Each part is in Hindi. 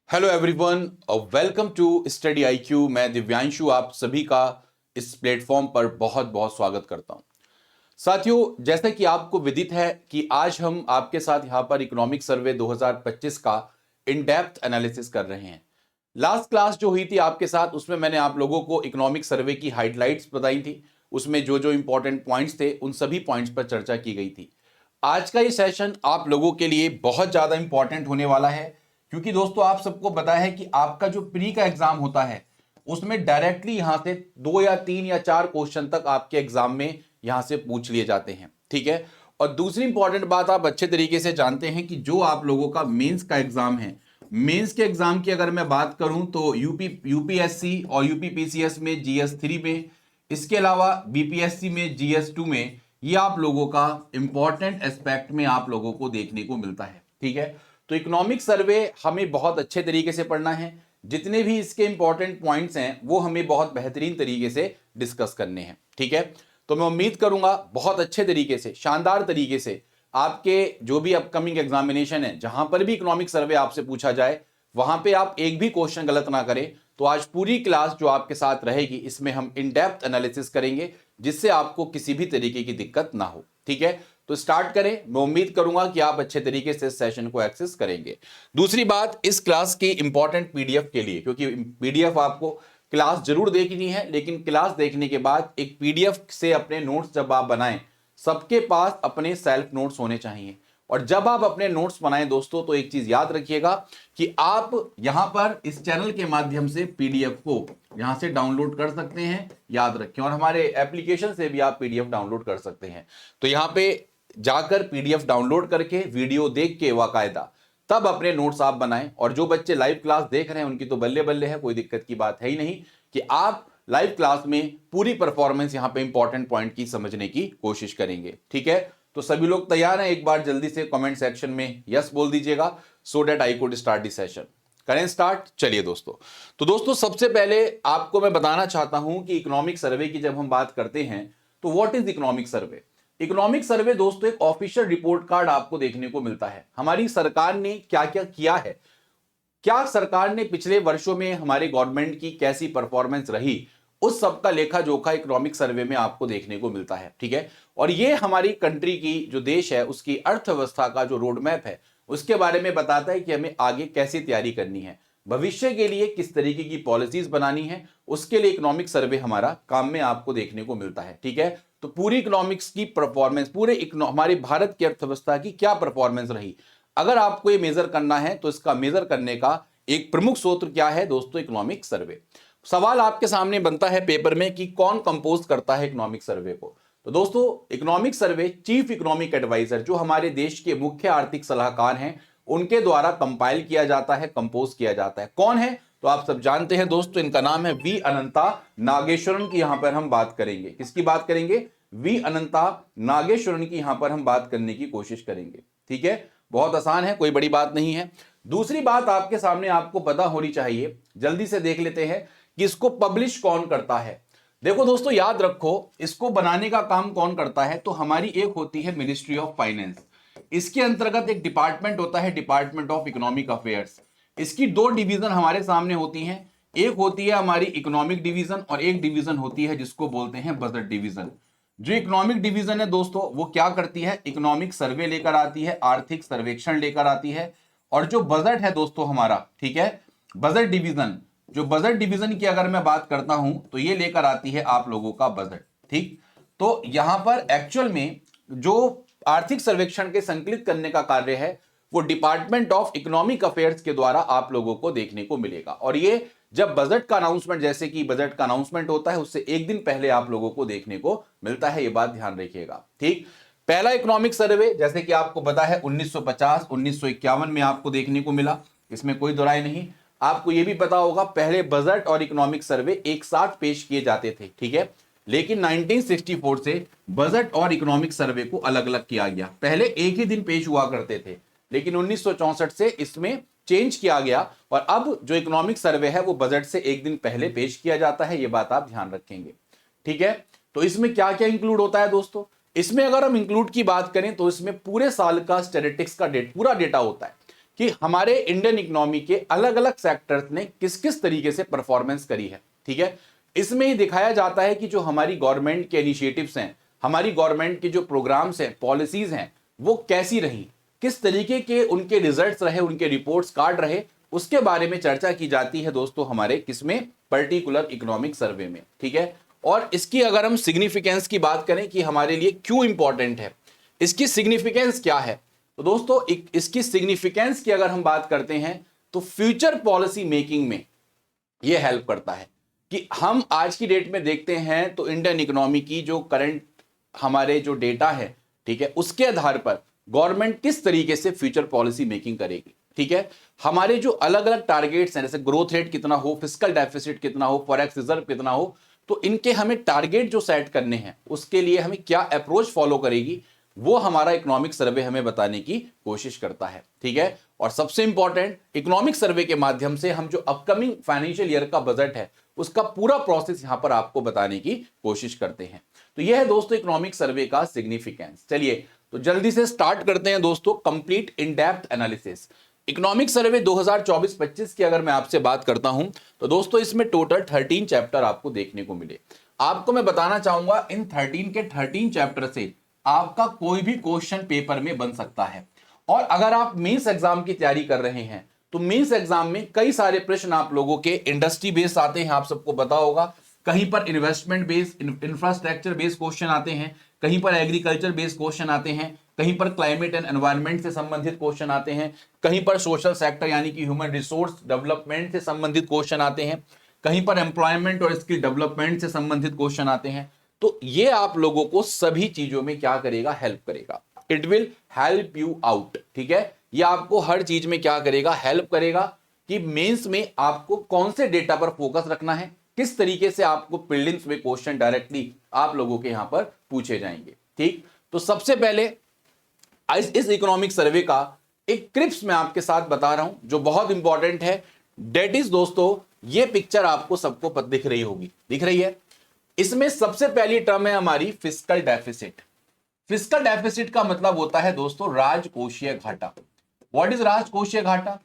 Hello everyone, welcome to study IQ. मैं दिव्यांशु आप सभी का इस प्लेटफॉर्म पर बहुत बहुत स्वागत करता हूं। साथियों, जैसा कि आपको विदित है कि आज हम आपके साथ यहां पर इकोनॉमिक सर्वे 2025 का इन डेप्थ एनालिसिस कर रहे हैं। लास्ट क्लास जो हुई थी आपके साथ, उसमें मैंने आप लोगों को इकोनॉमिक सर्वे की हाइलाइट्स बताई थी। उसमें जो जो इंपॉर्टेंट पॉइंट्स थे उन सभी पॉइंट्स पर चर्चा की गई थी। आज का ये सेशन आप लोगों के लिए बहुत ज्यादा इंपॉर्टेंट होने वाला है, क्योंकि दोस्तों आप सबको पता है कि आपका जो प्री का एग्जाम होता है उसमें डायरेक्टली यहां से 2 या 3 या 4 क्वेश्चन तक आपके एग्जाम में यहां से पूछ लिए जाते हैं। ठीक है। और दूसरी इंपॉर्टेंट बात, आप अच्छे तरीके से जानते हैं कि जो आप लोगों का मेंस का एग्जाम है, मेंस के एग्जाम की अगर मैं बात करूं तो यूपीएससी और यूपीपीसीएस में जीएस 3 में, इसके अलावा बीपीएससी में जीएस 2 में, ये आप लोगों का इंपॉर्टेंट एस्पेक्ट में आप लोगों को देखने को मिलता है। ठीक है। तो इकोनॉमिक सर्वे हमें बहुत अच्छे तरीके से पढ़ना है। जितने भी इसके इंपॉर्टेंट पॉइंट्स हैं वो हमें बहुत बेहतरीन तरीके से डिस्कस करने हैं। ठीक है। तो मैं उम्मीद करूंगा बहुत अच्छे तरीके से, शानदार तरीके से आपके जो भी अपकमिंग एग्जामिनेशन है, जहां पर भी इकोनॉमिक सर्वे आपसे पूछा जाए, वहां पे आप एक भी क्वेश्चन गलत ना करें। तो आज पूरी क्लास जो आपके साथ रहेगी, इसमें हम इन डेप्थ एनालिसिस करेंगे, जिससे आपको किसी भी तरीके की दिक्कत ना हो। ठीक है। तो स्टार्ट करें। मैं उम्मीद करूंगा कि आप अच्छे तरीके से इस सेशन को एक्सेस करेंगे। दूसरी बात, इस क्लास की इंपॉर्टेंट पीडीएफ के लिए, क्योंकि पीडीएफ आपको क्लास जरूर देखनी है, लेकिन क्लास देखने के बाद एक पीडीएफ से अपने नोट्स जब आप बनाएं, सबके पास अपने सेल्फ नोट्स होने चाहिए। और जब आप अपने नोट्स बनाएं दोस्तों, तो एक चीज याद रखिएगा कि आप यहां पर इस चैनल के माध्यम से पीडीएफ को यहां से डाउनलोड कर सकते हैं, याद रखें। और हमारे एप्लीकेशन से भी आप पीडीएफ डाउनलोड कर सकते हैं। तो यहां पे जाकर पीडीएफ डाउनलोड करके, वीडियो देख के बाकायदा, तब अपने नोट्स आप बनाएं। और जो बच्चे लाइव क्लास देख रहे हैं उनकी तो बल्ले बल्ले है, कोई दिक्कत की बात है ही नहीं कि आप लाइव क्लास में पूरी परफॉर्मेंस यहां पे इंपॉर्टेंट पॉइंट की समझने की कोशिश करेंगे। ठीक है। तो सभी लोग तैयार हैं? एक बार जल्दी से कमेंट सेक्शन में यस बोल दीजिएगा, so that I could start the session. करें स्टार्ट। चलिए दोस्तों, तो दोस्तों सबसे पहले आपको मैं बताना चाहता हूं कि इकोनॉमिक सर्वे की जब हम बात करते हैं तो what is economic survey. Economic survey दोस्तों एक ऑफिशियल रिपोर्ट कार्ड आपको देखने को मिलता है। हमारी सरकार ने क्या क्या किया है, क्या सरकार ने पिछले वर्षों में हमारे गवर्नमेंट की कैसी परफॉर्मेंस रही, उस सब का लेखा जोखा इकोनॉमिक सर्वे में आपको देखने को मिलता है। ठीक है। और ये हमारी कंट्री की, जो देश है, उसकी अर्थव्यवस्था का जो रोड मैप है, उसके बारे में बताता है कि हमें आगे कैसी तैयारी करनी है, भविष्य के लिए किस तरीके की पॉलिसीज बनानी है, उसके लिए इकोनॉमिक सर्वे हमारा काम में आपको देखने को मिलता है। ठीक है। तो पूरी इकोनॉमिक्स की परफॉर्मेंस, पूरे हमारी भारत की अर्थव्यवस्था की क्या परफॉर्मेंस रही, अगर आपको ये मेजर करना है, तो इसका मेजर करने का एक प्रमुख सूत्र क्या है दोस्तों? इकोनॉमिक सर्वे। सवाल आपके सामने बनता है पेपर में कि कौन कंपोज करता है इकोनॉमिक सर्वे को। तो दोस्तों economic survey chief economic adviser, जो हमारे देश के मुख्य आर्थिक सलाहकार हैं, उनके द्वारा कंपाइल किया जाता है, कंपोज किया जाता है। कौन है? तो आप सब जानते हैं दोस्तों, इनका नाम है वी अनंता नागेश्वरन की यहां पर हम बात करेंगे। किसकी बात करेंगे? वी अनंता नागेश्वरन की यहां पर हम बात करने की कोशिश करेंगे। ठीक है। बहुत आसान है, कोई बड़ी बात नहीं है। दूसरी बात आपके सामने आपको पता होनी चाहिए, जल्दी से देख लेते हैं कि इसको पब्लिश कौन करता है। देखो दोस्तों, याद रखो, इसको बनाने का काम कौन करता है? तो हमारी एक होती है मिनिस्ट्री ऑफ फाइनेंस, इसके अंतर्गत एक डिपार्टमेंट होता है डिपार्टमेंट ऑफ इकोनॉमिक अफेयर्स। इसकी 2 डिवीजन हमारे सामने होती हैं, एक होती है हमारी इकोनॉमिक डिवीजन और एक डिवीजन होती है जिसको बोलते हैं बजट डिवीजन। जो इकोनॉमिक डिवीजन है दोस्तों, वो क्या करती है? इकोनॉमिक सर्वे लेकर आती है, आर्थिक सर्वेक्षण लेकर आती है। और जो बजट है दोस्तों हमारा, ठीक है, बजट डिवीजन, जो बजट डिवीजन की अगर मैं बात करता हूं तो ये लेकर आती है आप लोगों का बजट। ठीक। तो यहां पर एक्चुअल में जो आर्थिक सर्वेक्षण के संकलित करने का कार्य है, वो डिपार्टमेंट ऑफ इकोनॉमिक अफेयर्स के द्वारा आप लोगों को देखने को मिलेगा। और ये जब बजट का अनाउंसमेंट, जैसे कि बजट का अनाउंसमेंट होता है, उससे एक दिन पहले आप लोगों को देखने को मिलता है। ये बात ध्यान रखिएगा। ठीक। पहला इकोनॉमिक सर्वे, जैसे कि आपको पता है, 1950 1951 में आपको देखने को मिला, इसमें कोई दो राय नहीं। आपको यह भी पता होगा, पहले बजट और इकोनॉमिक सर्वे एक साथ पेश किए जाते थे। ठीक है। लेकिन 1964 से बजट और इकोनॉमिक सर्वे को अलग अलग किया गया। पहले एक ही दिन पेश हुआ करते थे, लेकिन 1964 से इसमें चेंज किया गया और अब जो इकोनॉमिक सर्वे है वो बजट से एक दिन पहले पेश किया जाता है। ये बात आप ध्यान रखेंगे। ठीक है। तो इसमें क्या क्या इंक्लूड होता है दोस्तों? इसमें अगर हम इंक्लूड की बात करें तो इसमें पूरे साल का स्टैटिस्टिक्स का पूरा डेटा होता है कि हमारे इंडियन इकोनॉमी के अलग अलग सेक्टर्स ने किस किस तरीके से परफॉर्मेंस करी है। ठीक है, इसमें ही दिखाया जाता है कि जो हमारी गवर्नमेंट के इनिशिएटिव्स हैं, हमारी गवर्नमेंट के जो प्रोग्राम्स हैं, पॉलिसीज हैं, वो कैसी रही, किस तरीके के उनके रिजल्ट्स रहे, उनके रिपोर्ट्स कार्ड रहे, उसके बारे में चर्चा की जाती है दोस्तों हमारे किसमें, पर्टिकुलर इकोनॉमिक सर्वे में। ठीक है, और इसकी अगर हम सिग्निफिकेंस की बात करें कि हमारे लिए क्यों इंपॉर्टेंट है, इसकी सिग्निफिकेंस क्या है, तो दोस्तों इसकी सिग्निफिकेंस की अगर हम बात करते हैं तो फ्यूचर पॉलिसी मेकिंग में यह हेल्प करता है कि हम आज की डेट में देखते हैं तो इंडियन इकोनॉमी की जो करंट हमारे जो डेटा है, ठीक है, उसके आधार पर गवर्नमेंट किस तरीके से फ्यूचर पॉलिसी मेकिंग करेगी। ठीक है, हमारे जो अलग अलग टारगेट्स हैं, जैसे ग्रोथ रेट कितना हो, फिस्कल डेफिसिट कितना हो, फॉरेक्स रिजर्व कितना हो, तो इनके हमें टारगेट जो सेट करने हैं उसके लिए हमें क्या अप्रोच फॉलो करेगी, वो हमारा इकोनॉमिक सर्वे हमें बताने की कोशिश करता है। ठीक है, और सबसे इंपॉर्टेंट, इकोनॉमिक सर्वे के माध्यम से हम जो अपकमिंग फाइनेंशियल ईयर का बजट है उसका पूरा प्रोसेस यहां पर आपको बताने की कोशिश करते हैं। तो यह है दोस्तों इकोनॉमिक सर्वे का सिग्निफिकेंस। चलिए तो जल्दी से स्टार्ट करते हैं दोस्तों complete in depth analysis. Economic survey 2024-25 की अगर मैं आपसे बात करता हूं तो दोस्तों इसमें टोटल 13 चैप्टर आपको देखने को मिले। आपको मैं बताना चाहूंगा इन 13 के 13 चैप्टर से आपका कोई भी क्वेश्चन पेपर में बन सकता है। और अगर आप मेंस एग्जाम की तैयारी कर रहे हैं तो मेंस एग्जाम में कई सारे प्रश्न आप लोगों के इंडस्ट्री बेस्ड आते हैं, आप सबको पता होगा, कहीं पर investment based, infrastructure based question आते हैं, कहीं पर एग्रीकल्चर बेस्ड क्वेश्चन आते हैं, कहीं पर क्लाइमेट एंड एनवायरनमेंट से संबंधित क्वेश्चन आते हैं, कहीं पर सोशल सेक्टर यानी कि ह्यूमन रिसोर्स डेवलपमेंट से संबंधित क्वेश्चन आते हैं, कहीं पर एम्प्लॉयमेंट और स्किल डेवलपमेंट से संबंधित क्वेश्चन आते हैं। तो ये आप लोगों को सभी चीजों में क्या करेगा, हेल्प करेगा। It will help you out. ठीक है, ये आपको हर चीज में क्या करेगा, हेल्प करेगा कि मेंस में आपको कौन से डेटा पर फोकस रखना है, किस तरीके से आपको प्रीलिम्स में क्वेश्चन डायरेक्टली आप लोगों के यहां पर पूछे जाएंगे। ठीक, तो सबसे पहले इस इकोनॉमिक सर्वे का एक क्रिप्स मैं आपके साथ बता रहा हूं जो बहुत इंपॉर्टेंट है। डेट इज दोस्तों, ये पिक्चर आपको सबको दिख रही होगी, दिख रही है। इसमें सबसे पहली टर्म है हमारी फिस्कल डेफिसिट। फिस्कल डेफिसिट का मतलब होता है दोस्तों राजकोषीय घाटा। व्हाट इज राजकोषीय घाटा?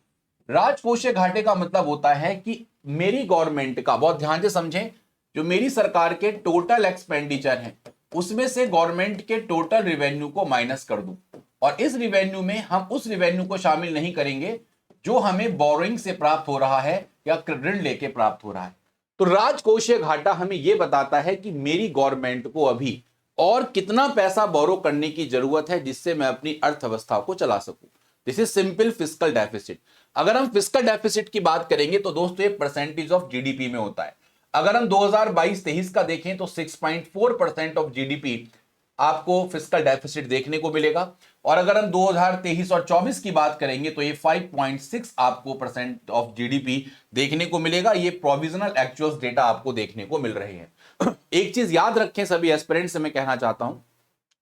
राजकोषीय घाटे का मतलब होता है कि मेरी गवर्नमेंट का, बहुत ध्यान से समझें, जो मेरी सरकार के टोटल एक्सपेंडिचर हैं उसमें से गवर्नमेंट के टोटल रिवेन्यू को माइनस कर दूं, और इस रिवेन्यू में हम उस रिवेन्यू को शामिल नहीं करेंगे जो हमें बोरोइंग से प्राप्त हो रहा है या ऋण लेके प्राप्त हो रहा है। तो राजकोषीय घाटा हमें यह बताता है कि मेरी गवर्नमेंट को अभी और कितना पैसा बोरो करने की जरूरत है जिससे मैं अपनी अर्थव्यवस्था को चला सकूं। This is simple fiscal deficit. अगर हम फिस्कल डेफिसिट की बात करेंगे तो दोस्तों ये परसेंटेज ऑफ जीडीपी में होता है। अगर हम 2022-23 का देखें तो 6.4% ऑफ जीडीपी आपको फिस्कल डेफिसिट देखने को मिलेगा, और अगर हम 2023 और 24 की बात करेंगे तो ये 5.6 आपको परसेंट ऑफ जीडीपी देखने को मिलेगा। ये प्रोविजनल एक्चुअल्स डेटा आपको देखने को मिल रहे हैं। एक चीज याद रखें सभी एस्पिरेंट्स से मैं कहना चाहता हूं,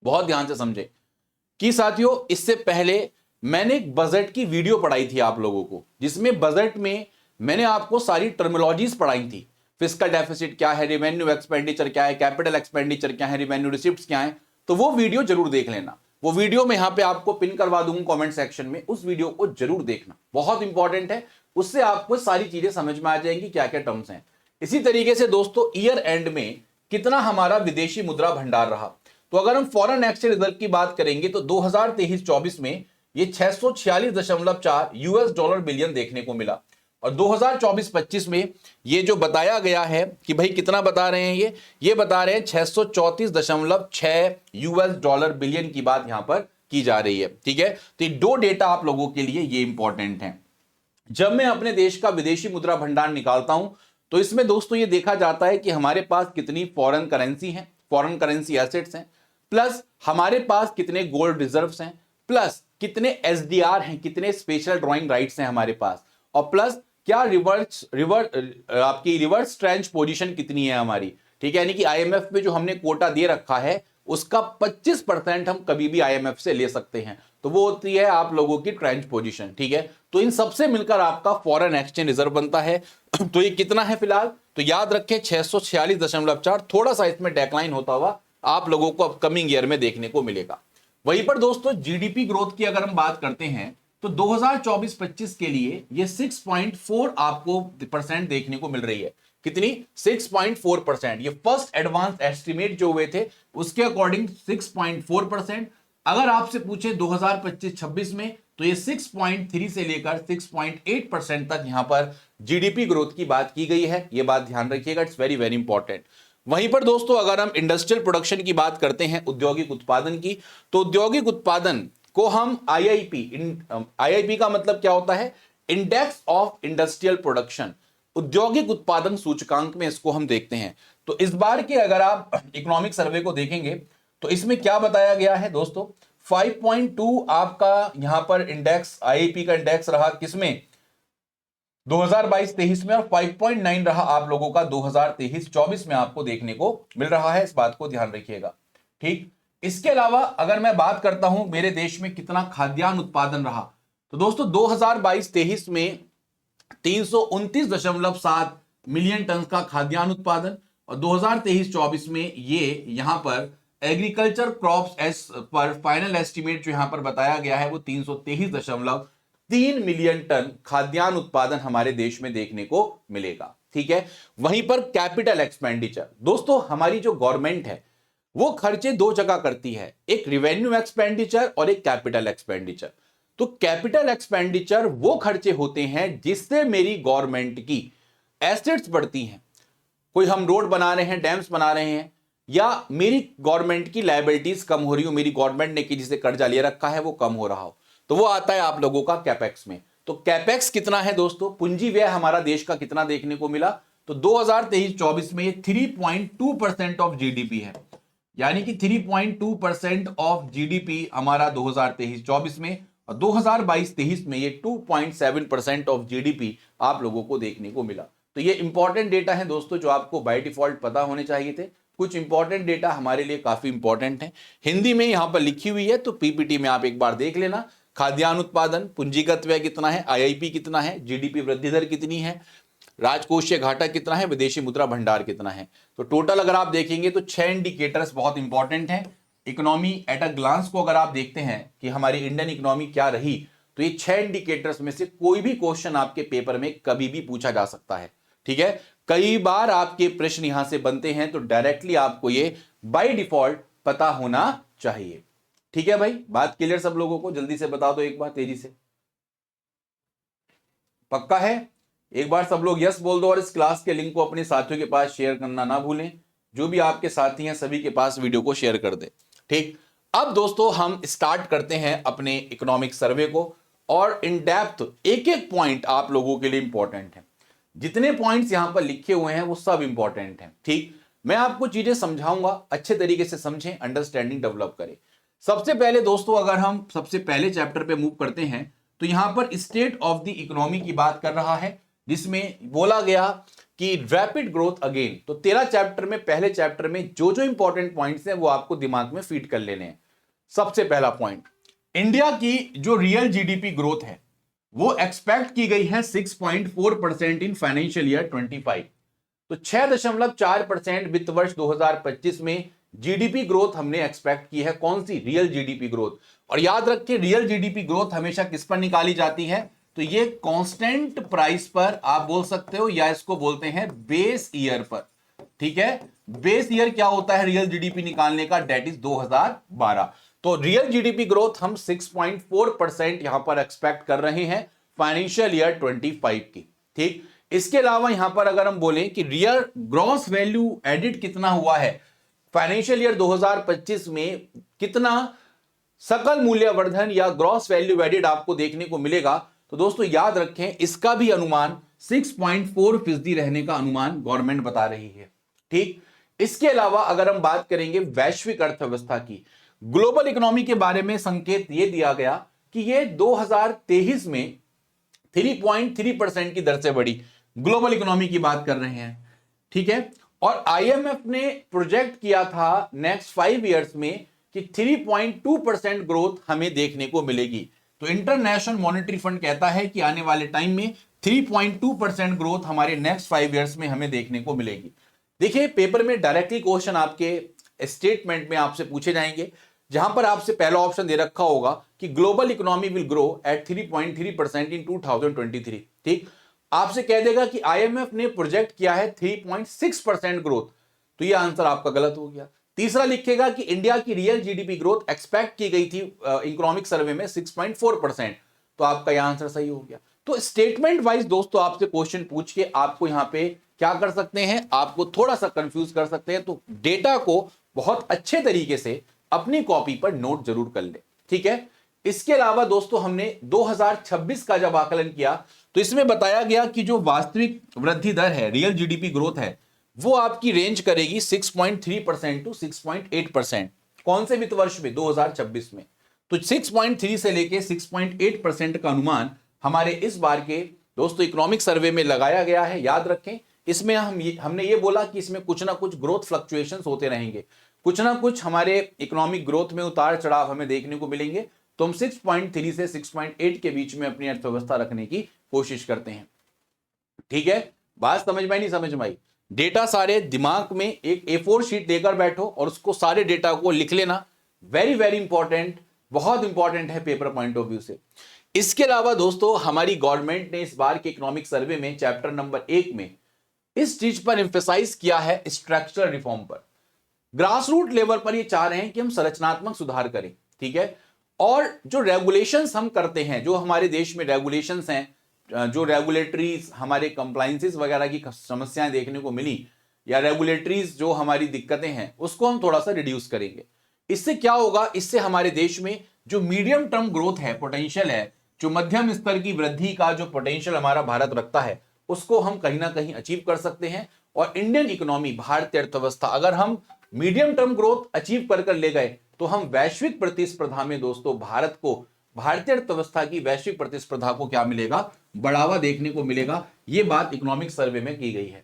बहुत ध्यान से समझे कि साथियों इससे पहले मैंने एक बजट की वीडियो पढ़ाई थी आप लोगों को, जिसमें बजट में मैंने आपको सारी टर्मिनोलॉजीज पढ़ाई थी। फिस्कल डेफिसिट क्या है, रेवेन्यू एक्सपेंडिचर क्या है, कैपिटल एक्सपेंडिचर क्या है, रेवेन्यू रिसिप्ट्स क्या है। तो वो वीडियो जरूर देख लेना। वो वीडियो मैं यहां पे आपको पिन करवा दूंगा कमेंट सेक्शन में, उस वीडियो को जरूर देखना, बहुत इंपॉर्टेंट है। उससे आपको सारी चीजें समझ में आ जाएंगी क्या क्या टर्म्स हैं। इसी तरीके से दोस्तों ईयर एंड में कितना हमारा विदेशी मुद्रा भंडार रहा, तो अगर हम फॉरेन एक्सचेंज रिजर्व की बात करेंगे तो 2023-24 में ये 646.4 यूएस डॉलर बिलियन देखने को मिला, और 2024-25 में ये जो बताया गया है कि भाई कितना बता रहे हैं, ये बता रहे हैं 634.6 यूएस डॉलर बिलियन की बात यहां पर की जा रही है। ठीक है, तो ये दो डेटा आप लोगों के लिए ये इंपॉर्टेंट है। जब मैं अपने देश का विदेशी मुद्रा भंडार निकालता हूं तो इसमें दोस्तों ये देखा जाता है कि हमारे पास कितनी फॉरेन करेंसी है, फॉरेन करेंसी एसेट्स हैं, प्लस हमारे पास कितने गोल्ड रिजर्व्स हैं, प्लस कितने एसडीआर हैं, कितने स्पेशल ड्रॉइंग राइट्स हैं हमारे पास, और प्लस क्या आपकी रिवर्स ट्रेंच पोजीशन कितनी है हमारी। ठीक है, यानी कि आईएमएफ में जो हमने कोटा दे रखा है उसका 25% हम कभी भी आईएमएफ से ले सकते हैं, तो वो होती है आप लोगों की ट्रेंच पोजीशन। ठीक है, तो इन सबसे मिलकर आपका फॉरेन एक्सचेंज रिजर्व बनता है। तो ये कितना है फिलहाल, तो याद रखें 646.4, थोड़ा सा इसमें डेक्लाइन होता हुआ आप लोगों को अपकमिंग ईयर में देखने को मिलेगा। वहीं पर दोस्तों जीडीपी ग्रोथ की अगर हम बात करते हैं तो 2024-25 के लिए ये 6.4 आपको परसेंट देखने को मिल रही है। कितनी? 6.4%। ये फर्स्ट एडवांस एस्टिमेट जो हुए थे उसके अकॉर्डिंग 6.4%। अगर आपसे पूछे 2025-26 में तो ये 6.3 से लेकर 6.8% तक यहां पर जीडीपी ग्रोथ की बात की गई है। ये बात ध्यान रखिएगा, इट्स वेरी वेरी इंपॉर्टेंट। वहीं पर दोस्तों अगर हम इंडस्ट्रियल प्रोडक्शन की बात करते हैं, औद्योगिक उत्पादन की, तो औद्योगिक उत्पादन को हम आईआईपी का मतलब क्या होता है? इंडेक्स ऑफ इंडस्ट्रियल प्रोडक्शन, औद्योगिक उत्पादन सूचकांक में इसको हम देखते हैं। तो इस बार के अगर आप इकोनॉमिक सर्वे को देखेंगे तो इसमें क्या बताया गया है दोस्तों? 5.2 आपका यहां पर इंडेक्स, आईआईपी का इंडेक्स रहा किसमें? 2022-23 में, और 5.9 रहा आप लोगों का 2023-24 में आपको देखने को मिल रहा है। इस बात को ध्यान रखिएगा, ठीक। इसके अलावा अगर मैं बात करता हूं मेरे देश में कितना खाद्यान्न उत्पादन रहा, तो दोस्तों 2022-23 में 329.7 मिलियन टन का खाद्यान्न उत्पादन, और 2023-24 में ये यहां पर एग्रीकल्चर क्रॉप्स एस पर फाइनल एस्टिमेट जो यहां पर बताया गया है वो 323.3 मिलियन टन खाद्यान्न उत्पादन हमारे देश में देखने को मिलेगा, ठीक है। वहीं पर कैपिटल एक्सपेंडिचर, दोस्तों हमारी जो गवर्नमेंट है वो खर्चे दो जगह करती है, एक रिवेन्यू एक्सपेंडिचर और एक कैपिटल एक्सपेंडिचर। तो कैपिटल एक्सपेंडिचर वो खर्चे होते हैं जिससे मेरी गवर्नमेंट की एसेट्स बढ़ती हैं। कोई हम रोड बना रहे हैं, डैम्स बना रहे हैं, या मेरी गवर्नमेंट की लायबिलिटीज कम हो रही हो, मेरी गवर्नमेंट ने कि जिसे कर्जा ले रखा है वो कम हो रहा हो, तो वो आता है आप लोगों का कैपेक्स में। तो कैपेक्स कितना है दोस्तों? पूंजी व्यय हमारा देश का कितना देखने को मिला? तो 2023-24 में ये 3.2% ऑफ जीडीपी है, यानी कि 3.2% ऑफ जीडीपी हमारा 2023-24 में, और 2022-23 में ये 2.7% ऑफ जीडीपी आप लोगों को देखने को मिला। तो ये इंपॉर्टेंट डेटा है दोस्तों जो आपको बाय डिफॉल्ट पता होने चाहिए थे। कुछ इंपॉर्टेंट डेटा हमारे लिए काफी इंपॉर्टेंट है, हिंदी में यहां पर लिखी हुई है, तो पीपीटी में आप एक बार देख लेना। खाद्यान्न उत्पादन, पूंजीगत व्यय कितना है, आईआईपी कितना है, जीडीपी वृद्धि दर कितनी है, राजकोषीय घाटा कितना है, विदेशी मुद्रा भंडार कितना है। तो टोटल अगर आप देखेंगे तो 6 इंडिकेटर्स बहुत इंपॉर्टेंट हैं। इकोनॉमी एट अ ग्लांस को अगर आप देखते हैं कि हमारी इंडियन इकोनॉमी क्या रही, तो ये 6 इंडिकेटर्स में से कोई भी क्वेश्चन आपके पेपर में कभी भी पूछा जा सकता है, ठीक है। कई बार आपके प्रश्न यहां से बनते हैं, तो डायरेक्टली आपको ये बाय डिफॉल्ट पता होना चाहिए, ठीक है भाई। बात क्लियर सब लोगों को? जल्दी से बता दो एक बार, तेजी से। पक्का है? एक बार सब लोग यस बोल दो, और इस क्लास के लिंक को अपने साथियों के पास शेयर करना ना भूलें। जो भी आपके साथी हैं सभी के पास वीडियो को शेयर कर दे, ठीक। अब दोस्तों हम स्टार्ट करते हैं अपने इकोनॉमिक सर्वे को, और इन डेप्थ एक एक पॉइंट आप लोगों के लिए इंपॉर्टेंट है। जितने पॉइंट्स यहां पर लिखे हुए हैं वो सब इंपॉर्टेंट हैं, ठीक। मैं आपको चीजें समझाऊंगा, अच्छे तरीके से समझें, अंडरस्टैंडिंग डेवलप करें। सबसे पहले दोस्तों अगर हम सबसे पहले चैप्टर पे मूव करते हैं तो यहां पर स्टेट ऑफ द इकोनॉमी की बात कर रहा है, जिसमें बोला गया कि रैपिड ग्रोथ अगेन। तो 13 चैप्टर में पहले चैप्टर में जो जो इंपॉर्टेंट पॉइंट्स हैं वो आपको दिमाग में फीड कर लेने हैं। सबसे पहला पॉइंट, इंडिया की जो रियल जीडीपी ग्रोथ है वो एक्सपेक्ट की गई है 6.4% इन फाइनेंशियल ईयर 25। तो 6.4% वित्त वर्ष 2025 में जीडीपी ग्रोथ हमने एक्सपेक्ट की है। कौन सी? Real GDP growth. और याद रखिए रियल जीडीपी ग्रोथ हमेशा किस पर निकाली जाती है? तो ये कांस्टेंट प्राइस पर आप बोल सकते हो, या इसको बोलते हैं बेस ईयर पर, ठीक है। बेस ईयर क्या होता है रियल जीडीपी निकालने का? Date is 2012। तो रियल जीडीपी ग्रोथ हम 6.4% यहां पर एक्सपेक्ट कर रहे हैं फाइनेंशियल ईयर 25 की, ठीक। इसके अलावा यहां पर अगर हम बोलें कि रियल ग्रॉस वैल्यू एडिड कितना हुआ है फाइनेंशियल ईयर 2025 में, कितना सकल मूल्यवर्धन या ग्रॉस वैल्यू एडिड आपको देखने को मिलेगा, तो दोस्तों याद रखें इसका भी अनुमान 6.4% रहने का अनुमान गवर्नमेंट बता रही है, ठीक। इसके अलावा अगर हम बात करेंगे वैश्विक अर्थव्यवस्था की, ग्लोबल इकोनॉमी के बारे में संकेत यह दिया गया कि यह 2023 में 3.3% की दर से बढ़ी। ग्लोबल इकोनॉमी की बात कर रहे हैं, ठीक है। और आईएमएफ ने प्रोजेक्ट किया था नेक्स्ट 5 इयर्स में कि 3.2% ग्रोथ हमें देखने को मिलेगी। तो इंटरनेशनल मॉनेटरी फंड कहता है कि आने वाले टाइम में 3.2% ग्रोथ हमारे नेक्स्ट 5 इयर्स में हमें देखने को मिलेगी। देखिए पेपर में डायरेक्टली क्वेश्चन आपके स्टेटमेंट में आपसे पूछे जाएंगे जहां पर आपसे पहला ऑप्शन दे रखा होगा कि global economy will grow at 3.3% इन 2023। ठीक, आपसे कह देगा कि आईएमएफ ने प्रोजेक्ट किया है 3.6% ग्रोथ, तो ये आंसर आपका गलत हो गया। तीसरा लिखेगा कि इंडिया की रियल जीडीपी ग्रोथ एक्सपेक्ट की गई थी इकोनॉमिक सर्वे में 6.4%, तो आपका यह आंसर सही हो गया। तो स्टेटमेंट वाइज दोस्तों आपसे क्वेश्चन पूछ के आपको यहां पे क्या कर सकते हैं, आपको थोड़ा सा कंफ्यूज कर सकते हैं। तो डेटा को बहुत अच्छे तरीके से अपनी कॉपी पर नोट जरूर कर ले, ठीक है। इसके अलावा दोस्तों हमने 2026 का जब आकलन किया तो इसमें बताया गया कि जो वास्तविक वृद्धि दर है, रियल जीडीपी ग्रोथ है, वो आपकी रेंज करेगी 6.3% टू 6.8%। कौन से वित्त वर्ष में? 2026 में। तो 6.3 से लेके 6.8% का अनुमान हमारे इस बार के दोस्तों इकोनॉमिक सर्वे में लगाया गया है। याद रखें, इसमें हमने ये बोला कि इसमें कुछ ना कुछ ग्रोथ फ्लक्चुएशंस होते रहेंगे, कुछ ना कुछ हमारे इकोनॉमिक ग्रोथ में उतार चढ़ाव हमें देखने को मिलेंगे। तो हम 6.3 से 6.8 के बीच में अपनी अर्थव्यवस्था रखने की कोशिश करते हैं, ठीक है। बात समझ में आई नहीं समझ में आई? डेटा सारे दिमाग में एक A4 शीट लेकर बैठो और उसको सारे डेटा को लिख लेना। वेरी वेरी इंपॉर्टेंट, बहुत इंपॉर्टेंट है पेपर पॉइंट ऑफ व्यू से। इसके अलावा दोस्तों हमारी गवर्नमेंट ने इस बार के इकोनॉमिक सर्वे में चैप्टर नंबर 1 में इस चीज पर एम्फेसाइज किया है, स्ट्रक्चरल रिफॉर्म पर। ग्रास रूट लेवल पर ये चाह रहे हैं कि हम संरचनात्मक सुधार करें, ठीक है। और जो रेगुलेशंस हम करते हैं, जो हमारे देश में रेगुलेशंस हैं, जो रेगुलेटरीज हमारे कंप्लाइंसेस वगैरह की समस्याएं देखने को मिली, या रेगुलेटरीज जो हमारी दिक्कतें हैं, उसको हम थोड़ा सा रिड्यूस करेंगे। इससे क्या होगा? इससे हमारे देश में जो मीडियम टर्म ग्रोथ है, पोटेंशियल है, जो मध्यम स्तर की वृद्धि का जो पोटेंशियल हमारा भारत रखता है, उसको हम कहीं ना कहीं अचीव कर सकते हैं। और इंडियन इकोनॉमी, भारतीय अर्थव्यवस्था, अगर हम मीडियम टर्म ग्रोथ अचीव कर ले गए तो हम वैश्विक प्रतिस्पर्धा में दोस्तों भारत को, भारतीय अर्थव्यवस्था की वैश्विक प्रतिस्पर्धा को क्या मिलेगा? बढ़ावा देखने को मिलेगा। यह बात इकोनॉमिक सर्वे में की गई है,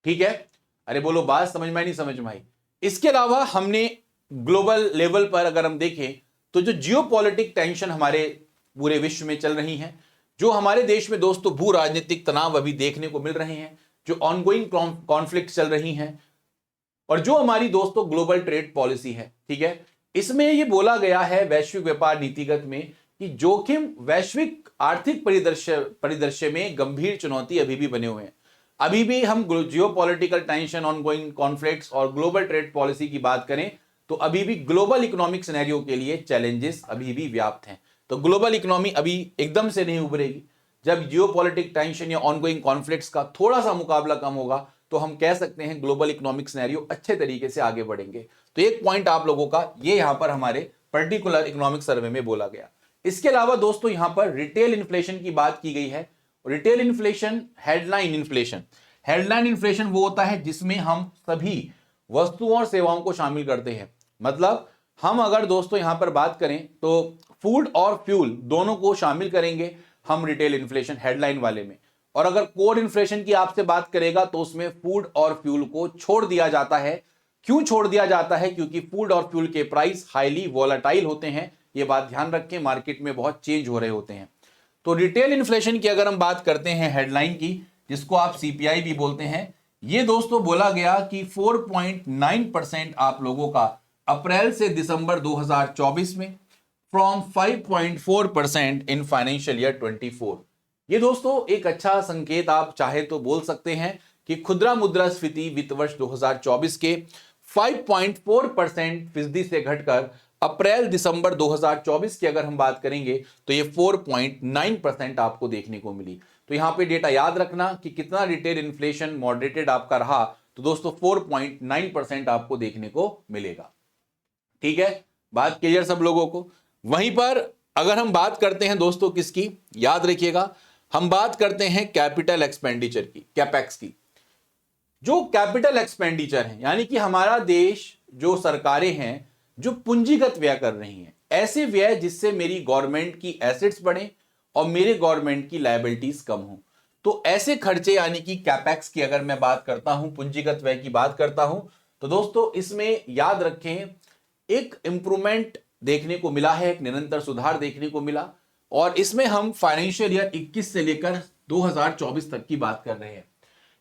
ठीक है। अरे बोलो, बात समझ में नहीं समझ में आई? इसके अलावा हमने ग्लोबल लेवल पर अगर हम देखें तो जो जियोपॉलिटिक टेंशन हमारे पूरे विश्व में चल रही है, जो हमारे देश में दोस्तों भू राजनीतिक तनाव अभी देखने को मिल रहे हैं, जो ऑनगोइंग कॉन्फ्लिक्ट चल रही हैं, और जो हमारी दोस्तों ग्लोबल ट्रेड पॉलिसी है, ठीक है, इसमें यह बोला गया है वैश्विक व्यापार नीतिगत में कि जोखिम वैश्विक आर्थिक परिदृश्य में गंभीर चुनौती अभी भी बने हुए हैं। अभी भी हम जियोपॉलिटिकल टेंशन, ऑनगोइंग कॉन्फ्लिक्ट्स और ग्लोबल ट्रेड पॉलिसी की बात करें तो अभी भी ग्लोबल इकोनॉमिक सिनेरियो के लिए चैलेंजेस अभी भी व्याप्त हैं। तो ग्लोबल इकोनॉमी अभी एकदम से नहीं उभरेगी। जब जियोपॉलिटिक टेंशन या ऑनगोइंग कॉन्फ्लिक्ट्स का थोड़ा सा मुकाबला कम होगा तो हम कह सकते हैं ग्लोबल इकोनॉमिक सिनेरियो अच्छे तरीके से आगे बढ़ेंगे। तो एक पॉइंट आप लोगों का ये यहां पर हमारे पर्टिकुलर इकोनॉमिक सर्वे में बोला गया। इसके अलावा दोस्तों यहां पर रिटेल इन्फ्लेशन की बात की गई है। Retail inflation, headline inflation, headline inflation वो होता है जिसमें हम सभी वस्तुओं और सेवाओं को शामिल करते हैं। मतलब हम अगर दोस्तों यहां पर बात करें तो फूड और फ्यूल दोनों को शामिल करेंगे हम रिटेल इन्फ्लेशन हेडलाइन वाले में। और अगर कोर इन्फ्लेशन की आपसे बात करेगा तो उसमें फूड और फ्यूल को छोड़ दिया जाता है। क्यों छोड़ दिया जाता है? क्योंकि फूड और फ्यूल के प्राइस हाईली वोलेटाइल होते हैं। यह बात ध्यान रखें, मार्केट में बहुत चेंज हो रहे होते हैं। तो रिटेल इन्फ्लेशन की अगर हम बात करते हैं हेडलाइन की, जिसको आप सीपीआई भी बोलते हैं, यह दोस्तों बोला गया कि 4.9% आप लोगों का अप्रैल से दिसंबर 2024 में, फ्रॉम 5.4% इन फाइनेंशियल ईयर 24। ये दोस्तों एक अच्छा संकेत आप चाहे तो बोल सकते हैं कि खुदरा मुद्रास्फीति वित्त वर्ष 2024 के 5.4% फीसदी से घटकर अप्रैल दिसंबर 2024 की अगर हम बात करेंगे तो ये 4.9% आपको देखने को मिली। तो यहां पे डेटा याद रखना कि कितना रिटेल इन्फ्लेशन मॉडरेटेड आपका रहा, तो दोस्तों 4.9% आपको देखने को मिलेगा। ठीक है, बात क्लियर सब लोगों को? वहीं पर अगर हम बात करते हैं दोस्तों किसकी, याद रखिएगा, हम बात करते हैं कैपिटल एक्सपेंडिचर की, कैपेक्स की। जो कैपिटल एक्सपेंडिचर है यानी कि हमारा देश, जो सरकारें हैं जो पूंजीगत व्यय कर रही हैं, ऐसे व्यय जिससे मेरी गवर्नमेंट की एसेट्स बढ़े और मेरे गवर्नमेंट की लायबिलिटीज कम हो, तो ऐसे खर्चे यानी कि कैपेक्स की अगर मैं बात करता हूं, पूंजीगत व्यय की बात करता हूं, तो दोस्तों इसमें याद रखें एक इंप्रूवमेंट देखने को मिला है, एक निरंतर सुधार देखने को मिला। और इसमें हम फाइनेंशियल ईयर 21 से लेकर 2024 तक की बात कर रहे हैं।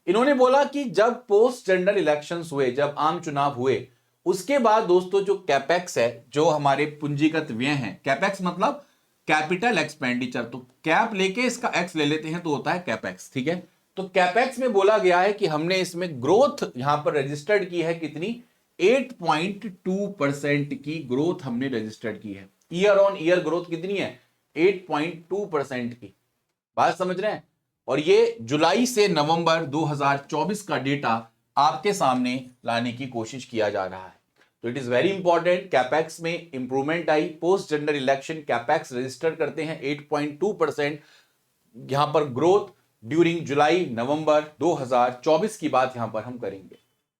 इन्होंने बोला कि जब पोस्ट जनरल इलेक्शंस हुए, जब आम चुनाव हुए, उसके बाद दोस्तों जो कैपेक्स है, जो हमारे पूंजीगत व्यय हैं, कैपेक्स मतलब कैपिटल एक्सपेंडिचर, तो कैप लेके इसका एक्स ले लेते हैं तो होता है कैपेक्स, ठीक है। तो कैपेक्स में बोला गया है कि हमने इसमें ग्रोथ यहां पर रजिस्टर्ड की है, कितनी, 8.2% की ग्रोथ हमने रजिस्टर्ड की है। ईयर ऑन ईयर ग्रोथ कितनी है, 8.2% की, बात समझ रहे हैं। और ये जुलाई से नवंबर 2024 का डेटा आपके सामने लाने की कोशिश किया जा रहा है। तो it is very important, capex में इंप्रूवमेंट आई, post general election capex register करते हैं 8.2%, यहां पर ग्रोथ ड्यूरिंग जुलाई नवंबर 2024 की बात यहां पर हम करेंगे,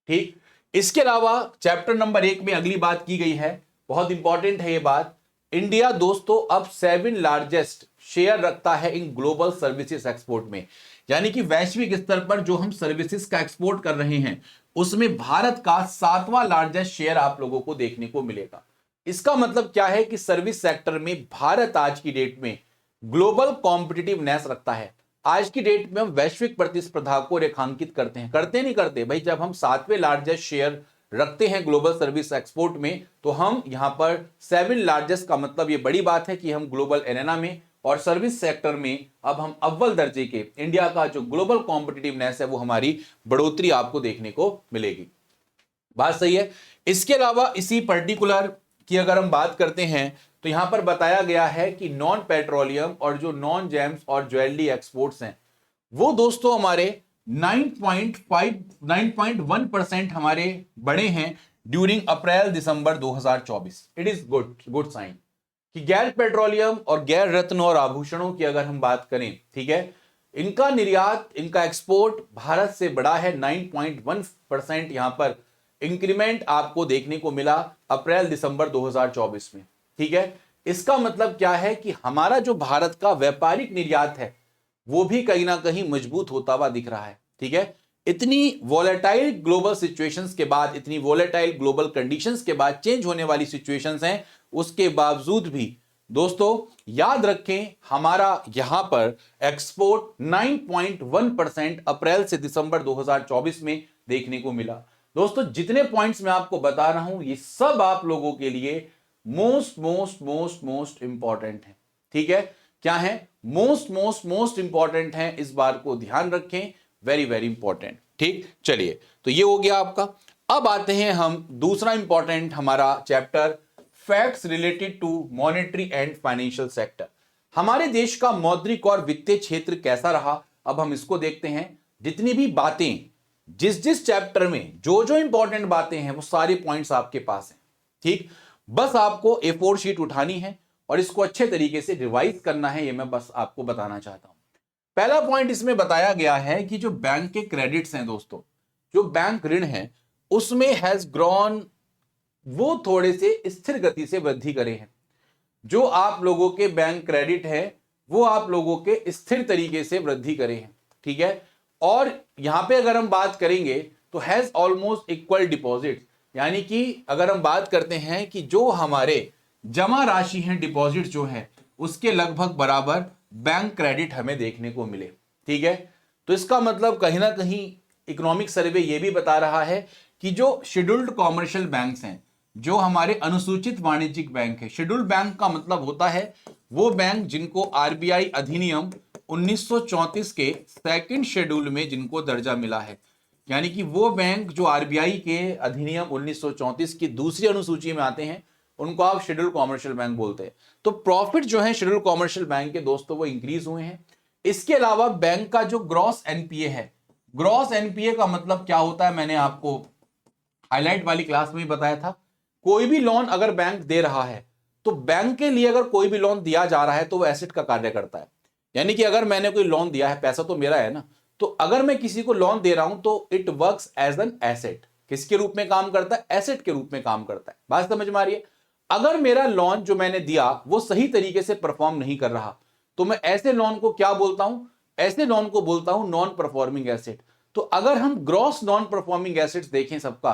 ठीक। इसके अलावा चैप्टर नंबर 1 में अगली बात की गई है, बहुत इंपॉर्टेंट है ये बात। इंडिया दोस्तों अब 7 लार्जेस्ट शेयर रखता है इन ग्लोबल सर्विसेज एक्सपोर्ट में, यानी कि वैश्विक स्तर पर जो हम सर्विसेज का एक्सपोर्ट कर रहे हैं उसमें भारत का 7वां लार्जेस्ट शेयर आप लोगों को देखने को मिलेगा। इसका मतलब क्या है कि सर्विस सेक्टर में भारत आज की डेट में ग्लोबल कॉम्पिटिटिवनेस रखता है। आज की डेट में हम वैश्विक प्रतिस्पर्धा को रेखांकित करते नहीं करते भाई, जब हम 7वें लार्जेस्ट शेयर रखते हैं ग्लोबल सर्विस एक्सपोर्ट में तो हम यहां पर 7 लार्जेस्ट का मतलब ये बड़ी बात है कि हम ग्लोबल एरेना में और सर्विस सेक्टर में अब हम अव्वल दर्जे के, इंडिया का जो ग्लोबल कॉम्पिटिटिवनेस है वो हमारी बढ़ोतरी आपको देखने को मिलेगी, बात सही है। इसके अलावा इसी पर्टिकुलर की अगर हम बात करते हैं तो यहां पर बताया गया है कि नॉन पेट्रोलियम और जो नॉन जेम्स और ज्वेलरी एक्सपोर्ट्स हैं वो दोस्तों हमारे 9.1% हमारे बढ़े हैं during April December 2024। It is good sign कि गैर पेट्रोलियम और गैर रत्न और आभूषणों की अगर हम बात करें, ठीक है, इनका निर्यात, इनका एक्सपोर्ट भारत से बढ़ा है। 9.1% यहां पर इंक्रीमेंट आपको देखने को मिला अप्रैल दिसंबर 2024 में, ठीक है। इसका मतलब क्या है कि हमारा जो भारत का व्यापारिक निर्यात है वो भी कहीं ना कहीं मजबूत होता हुआ दिख रहा है, ठीक है। इतनी वोलेटाइल ग्लोबल सिचुएशंस के बाद, इतनी वोलेटाइल ग्लोबल कंडीशंस के बाद, चेंज होने वाली सिचुएशंस हैं, उसके बावजूद भी दोस्तों याद रखें हमारा यहां पर एक्सपोर्ट 9.1% अप्रैल से दिसंबर 2024 में देखने को मिला। दोस्तों जितने पॉइंट्स मैं आपको बता रहा हूं ये सब आप लोगों के लिए मोस्ट इंपॉर्टेंट है, ठीक है। क्या है, मोस्ट इंपॉर्टेंट है, इस बार को ध्यान रखें, वेरी इंपॉर्टेंट, ठीक। चलिए तो ये हो गया आपका। अब आते हैं हम दूसरा इंपॉर्टेंट हमारा chapter, facts related to monetary and financial sector. हमारे देश का मौद्रिक और वित्तीय क्षेत्र कैसा रहा, अब हम इसको देखते हैं। जितनी भी बातें जिस चैप्टर में जो इंपॉर्टेंट बातें हैं वो सारे पॉइंट्स आपके पास हैं, ठीक। बस आपको A4 शीट उठानी है और इसको अच्छे तरीके से रिवाइज करना है, ये मैं बस आपको बताना चाहता हूं। पहला पॉइंट इसमें बताया गया है कि जो बैंक के क्रेडिट्स हैं दोस्तों, जो बैंक ऋण है उसमें हैज ग्रॉन, वो थोड़े से स्थिर गति से वृद्धि करे हैं। जो आप लोगों के बैंक क्रेडिट है वो आप लोगों के स्थिर तरीके से वृद्धि करे हैं, ठीक है। और यहां पे अगर हम बात करेंगे तो हैज ऑलमोस्ट इक्वल डिपॉजिट, यानी कि अगर हम बात करते हैं कि जो हमारे जमा राशि है, डिपॉजिट जो है उसके लगभग बराबर बैंक क्रेडिट हमें देखने को मिले, ठीक है। तो इसका मतलब कहीं ना कहीं इकोनॉमिक सर्वे ये भी बता रहा है कि जो शेड्यूल्ड कॉमर्शियल बैंक्स हैं, जो हमारे अनुसूचित वाणिज्यिक बैंक है, शेड्यूल्ड बैंक का मतलब होता है वो बैंक जिनको आरबीआई अधिनियम 1934 के सेकंड शेड्यूल में जिनको दर्जा मिला है, यानी कि वो बैंक जो आरबीआई के अधिनियम 1934 की दूसरी अनुसूची में आते हैं उनको आप शेड्यूल्ड कॉमर्शियल बैंक बोलते हैं। तो प्रॉफिट जो है शेड्यूल्ड कॉमर्शियल बैंक के दोस्तों वो इंक्रीज हुए हैं। इसके अलावा बैंक का जो ग्रॉस एनपीए है, ग्रॉस एनपीए का मतलब क्या होता है, मैंने आपको हाईलाइट वाली क्लास में ही बताया था। कोई भी लोन अगर बैंक दे रहा है तो बैंक के लिए अगर कोई भी लोन दिया जा रहा है तो वो एसेट का कार्य करता है, यानी कि अगर मैंने कोई लोन दिया है, पैसा तो मेरा है ना, तो अगर मैं किसी को लोन दे रहा हूं तो it works as an asset. किसके रूप में काम करता है, एसेट के रूप में काम करता है, बात समझ में आ रही है। अगर मेरा लोन जो मैंने दिया वो सही तरीके से परफॉर्म नहीं कर रहा तो मैं ऐसे लोन को क्या बोलता हूं, ऐसे लोन को बोलता हूं नॉन परफॉर्मिंग एसेट। तो अगर हम ग्रॉस नॉन परफॉर्मिंग एसेट्स देखें सबका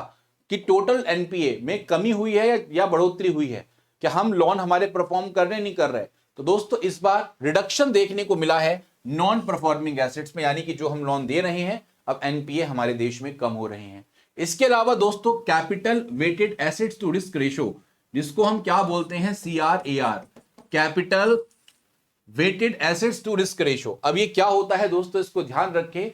कि टोटल एनपीए में कमी हुई है या बढ़ोतरी हुई है, क्या हम लोन हमारे परफॉर्म कर रहे नहीं कर रहे, तो दोस्तों इस बार रिडक्शन देखने को मिला है नॉन परफॉर्मिंग एसेट्स में, यानी कि जो हम लोन दे रहे हैं अब एनपीए हमारे देश में कम हो रहे हैं। इसके अलावा दोस्तों capital weighted assets to risk ratio, जिसको हम क्या बोलते हैं, CRAR, capital weighted assets to risk ratio. अब ये क्या होता है दोस्तों, इसको ध्यान रखें,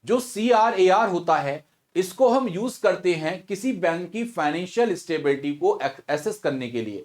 जो CRAR होता है इसको हम यूज करते हैं किसी बैंक की फाइनेंशियल स्टेबिलिटी को एसेस करने के लिए।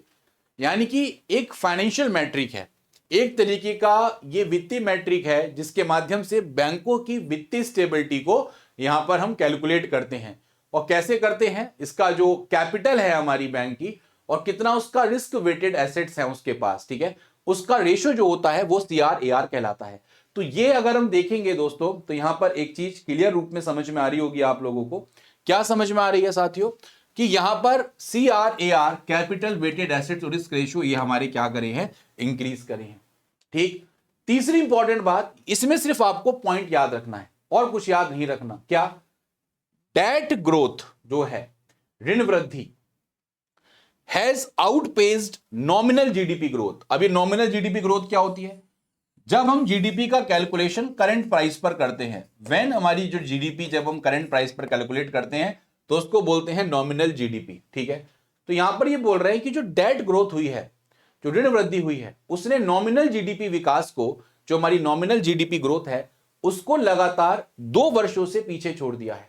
यानी कि एक फाइनेंशियल मैट्रिक है, एक तरीके का ये वित्तीय मैट्रिक है जिसके माध्यम से बैंकों की वित्तीय स्टेबिलिटी को यहां पर हम कैलकुलेट करते हैं। और कैसे करते हैं, इसका जो कैपिटल है हमारी बैंक की और कितना उसका रिस्क वेटेड एसेट्स है उसके पास, ठीक है, उसका रेशो जो होता है वो CRAR कहलाता है। तो ये अगर हम देखेंगे दोस्तों तो यहां पर एक चीज क्लियर रूप में समझ में आ रही होगी आप लोगों को। क्या समझ में आ रही है साथियों, कि यहां पर CRAR कैपिटल वेटेड एसेट्स और रिस्क रेशियो ये हमारे क्या करे हैं, इंक्रीज करे हैं। ठीक, तीसरी इंपॉर्टेंट बात, इसमें सिर्फ आपको पॉइंट याद रखना है और कुछ याद नहीं रखना। क्या, डेट ग्रोथ जो है, ऋण वृद्धि, हैज आउटपेस्ड नॉमिनल जीडीपी ग्रोथ। अभी नॉमिनल जीडीपी ग्रोथ क्या होती है, जब हम जीडीपी का कैलकुलेशन करंट प्राइस पर करते हैं, व्हेन हमारी जो जीडीपी जब हम करंट प्राइस पर कैलकुलेट करते हैं तो उसको बोलते हैं नॉमिनल जीडीपी। ठीक है, तो यहां पर ये बोल रहे हैं कि जो डेट ग्रोथ हुई है, जो ऋण वृद्धि हुई है, उसने नॉमिनल जीडीपी विकास को, जो हमारी नॉमिनल जीडीपी ग्रोथ है, उसको लगातार 2 वर्षों से पीछे छोड़ दिया है।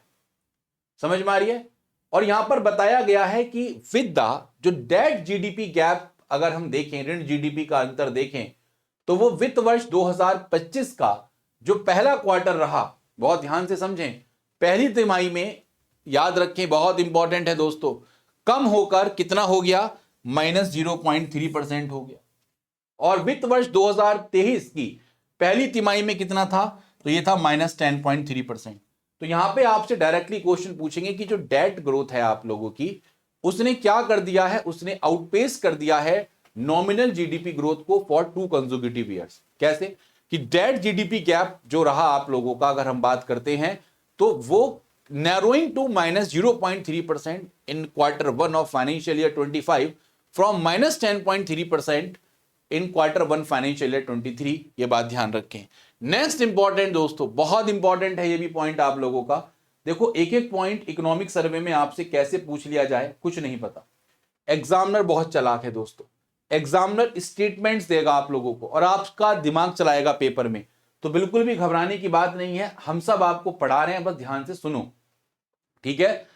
समझ में आ रही है। और यहां पर बताया गया है कि विद द जो डेट जीडीपी गैप अगर हम देखें, ऋण जीडीपी का अंतर देखें, तो वो वित्त वर्ष 2025 का जो पहला क्वार्टर रहा, बहुत ध्यान से समझें, पहली तिमाही में, याद रखें बहुत इंपॉर्टेंट है दोस्तों, कम होकर कितना हो गया, -0.3% हो गया। और वित्त वर्ष 2023 की पहली तिमाही में कितना था, तो ये था -10.3%। तो यहां पे आपसे डायरेक्टली क्वेश्चन पूछेंगे कि जो डेट ग्रोथ है आप लोगों की, उसने क्या कर दिया है, उसने आउटपेस कर दिया है नॉमिनल जीडीपी ग्रोथ को फॉर 2 कंसेक्यूटिव ईयर्स। कैसे, कि डेट जीडीपी गैप जो रहा आप लोगों का, अगर हम बात करते हैं, तो वो narrowing to -0.3% in Q1 of financial year 25 from -10.3% in Q1 financial year 23। ये बात ध्यान रखें। नेक्स्ट इंपॉर्टेंट दोस्तों, बहुत इंपॉर्टेंट है ये भी पॉइंट आप लोगों का। देखो, एक एक पॉइंट इकोनॉमिक सर्वे में आपसे कैसे पूछ लिया जाए कुछ नहीं पता। एग्जामिनर बहुत चालाक है दोस्तों, एग्जामिनर स्टेटमेंट्स देगा आप लोगों को और आपका दिमाग चलाएगा पेपर में। तो बिल्कुल भी घबराने की बात नहीं है, हम सब आपको पढ़ा रहे हैं, बस ध्यान से सुनो, ठीक है।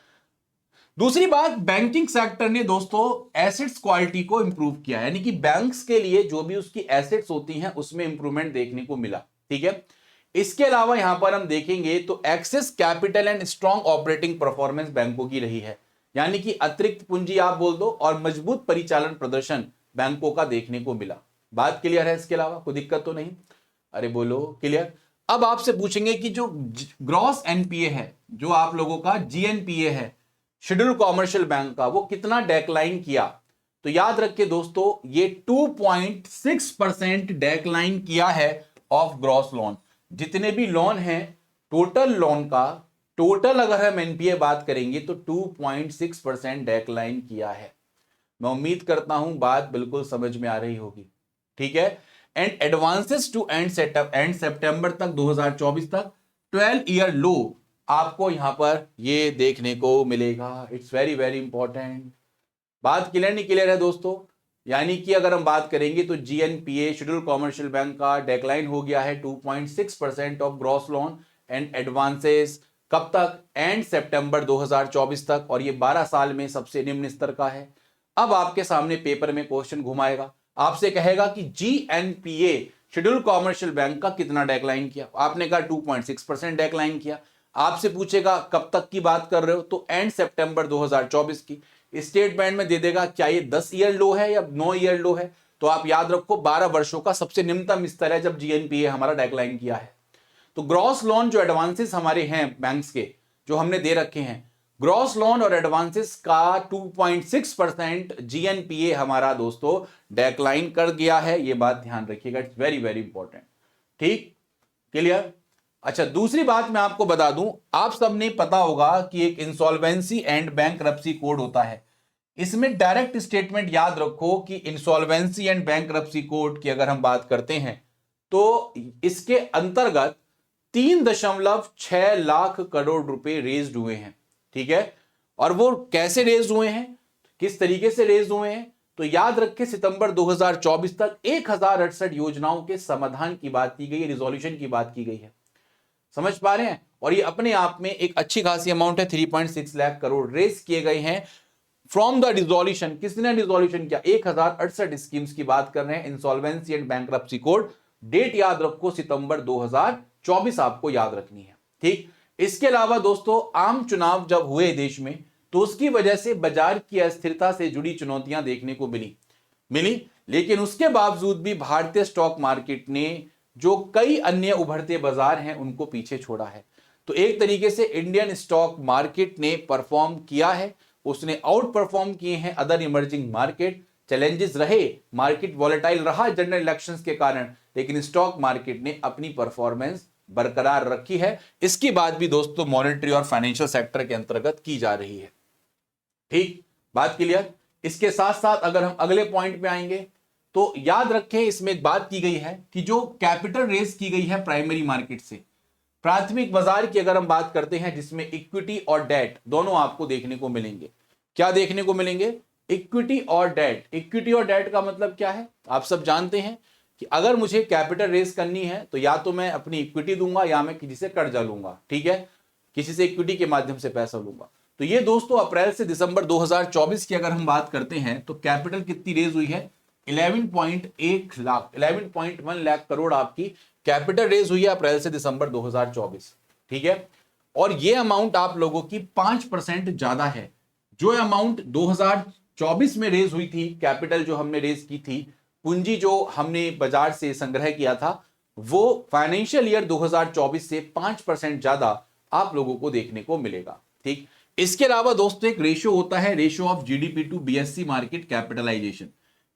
दूसरी बात, बैंकिंग सेक्टर ने दोस्तों एसेट्स क्वालिटी को इंप्रूव किया, यानी कि बैंक्स के लिए जो भी उसकी एसेट्स होती हैं उसमें इंप्रूवमेंट देखने को मिला। ठीक है, इसके अलावा यहां पर हम देखेंगे तो excess capital and strong operating performance बैंकों की रही है, यानी कि अतिरिक्त पूंजी आप बोल दो और मजबूत परिचालन प्रदर्शन बैंकों का देखने को मिला। बात क्लियर है, इसके अलावा कोई दिक्कत तो नहीं, अरे बोलो क्लियर। अब आपसे पूछेंगे कि जो ग्रॉस एनपीए है, जो आप लोगों का जीएनपीए है शेड्यूल कॉमर्शियल बैंक का, वो कितना डेक्लाइन किया। तो याद रखिए दोस्तों, ये 2.6% डेक्लाइन किया है ऑफ ग्रॉस लोन। जितने भी लोन हैं, टोटल लोन का टोटल अगर हम एनपीए बात करेंगे तो 2.6% डेक्लाइन किया है। मैं उम्मीद करता हूं बात बिल्कुल समझ में आ रही होगी, ठीक है। एंड एडवांसेस टू एंड सितंबर तक 2024 तक 12 ईयर लो आपको यहां पर ये देखने को मिलेगा। It's very very important. बात क्लियर नहीं क्लियर है दोस्तों, यानी कि अगर हम बात करेंगे तो जीएनपीए शेड्यूल कॉमर्शियल बैंक का डेक्लाइन हो गया है 2.6% of gross loan and advances. कब तक, एंड सितंबर 2024 तक, और ये 12 साल में सबसे निम्न स्तर का है। अब आपके सामने पेपर में क्वेश्चन घुमाएगा, आपसे कहेगा कि जीएनपीए शेड्यूल कॉमर्शियल बैंक का कितना डेक्लाइन किया। आपने कहा 2.6% डेक्लाइन किया। आपसे पूछेगा कब तक की बात कर रहे हो, तो एंड सितंबर 2024 की। स्टेट बैंक में दे देगा क्या ये 10 ईयर लो है या 9 ईयर लो है, तो आप याद रखो 12 वर्षों का सबसे निम्नतम स्तर है जब जीएनपीए हमारा डेक्लाइन किया है। तो ग्रॉस लोन जो एडवांसेस हमारे हैं बैंक्स के, जो हमने दे रखे हैं, ग्रॉस लोन और एडवांसेस का 2.6% जीएनपीए हमारा दोस्तों डेक्लाइन कर गया है। ये बात ध्यान रखिएगा, इट्स वेरी वेरी इंपॉर्टेंट। ठीक, क्लियर। अच्छा, दूसरी बात मैं आपको बता दूं, आप सबने पता होगा कि एक इंसॉल्वेंसी एंड बैंकरप्सी कोड होता है। इसमें डायरेक्ट स्टेटमेंट याद रखो कि इंसॉल्वेंसी एंड बैंकरप्सी कोड की अगर हम बात करते हैं तो इसके अंतर्गत 3.6 लाख करोड़ रुपए रेज्ड हुए हैं। ठीक है। और वो कैसे रेज हुए हैं, किस तरीके से रेज हुए हैं, तो याद रखें सितंबर 2024 तक 1068 योजनाओं के समाधान की बात की गई है, रिजोल्यूशन की बात की गई है। समझ पा रहे हैं। और ये अपने आप में एक अच्छी खासी अमाउंट है, 3.6 लाख करोड़ रेज किए गए हैं फ्रॉम द रिजोल्यूशन। किसने रिजोल्यूशन किया, 1068 स्कीम्स की बात कर रहे हैं, insolvency and bankruptcy code. Date याद रखो सितंबर 2024 आपको याद रखनी है, ठीक। इसके अलावा दोस्तों आम चुनाव जब हुए देश में तो उसकी वजह से बाजार की अस्थिरता से जुड़ी चुनौतियां देखने को मिली, लेकिन उसके बावजूद भी भारतीय स्टॉक मार्केट ने जो कई अन्य उभरते बाजार हैं उनको पीछे छोड़ा है। तो एक तरीके से इंडियन स्टॉक मार्केट ने परफॉर्म किया है, उसने आउट परफॉर्म किए हैं अदर इमर्जिंग मार्केट। चैलेंजेस रहे, मार्केट वॉलेटाइल रहा जनरल इलेक्शंस के कारण, लेकिन स्टॉक मार्केट ने अपनी परफॉर्मेंस बरकरार रखी है। इसकी बात भी दोस्तों मॉनेटरी और फाइनेंशियल सेक्टर के अंतर्गत की जा रही है, ठीक, बात क्लियर। इसके साथ साथ अगर हम अगले पॉइंट पे आएंगे तो याद रखें इसमें एक बात की गई है कि जो कैपिटल रेज की गई है प्राइमरी मार्केट से, प्राथमिक बाजार की अगर हम बात करते हैं जिसमें इक्विटी और डेट दोनों आपको देखने को मिलेंगे। क्या देखने को मिलेंगे, इक्विटी और डेट। इक्विटी और डेट का मतलब क्या है, आप सब जानते हैं कि अगर मुझे कैपिटल रेज करनी है तो या तो मैं अपनी इक्विटी दूंगा या मैं किसी से कर्जा लूंगा, ठीक है, किसी से इक्विटी के माध्यम से पैसा लूंगा। तो ये दोस्तों अप्रैल से दिसंबर 2024 की अगर हम बात करते हैं तो कैपिटल कितनी रेज हुई है, 11.1 लाख 11.1 लाख करोड़ आपकी कैपिटल रेज हुई है अप्रैल से दिसंबर 2024, ठीक है। और ये अमाउंट आप लोगों की 5% ज्यादा है। जो अमाउंट 2024 में रेज हुई थी, कैपिटल जो हमने रेज की थी, पूंजी जो हमने बाजार से संग्रह किया था, वो फाइनेंशियल ईयर 2024 से 5% ज्यादा आप लोगों को देखने को मिलेगा, ठीक। इसके अलावा दोस्तों एक रेशियो होता है, ratio of GDP to BSE market capitalisation.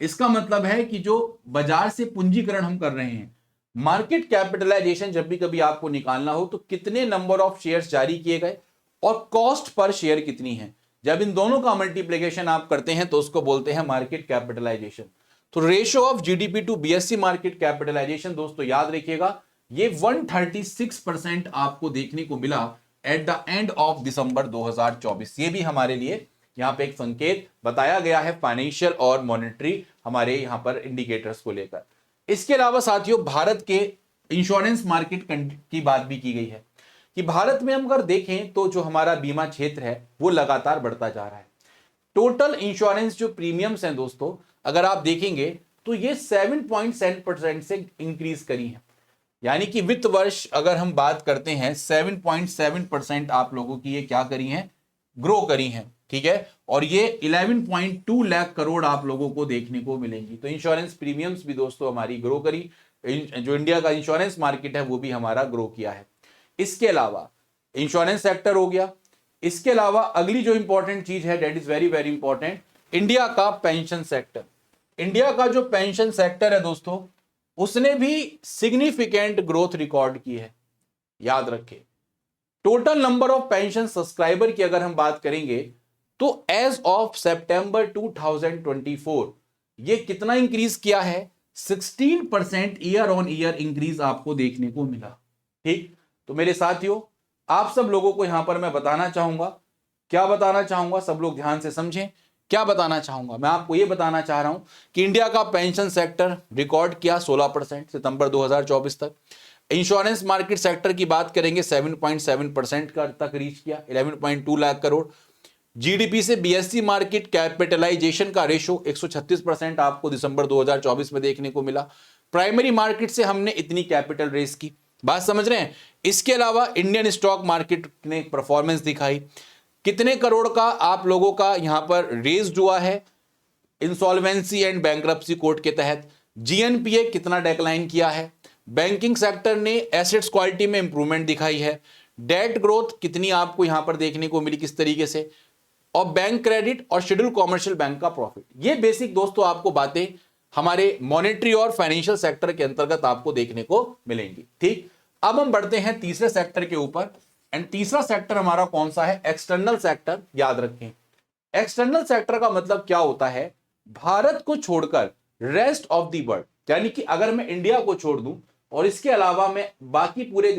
इसका मतलब है कि जो बाजार से पूंजीकरण हम कर रहे हैं, मार्केट कैपिटलाइजेशन जब भी कभी आपको निकालना हो तो कितने नंबर ऑफ शेयर्स जारी किए गए और कॉस्ट पर शेयर कितनी है, जब इन दोनों का मल्टीप्लिकेशन आप करते हैं तो उसको बोलते हैं मार्केट कैपिटलाइजेशन। तो ratio of GDP to BSE market capitalisation दोस्तों याद रखिएगा, ये 136% आपको देखने को मिला at the end of December 2024। ये भी हमारे लिए यहां पे एक संकेत बताया गया है फाइनेंशियल और मॉनेटरी हमारे यहां पर इंडिकेटर्स को लेकर। इसके अलावा साथियों भारत के इंश्योरेंस मार्केट की बात भी की गई है कि भारत में हम अगर देखें तो जो हमारा बीमा क्षेत्र है वो लगातार बढ़ता जा रहा है। टोटल इंश्योरेंस जो प्रीमियम्स हैं दोस्तों अगर आप देखेंगे तो ये 7.7% से इंक्रीज करी है, यानी कि वित्त वर्ष अगर हम बात करते हैं 7.7% आप लोगों की ये क्या करी हैं, ग्रो करी हैं, ठीक है। और ये 11.2 लाख करोड़ आप लोगों को देखने को मिलेंगी। तो इंश्योरेंस प्रीमियम्स भी दोस्तों हमारी ग्रो करी, जो इंडिया का इंश्योरेंस मार्केट है वो भी हमारा ग्रो किया है। इसके अलावा इंश्योरेंस सेक्टर हो गया, इसके अलावा अगली जो इंपॉर्टेंट चीज है that is very very important, India का पेंशन सेक्टर। इंडिया का जो पेंशन सेक्टर है दोस्तों उसने भी सिग्निफिकेंट ग्रोथ रिकॉर्ड की है। याद रखें total number of pension subscriber की अगर हम बात करेंगे तो एज ऑफ सितंबर 2024 ये कितना इंक्रीज किया है, 16% ईयर ऑन ईयर इंक्रीज आपको देखने को मिला, ठीक। तो मेरे साथियों आप सब लोगों को यहां पर मैं बताना चाहूंगा, क्या बताना चाहूंगा, सब लोग ध्यान से समझें क्या बताना चाहूंगा। मैं आपको यह बताना चाह रहा हूं कि इंडिया का पेंशन सेक्टर रिकॉर्ड किया 16% सितंबर 2024 तक। इंश्योरेंस मार्केट सेक्टर की बात करेंगे 7.7% का तक रीच किया, 11.2 लाख करोड़। जीडीपी से बीएससी मार्केट कैपिटलाइजेशन का रेशो 136% आपको दिसंबर 2024 में देखने को मिला। प्राइमरी मार्केट से हमने इतनी कैपिटल रेस की, बात समझ रहे हैं। इसके अलावा इंडियन स्टॉक मार्केट ने परफॉर्मेंस दिखाई, कितने करोड़ का आप लोगों का यहां पर रेज्ड हुआ है इंसॉल्वेंसी एंड बैंक्रप्सी कोड के तहत, जीएनपीए कितना डेक्लाइन किया है, बैंकिंग सेक्टर ने एसेट्स क्वालिटी में इंप्रूवमेंट दिखाई है, डेट ग्रोथ कितनी आपको यहां पर देखने को मिली किस तरीके से, और बैंक क्रेडिट और शेड्यूल कॉमर्शियल बैंक का प्रॉफिट। ये बेसिक दोस्तों आपको बातें हमारे मॉनेटरी और फाइनेंशियल सेक्टर के अंतर्गत आपको देखने को मिलेंगी, ठीक। अब हम बढ़ते हैं तीसरे सेक्टर के ऊपर, एंड तीसरा सेक्टर हमारा कौन सा है, एक्सटर्नल सेक्टर। याद रखें एक्सटर्नल सेक्टर का मतलब क्या होता है, भारत को छोड़कर रेस्ट ऑफ द वर्ल्ड, यानी कि अगर मैं इंडिया को छोड़ दूं और इसके अलावा मैं बाकी पूरे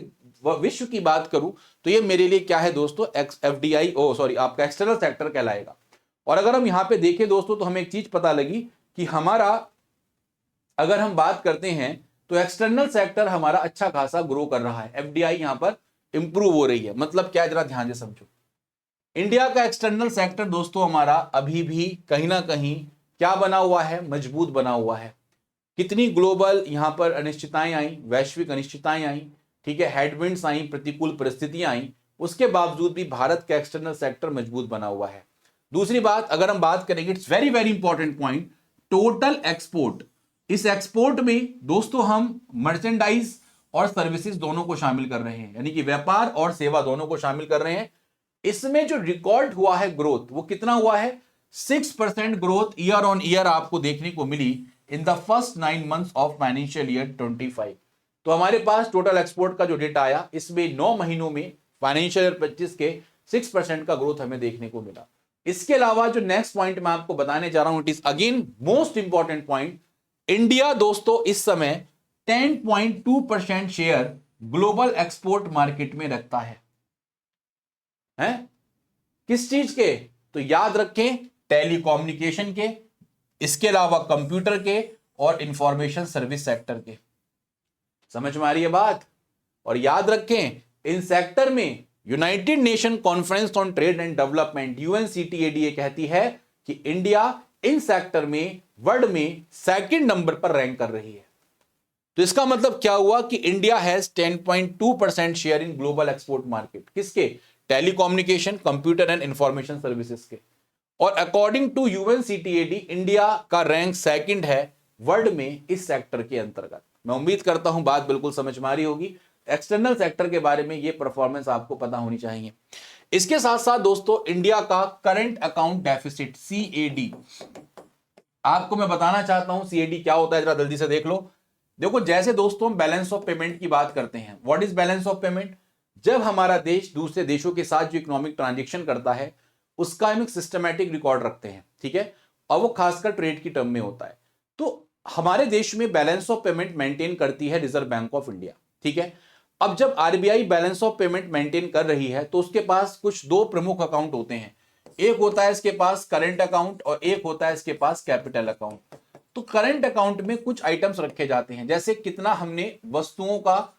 विश्व की बात करूं तो ये मेरे लिए क्या है दोस्तों, एफडीआई आपका एक्सटर्नल सेक्टर कहलाएगा। और अगर हम यहां पे देखें दोस्तों तो हमें एक चीज पता लगी कि हमारा, अगर हम बात करते हैं तो एक्सटर्नल सेक्टर हमारा अच्छा खासा ग्रो कर रहा है, एफडीआई यहां पर इंप्रूव हो रही है। मतलब क्या, जरा ध्यान से समझो। इंडिया का एक्सटर्नल सेक्टर दोस्तों हमारा अभी भी कहीं ना कहीं क्या बना हुआ है, मजबूत बना हुआ है। कितनी ग्लोबल यहां पर अनिश्चितताएं आई, वैश्विक अनिश्चितताएं आई, ठीक है, हेडविंड्स आई, प्रतिकूल परिस्थितियां आई, उसके बावजूद भी भारत का एक्सटर्नल सेक्टर मजबूत बना हुआ है। दूसरी बात, अगर हम बात करेंगे, it's very very important point, total export. इस एक्सपोर्ट में दोस्तों हम मर्चेंडाइज और सर्विसेज दोनों को शामिल कर रहे हैं, यानी कि व्यापार और सेवा दोनों को शामिल कर रहे हैं। इसमें जो रिकॉर्ड हुआ है ग्रोथ, वो कितना हुआ है, 6% ग्रोथ ईयर ऑन ईयर आपको देखने को मिली in the first 9 months of financial year 25। तो हमारे पास टोटल एक्सपोर्ट का जो डेटा आया, इसमें 9 महीनों में फाइनेंशियल ईयर 25 के 6% का ग्रोथ हमें देखने को मिला। इसके अलावा जो नेक्स्ट पॉइंट मैं आपको बताने जा रहा हूं, it is again most important point. India दोस्तों इस समय 10.2% शेयर ग्लोबल एक्सपोर्ट मार्केट में रखता है। किस चीज के, तो याद रखें, टेलीकम्युनिकेशन के, इसके अलावा कंप्यूटर के और इंफॉर्मेशन सर्विस सेक्टर के। समझ में आ रही है बात। और याद रखें, इन सेक्टर में United Nation Conference on Trade and Development UNCTAD ये कहती है कि इंडिया इन सेक्टर में वर्ल्ड में सेकंड नंबर पर रैंक कर रही है। तो इसका मतलब क्या हुआ कि India has 10.2% share in global export market. किसके, telecommunication, computer and information services के। और अकॉर्डिंग टू यूएनसीटीएडी इंडिया का रैंक सेकंड है वर्ल्ड में इस सेक्टर के अंतर्गत। मैं उम्मीद करता हूं बात बिल्कुल समझ में आ रही होगी। एक्सटर्नल सेक्टर के बारे में ये परफॉर्मेंस आपको पता होनी चाहिए। इसके साथ साथ दोस्तों इंडिया का करंट अकाउंट डेफिसिट सीएडी, आपको मैं बताना चाहता हूं सीएडी क्या होता है, जरा जल्दी से देख लो। देखो, जैसे दोस्तों हम बैलेंस ऑफ पेमेंट की बात करते हैं, what is balance of payment, जब हमारा देश दूसरे देशों के साथ जो इकोनॉमिक ट्रांजेक्शन करता है उसका हम एक सिस्टमैटिक रिकॉर्ड रखते हैं, ठीक है, और वो खासकर ट्रेड की टर्म में होता है। तो हमारे देश में बैलेंस ऑफ पेमेंट मेंटेन करती है रिजर्व बैंक ऑफ इंडिया, ठीक है। अब जब RBI balance of payment maintain कर रही है तो उसके पास कुछ दो प्रमुख अकाउंट होते हैं। एक होता है इसके पास करंट अकाउंट और एक होता है इसके पास कैपिटल अकाउंट। तो करंट अकाउंट में कुछ आइटम्स रखे जाते हैं, जैसे कितना हमने वस्तुओं का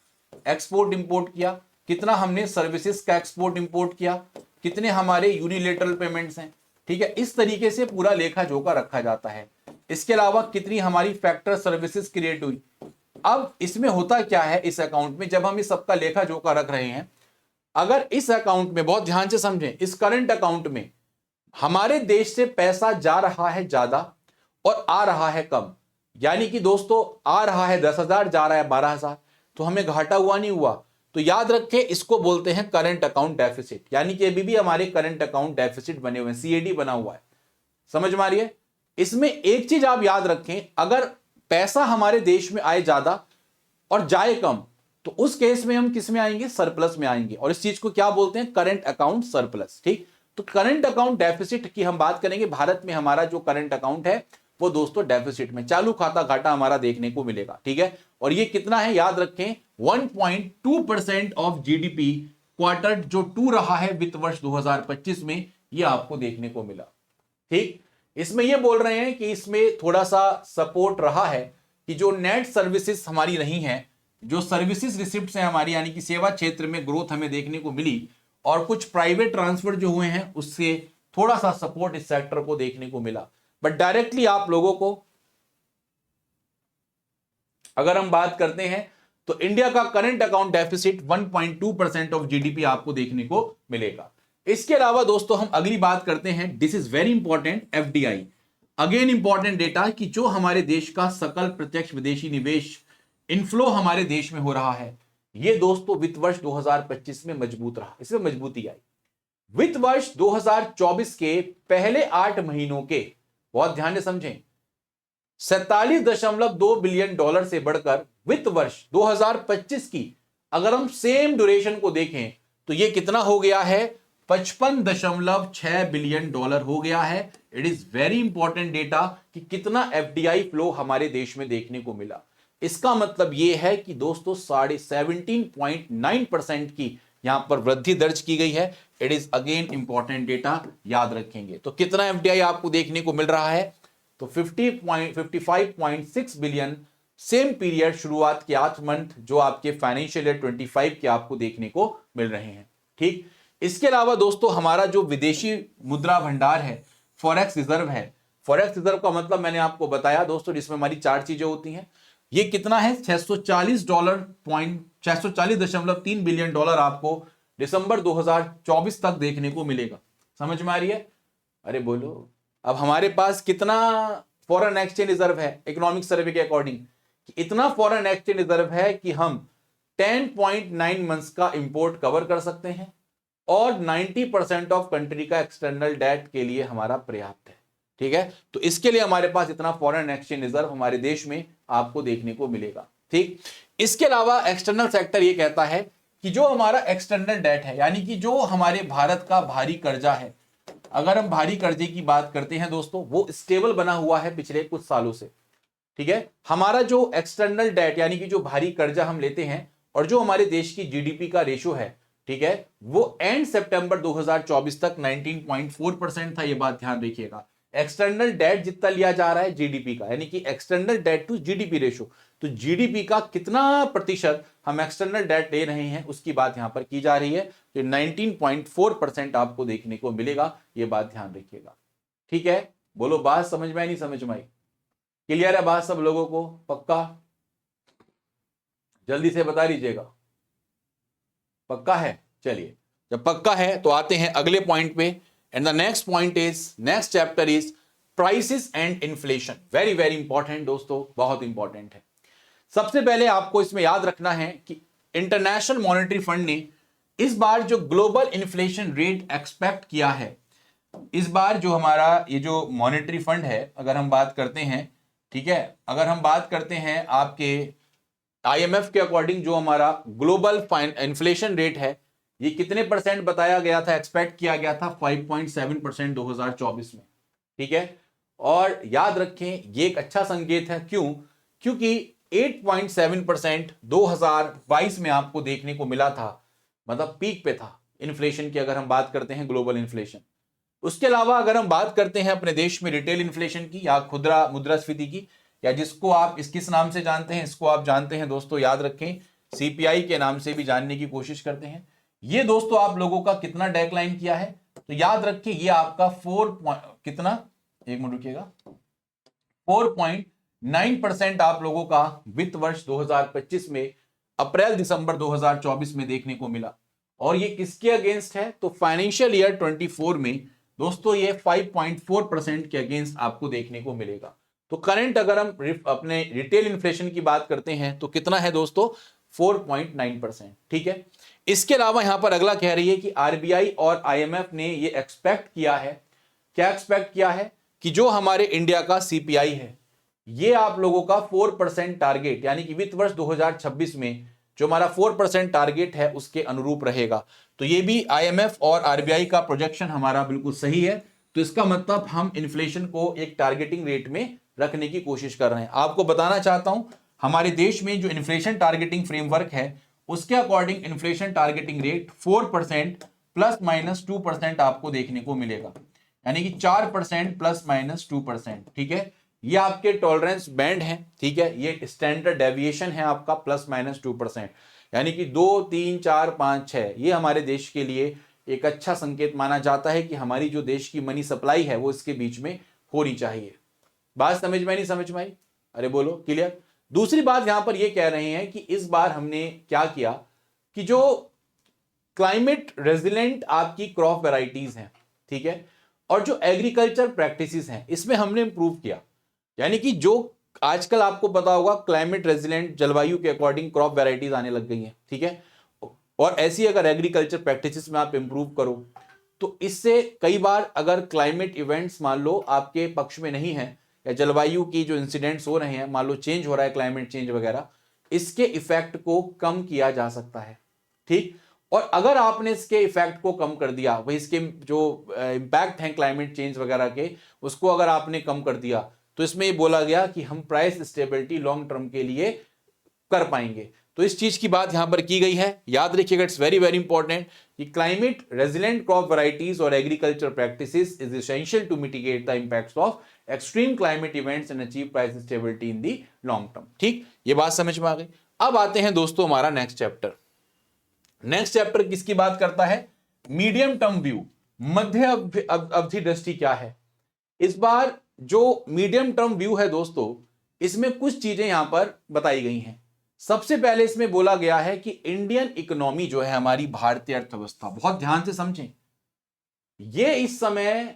एक्सपोर्ट इंपोर्ट किया, कितना हमने सर्विसेज का एक्सपोर्ट इंपोर्ट किया, कितने हमारे यूनिलेटरल पेमेंट्स हैं, ठीक है। इस तरीके से पूरा लेखा जोखा रखा जाता है। इसके अलावा कितनी हमारी फैक्टर सर्विसेज क्रिएट हुई। अब इसमें होता क्या है, इस अकाउंट में जब हम इस सबका लेखा जोखा रख रहे हैं, अगर इस अकाउंट में, बहुत ध्यान से समझें, इस करंट अकाउंट में हमारे देश से पैसा जा रहा है ज्यादा और आ रहा है कम, यानी कि दोस्तों आ रहा है 10,000, जा रहा है 12,000, तो हमें घाटा हुआ नहीं हुआ। तो याद रखें, इसको बोलते हैं करंट अकाउंट डेफिसिट, यानी कि अभी भी हमारे करंट अकाउंट डेफिसिट बने हुए हैं, सीएडी बना हुआ है। समझ में आ रही है। इसमें एक चीज आप याद रखें, अगर पैसा हमारे देश में आए ज्यादा और जाए कम, तो उस केस में हम किस में आएंगे, सरप्लस में आएंगे, और इस चीज को क्या बोलते हैं, करंट अकाउंट सरप्लस, ठीक। तो करंट अकाउंट डेफिसिट की हम बात करेंगे, भारत में हमारा जो करंट अकाउंट है वो दोस्तों डेफिसिट में, चालू खाता घाटा हमारा देखने को मिलेगा, ठीक है। और ये कितना है, याद रखें, 1.2% ऑफ जीडीपी, क्वार्टर जो 2 रहा है वित्त वर्ष 2025 में, ये आपको देखने को मिला, ठीक। इसमें ये बोल रहे हैं कि इसमें थोड़ा सा सपोर्ट रहा है कि जो नेट सर्विसेज हमारी रही हैं, जो सर्विसेज रिसिप्ट्स हैं हमारी, यानी कि सेवा क्षेत्र में ग्रोथ हमें देखने को मिली, और कुछ प्राइवेट ट्रांसफर जो हुए हैं उससे थोड़ा सा सपोर्ट इस सेक्टर को देखने को मिला। बट डायरेक्टली आप लोगों को अगर हम बात करते हैं तो इंडिया का current account deficit 1.2% of GDP आपको देखने को मिलेगा। इसके अलावा दोस्तों हम अगली बात करते हैं, this is very important, FDI, again important data, कि जो हमारे देश का सकल प्रत्यक्ष विदेशी निवेश इनफ्लो हमारे देश में हो रहा है, ये दोस्तों वित्त वर्ष 2025 में मजबूत रहा, इसमें मजबूती आई। वित्त वर्ष 2024 के पहले 8 महीनों के, बहुत ध्यान से समझें, 47.2 बिलियन डॉलर से बढ़कर वित्त वर्ष 2025 की अगर हम सेम ड्यूरेशन को देखें तो यह कितना हो गया है, 55.6 बिलियन डॉलर हो गया है। It is very important data कि कितना एफडीआई फ्लो हमारे देश में देखने को मिला। इसका मतलब ये है कि दोस्तों 17.9% की यहां पर वृद्धि दर्ज की गई है। It is again important data, याद रखेंगे। तो कितना एफडीआई आपको देखने को मिल रहा है? तो 55.6 बिलियन सेम पीरियड, शुरुआत के 8 मंथ जो आपके फाइनेंशियल ईयर 25 के आपको देखने को मिल रहे हैं। ठीक, इसके अलावा दोस्तों हमारा जो विदेशी मुद्रा भंडार है, फॉरेक्स रिजर्व है। फॉरेक्स रिजर्व का मतलब मैंने आपको बताया दोस्तों, जिसमें हमारी 4 चीजें होती हैं। ये कितना है? $640.3 बिलियन आपको दिसंबर 2024 तक देखने को मिलेगा। समझ में आ रही है? अरे बोलो। अब हमारे पास कितना फॉरेन एक्सचेंज रिजर्व है इकोनॉमिक सर्वे के अकॉर्डिंग? इतना फॉरेन एक्सचेंज रिजर्व है कि हम 10.9 मंथ्स का इंपोर्ट कवर कर सकते हैं और 90% ऑफ कंट्री का एक्सटर्नल डेट के लिए हमारा पर्याप्त है। ठीक है, तो इसके लिए हमारे पास इतना फॉरेन एक्सचेंज रिजर्व हमारे देश में आपको देखने को मिलेगा। ठीक, इसके अलावा एक्सटर्नल सेक्टर ये कहता है कि जो हमारा एक्सटर्नल डेट है, यानी कि जो हमारे भारत का भारी कर्जा है, अगर हम भारी कर्जे की बात करते हैं दोस्तों, वो स्टेबल बना हुआ है पिछले कुछ सालों से। ठीक है, हमारा जो एक्सटर्नल डेट यानी कि जो भारी कर्जा हम लेते हैं और जो हमारे देश की जीडीपी का रेशो है, ठीक है, वो एंड सितंबर 2024 तक 19.4% था। ये बात ध्यान रखिएगा। एक्सटर्नल डेट जितना लिया जा रहा है जीडीपी का, यानी कि external debt to GDP ratio, तो जीडीपी का कितना प्रतिशत हम एक्सटर्नल डेट ले रहे हैं उसकी बात यहां पर की जा रही है। तो 19.4% आपको देखने को मिलेगा। ये बात ध्यान रखिएगा। ठीक है, बोलो बात समझ में आई नहीं समझ में आई? क्लियर है बात सब लोगों को? पक्का? जल्दी से बता दीजिएगा। पक्का है? चलिए, जब पक्का है तो आते हैं अगले पॉइंट पे। And the next point is, next chapter is prices and inflation. Very very important दोस्तों, बहुत इंपॉर्टेंट है। सबसे पहले आपको इसमें याद रखना है कि इंटरनेशनल मॉनेटरी फंड ने इस बार जो ग्लोबल इन्फ्लेशन रेट एक्सपेक्ट किया है, इस बार जो हमारा ये जो मॉनेटरी फंड है, अगर हम बात करते हैं, ठीक है, अगर हम बात करते हैं आपके आईएमएफ के अकॉर्डिंग जो हमारा ग्लोबल इन्फ्लेशन रेट है, ये कितने परसेंट बताया गया था, एक्सपेक्ट किया गया था 5.7% 2024 में। ठीक है, और याद रखें ये एक अच्छा संकेत है। क्यों? क्योंकि 8.7% 2022 में आपको देखने को मिला था, मतलब पीक पे था इन्फ्लेशन की, अगर हम बात करते हैं ग्लोबल इन्फ्लेशन। उसके अलावा अगर हम बात करते हैं अपने देश में रिटेल इन्फ्लेशन की या खुदरा मुद्रास्फीति की, या जिसको आप किस नाम से जानते हैं, इसको आप जानते हैं दोस्तों, याद रखें सीपीआई के नाम से भी जानने की कोशिश करते हैं। ये दोस्तों आप लोगों का कितना डेक्लाइन किया है, तो याद रखिए ये आपका 4.9% आप लोगों का वित्त वर्ष 2025 में अप्रैल दिसंबर 2024 में देखने को मिला। और ये किसके अगेंस्ट है? तो फाइनेंशियल ईयर 24 में दोस्तों ये 5.4% के अगेंस्ट आपको देखने को मिलेगा। तो करंट अगर हम अपने रिटेल इन्फ्लेशन की बात करते हैं तो कितना है दोस्तों? 4.9%। ठीक है, इसके अलावा यहां पर अगला कह रही है कि आरबीआई और आईएमएफ ने ये एक्सपेक्ट किया है, क्या एक्सपेक्ट किया है, कि जो हमारे इंडिया का सीपीआई है, ये आप लोगों का 4% टारगेट, यानी कि वित्त वर्ष 2026 में जो हमारा 4% टारगेट है उसके अनुरूप रहेगा। तो ये भी आईएमएफ और आरबीआई का प्रोजेक्शन हमारा बिल्कुल सही है। तो इसका मतलब हम इन्फ्लेशन को एक टारगेटिंग रेट में रखने की कोशिश कर रहे हैं। आपको बताना चाहता हूं, हमारे देश में जो इन्फ्लेशन टारगेटिंग फ्रेमवर्क है उसके अकॉर्डिंग इन्फ्लेशन टारगेटिंग रेट 4% ±2% आपको देखने को मिलेगा, यानी कि 4% ±2%। ठीक है, ये आपके टॉलरेंस बैंड है। ठीक है, ये स्टैंडर्ड डेविएशन है आपका ±2%, यानी कि 2, 3, 4, 5, 6, ये हमारे देश के लिए एक अच्छा संकेत माना जाता है कि हमारी जो देश की मनी सप्लाई है वो इसके बीच में होनी चाहिए। बात समझ में नहीं समझ में आई? अरे बोलो क्लियर। दूसरी बात यहां पर ये कह रहे हैं कि इस बार हमने क्या किया कि जो क्लाइमेट रेजिलेंट आपकी क्रॉप वैरायटीज हैं, ठीक है, और जो एग्रीकल्चर प्रैक्टिसेस हैं इसमें हमने इंप्रूव किया। यानी कि जो आजकल आपको पता होगा क्लाइमेट रेजिलेंट जलवायु के अकॉर्डिंग क्रॉप वैरायटीज आने लग गई हैं। ठीक है, और ऐसी अगर एग्रीकल्चर प्रैक्टिसेस में आप इंप्रूव करो तो इससे कई बार अगर क्लाइमेट इवेंट्स मान लो आपके पक्ष में नहीं है, या जलवायु की जो इंसिडेंट्स हो रहे हैं, मान लो चेंज हो रहा है क्लाइमेट चेंज वगैरह, इसके इफेक्ट को कम किया जा सकता है। ठीक, और अगर आपने इसके इफेक्ट को कम कर दिया, वही इसके जो इंपैक्ट हैं क्लाइमेट चेंज वगैरह के, उसको अगर आपने कम कर दिया, तो इसमें ये बोला गया कि हम प्राइस स्टेबिलिटी लॉन्ग टर्म के लिए कर पाएंगे। तो इस चीज की बात यहां पर की गई है, याद रखिएगा, इट्स वेरी वेरी इंपॉर्टेंट कि क्लाइमेट रेजिलेंट क्रॉप वैरायटीज और agriculture practices is essential to mitigate the impacts of extreme climate events and achieve price stability in the long term. ठीक, ये बात समझ में आ गई। अब आते हैं दोस्तों हमारा नेक्स्ट चैप्टर। नेक्स्ट चैप्टर किसकी बात करता है? मीडियम टर्म व्यू, मध्य अवधि दृष्टि क्या है। इस बार जो मीडियम टर्म व्यू है दोस्तों, इसमें कुछ चीजें यहां पर बताई गई हैं। सबसे पहले इसमें बोला गया है कि इंडियन इकोनॉमी जो है, हमारी भारतीय अर्थव्यवस्था, बहुत ध्यान से समझें, ये इस समय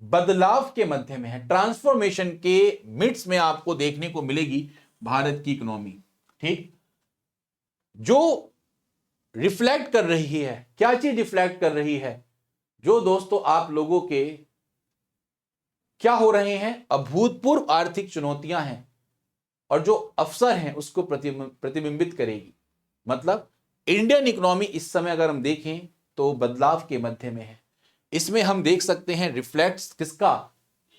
बदलाव के मध्य में है, ट्रांसफॉर्मेशन के मिड्स में आपको देखने को मिलेगी भारत की इकोनॉमी। ठीक, जो रिफ्लेक्ट कर रही है, क्या चीज रिफ्लेक्ट कर रही है? जो दोस्तों आप लोगों के क्या हो रहे हैं, अभूतपूर्व आर्थिक चुनौतियां हैं और जो अवसर हैं उसको प्रतिबिंबित करेगी। मतलब इंडियन इकोनॉमी इस समय अगर हम देखें तो बदलाव के मध्य में है। इसमें हम देख सकते हैं रिफ्लेक्ट्स किसका?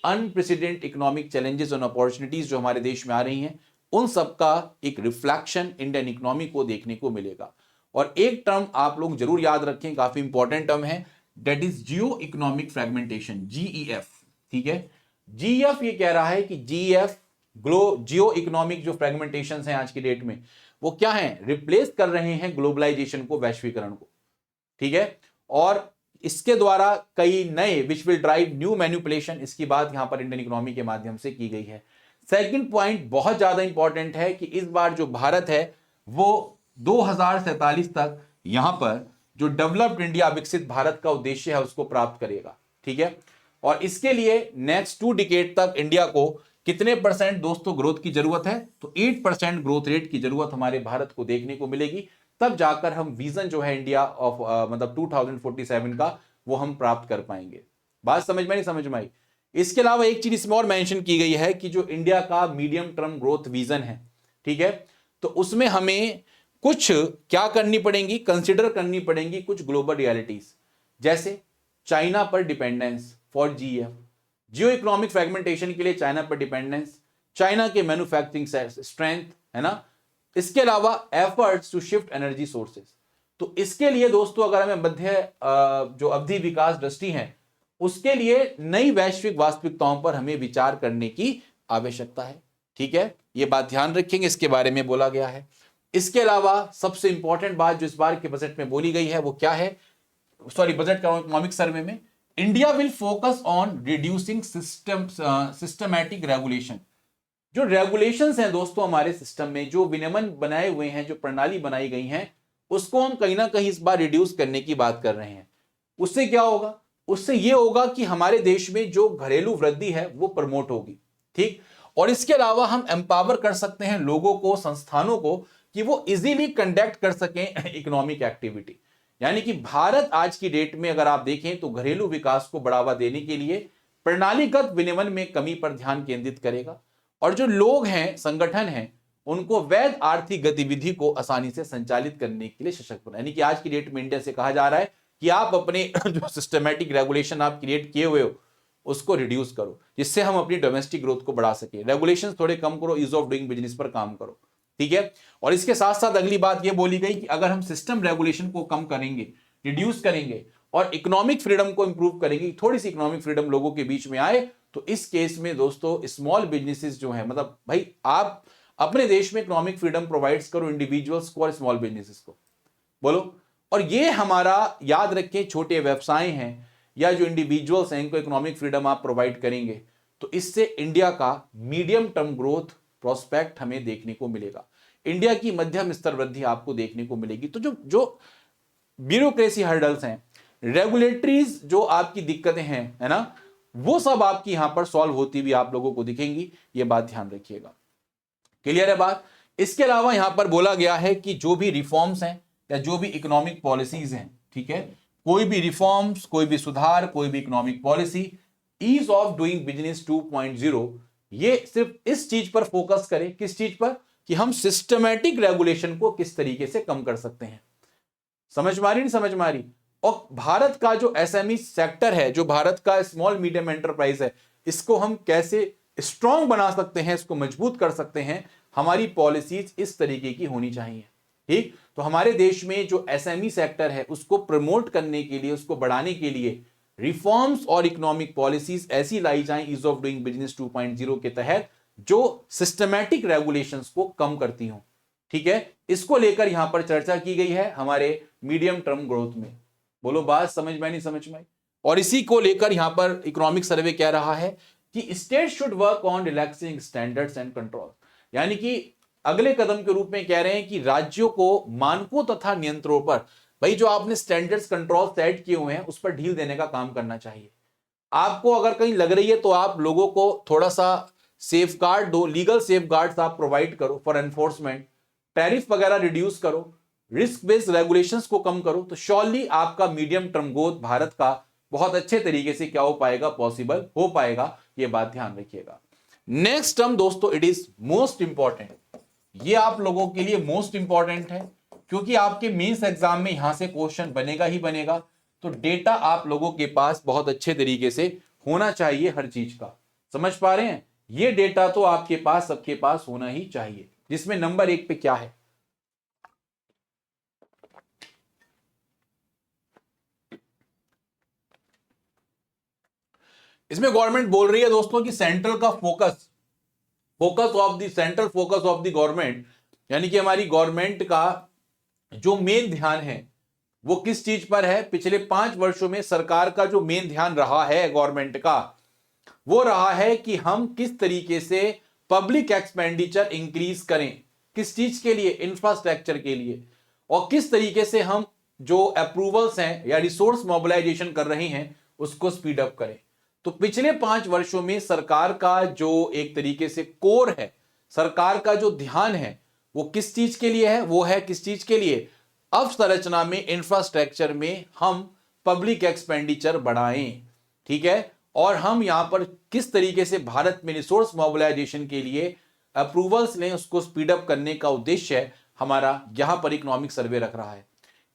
अनप्रेसिडेंट इकोनॉमिक चैलेंजेस और अपॉर्चुनिटीज जो हमारे देश में आ रही हैं, उन सबका एक रिफ्लेक्शन इंडियन इकोनॉमी को देखने को मिलेगा। और एक टर्म आप लोग जरूर याद रखें, काफी इंपॉर्टेंट टर्म है, that is Jio economic fragmentation, GEF. ठीक है, जीईएफ ये कह रहा है कि जीईएफ जियो इकोनॉमिक जो फ्रेगमेंटेशन हैं आज की डेट में, वो क्या है? रिप्लेस कर रहे हैं ग्लोबलाइजेशन को, वैश्वीकरण को। ठीक है, और इसके द्वारा कई नए which will drive new manipulation, इसकी बात यहां पर इंडियन इकोनॉमी के माध्यम से की गई है। सेकंड पॉइंट बहुत ज्यादा इंपॉर्टेंट है कि इस बार जो भारत है वो 2047 तक यहां पर जो डेवलप्ड इंडिया, विकसित भारत का उद्देश्य है, उसको प्राप्त करेगा। ठीक है, और इसके लिए नेक्स्ट 2 डिकेड तक इंडिया को कितने परसेंट दोस्तों ग्रोथ की जरूरत है? तो 8% ग्रोथ रेट की जरूरत हमारे भारत को देखने को मिलेगी। तब जाकर हम विजन जो है इंडिया ऑफ मतलब 2047 का, वो हम प्राप्त कर पाएंगे। बात समझ में नहीं समझ में आई? इसके अलावा एक चीज इसमें और मेंशन की गई है कि जो इंडिया का मीडियम टर्म ग्रोथ विजन है, ठीक है, तो उसमें हमें कुछ क्या करनी पड़ेंगी, कंसिडर करनी पड़ेंगी कुछ ग्लोबल रियलिटीज, जैसे चाइना पर डिपेंडेंस फॉर जीएफ, जियो इकोनॉमिक फ्रेगमेंटेशन के लिए चाइना पर डिपेंडेंस, चाइना के मैन्युफैक्चरिंग स्ट्रेंथ, है ना। इसके अलावा efforts to shift energy sources. तो इसके लिए दोस्तों अगर हमें मध्य जो अवधि विकास दृष्टि है, उसके लिए नई वैश्विक वास्तविकताओं पर हमें विचार करने की आवश्यकता है। ठीक है, ये बात ध्यान रखेंगे, इसके बारे में बोला गया है। इसके अलावा सबसे इंपॉर्टेंट बात जो इस बार के बजट में बोली गई है वो क्या है, सॉरी बजट का इकोनॉमिक सर्वे में, India will focus on reducing systematic regulation. जो रेगुलेशंस हैं दोस्तों हमारे सिस्टम में, जो विनियमन बनाए हुए हैं, जो प्रणाली बनाई गई हैं, उसको हम कहीं ना कहीं इस बार रिड्यूस करने की बात कर रहे हैं। उससे क्या होगा? उससे यह होगा कि हमारे देश में जो घरेलू वृद्धि है वो प्रमोट होगी। ठीक, और इसके अलावा हम एम्पावर कर सकते हैं लोगों को, संस्थानों को, कि वो इजीली कंडक्ट कर सकें इकोनॉमिक एक्टिविटी। यानी कि भारत आज की डेट में अगर आप देखें तो घरेलू विकास को बढ़ावा देने के लिए प्रणालीगत विनियमन में कमी पर ध्यान केंद्रित करेगा, और जो लोग हैं, संगठन हैं, उनको वैध आर्थिक गतिविधि को आसानी से संचालित करने के लिए सशक्त बनाए। यानी कि आज की डेट में इंडिया से कहा जा रहा है कि आप अपने जो सिस्टमैटिक रेगुलेशन आप क्रिएट किए हुए हो उसको रिड्यूस करो, जिससे हम अपनी डोमेस्टिक ग्रोथ को बढ़ा सके। रेगुलेशंस थोड़े कम करो, ईज ऑफ डूइंग बिजनेस पर काम करो। ठीक है, और इसके साथ साथ अगली बात यह बोली गई कि अगर हम सिस्टम रेगुलेशन को कम करेंगे, रिड्यूस करेंगे और इकोनॉमिक फ्रीडम को इंप्रूव करेंगे, थोड़ी सी इकोनॉमिक फ्रीडम लोगों के बीच में आए, तो इस केस में दोस्तों स्मॉल बिजनेसेस जो है, मतलब भाई आप अपने देश में इकोनॉमिक फ्रीडम प्रोवाइड्स करो इंडिविजुअल्स को और स्मॉल बिजनेसेस को, बोलो। और ये हमारा याद रखें, छोटे व्यवसाय हैं या जो इंडिविजुअल्स हैं, इनको इकोनॉमिक फ्रीडम आप प्रोवाइड करेंगे तो इससे इंडिया का मीडियम टर्म ग्रोथ प्रोस्पेक्ट हमें देखने को मिलेगा, इंडिया की मध्यम स्तर वृद्धि आपको देखने को मिलेगी। तो जो ब्यूरोक्रेसी हर्डल्स हैं, रेगुलेटरीज जो आपकी दिक्कतें हैं, है ना, वो सब आपकी यहां पर सॉल्व होती हुई आप लोगों को दिखेंगी। ये बात ध्यान रखिएगा, क्लियर है बात। इसके अलावा यहां पर बोला गया है कि जो भी रिफॉर्म्स हैं या जो भी इकोनॉमिक पॉलिसीज हैं, ठीक है, कोई भी रिफॉर्म्स, कोई भी सुधार, कोई भी economic policy, ease of doing business 2.0, ये सिर्फ इस चीज पर फोकस करें। किस चीज पर? कि हम सिस्टमैटिक रेगुलेशन को किस तरीके से कम कर सकते हैं। समझ मारी नहीं समझ मारी? और भारत का जो एसएमई सेक्टर है, जो भारत का स्मॉल मीडियम एंटरप्राइज है, इसको हम कैसे स्ट्रॉन्ग बना सकते हैं, इसको मजबूत कर सकते हैं, हमारी पॉलिसीज इस तरीके की होनी चाहिए। ठीक, तो हमारे देश में जो एसएमई सेक्टर है उसको प्रमोट करने के लिए, उसको बढ़ाने के लिए रिफॉर्म्स और इकोनॉमिक पॉलिसीज ऐसी लाई जाएं ईज ऑफ डूइंग बिजनेस 2.0 के तहत, जो सिस्टमैटिक रेगुलेशंस को कम करती हों। ठीक है, इसको लेकर यहां पर चर्चा की गई है हमारे मीडियम टर्म ग्रोथ में। बोलो बात समझ में नहीं समझ में? और इसी को लेकर यहां पर इकोनॉमिक सर्वे कह रहा है कि state should work on relaxing standards and control, यानी कि अगले कदम के रूप में कह रहे हैं कि राज्यों को मानकों तथा नियंत्रणों पर, भाई जो आपने स्टैंडर्ड्स कंट्रोल सेट किए हुए हैं उस पर ढील देने का काम करना चाहिए। आपको अगर कहीं लग रही है तो आप लोगों को थोड़ा सा सेफ गार्ड दो, लीगल सेफ गार्ड आप प्रोवाइड करो फॉर एनफोर्समेंट, टैरिफ वगैरह रिड्यूस करो, रिस्क बेस्ड रेगुलेशंस को कम करो, तो श्योरली आपका मीडियम टर्म ग्रोथ भारत का बहुत अच्छे तरीके से क्या हो पाएगा, पॉसिबल हो पाएगा। ये बात ध्यान रखिएगा। नेक्स्ट टर्म दोस्तों, इट इज मोस्ट इंपॉर्टेंट, ये आप लोगों के लिए मोस्ट इंपॉर्टेंट है क्योंकि आपके मेंस एग्जाम में यहां से क्वेश्चन बनेगा ही बनेगा। तो डेटा आप लोगों के पास बहुत अच्छे तरीके से होना चाहिए हर चीज का, समझ पा रहे हैं? ये डेटा तो आपके पास, सबके पास होना ही चाहिए। जिसमें नंबर 1 पे क्या है, इसमें गवर्नमेंट बोल रही है दोस्तों कि सेंट्रल का फोकस ऑफ द गवर्नमेंट, यानी कि हमारी गवर्नमेंट का जो मेन ध्यान है वो किस चीज पर है। पिछले 5 वर्षों में सरकार का जो मेन ध्यान रहा है गवर्नमेंट का, वो रहा है कि हम किस तरीके से पब्लिक एक्सपेंडिचर इंक्रीज करें, किस चीज के लिए, इंफ्रास्ट्रक्चर के लिए, और किस तरीके से हम जो अप्रूवल्स हैं या रिसोर्स मोबिलाइजेशन कर रहे हैं उसको स्पीड अप करें। तो पिछले 5 वर्षों में सरकार का जो एक तरीके से कोर है, सरकार का जो ध्यान है वो किस चीज के लिए है, वो है किस चीज के लिए, अवसंरचना में, इंफ्रास्ट्रक्चर में हम पब्लिक एक्सपेंडिचर बढ़ाएं। ठीक है, और हम यहां पर किस तरीके से भारत में रिसोर्स मोबिलाइजेशन के लिए अप्रूवल्स लें, उसको स्पीड अप करने का उद्देश्य हमारा यहां पर इकोनॉमिक सर्वे रख रहा है।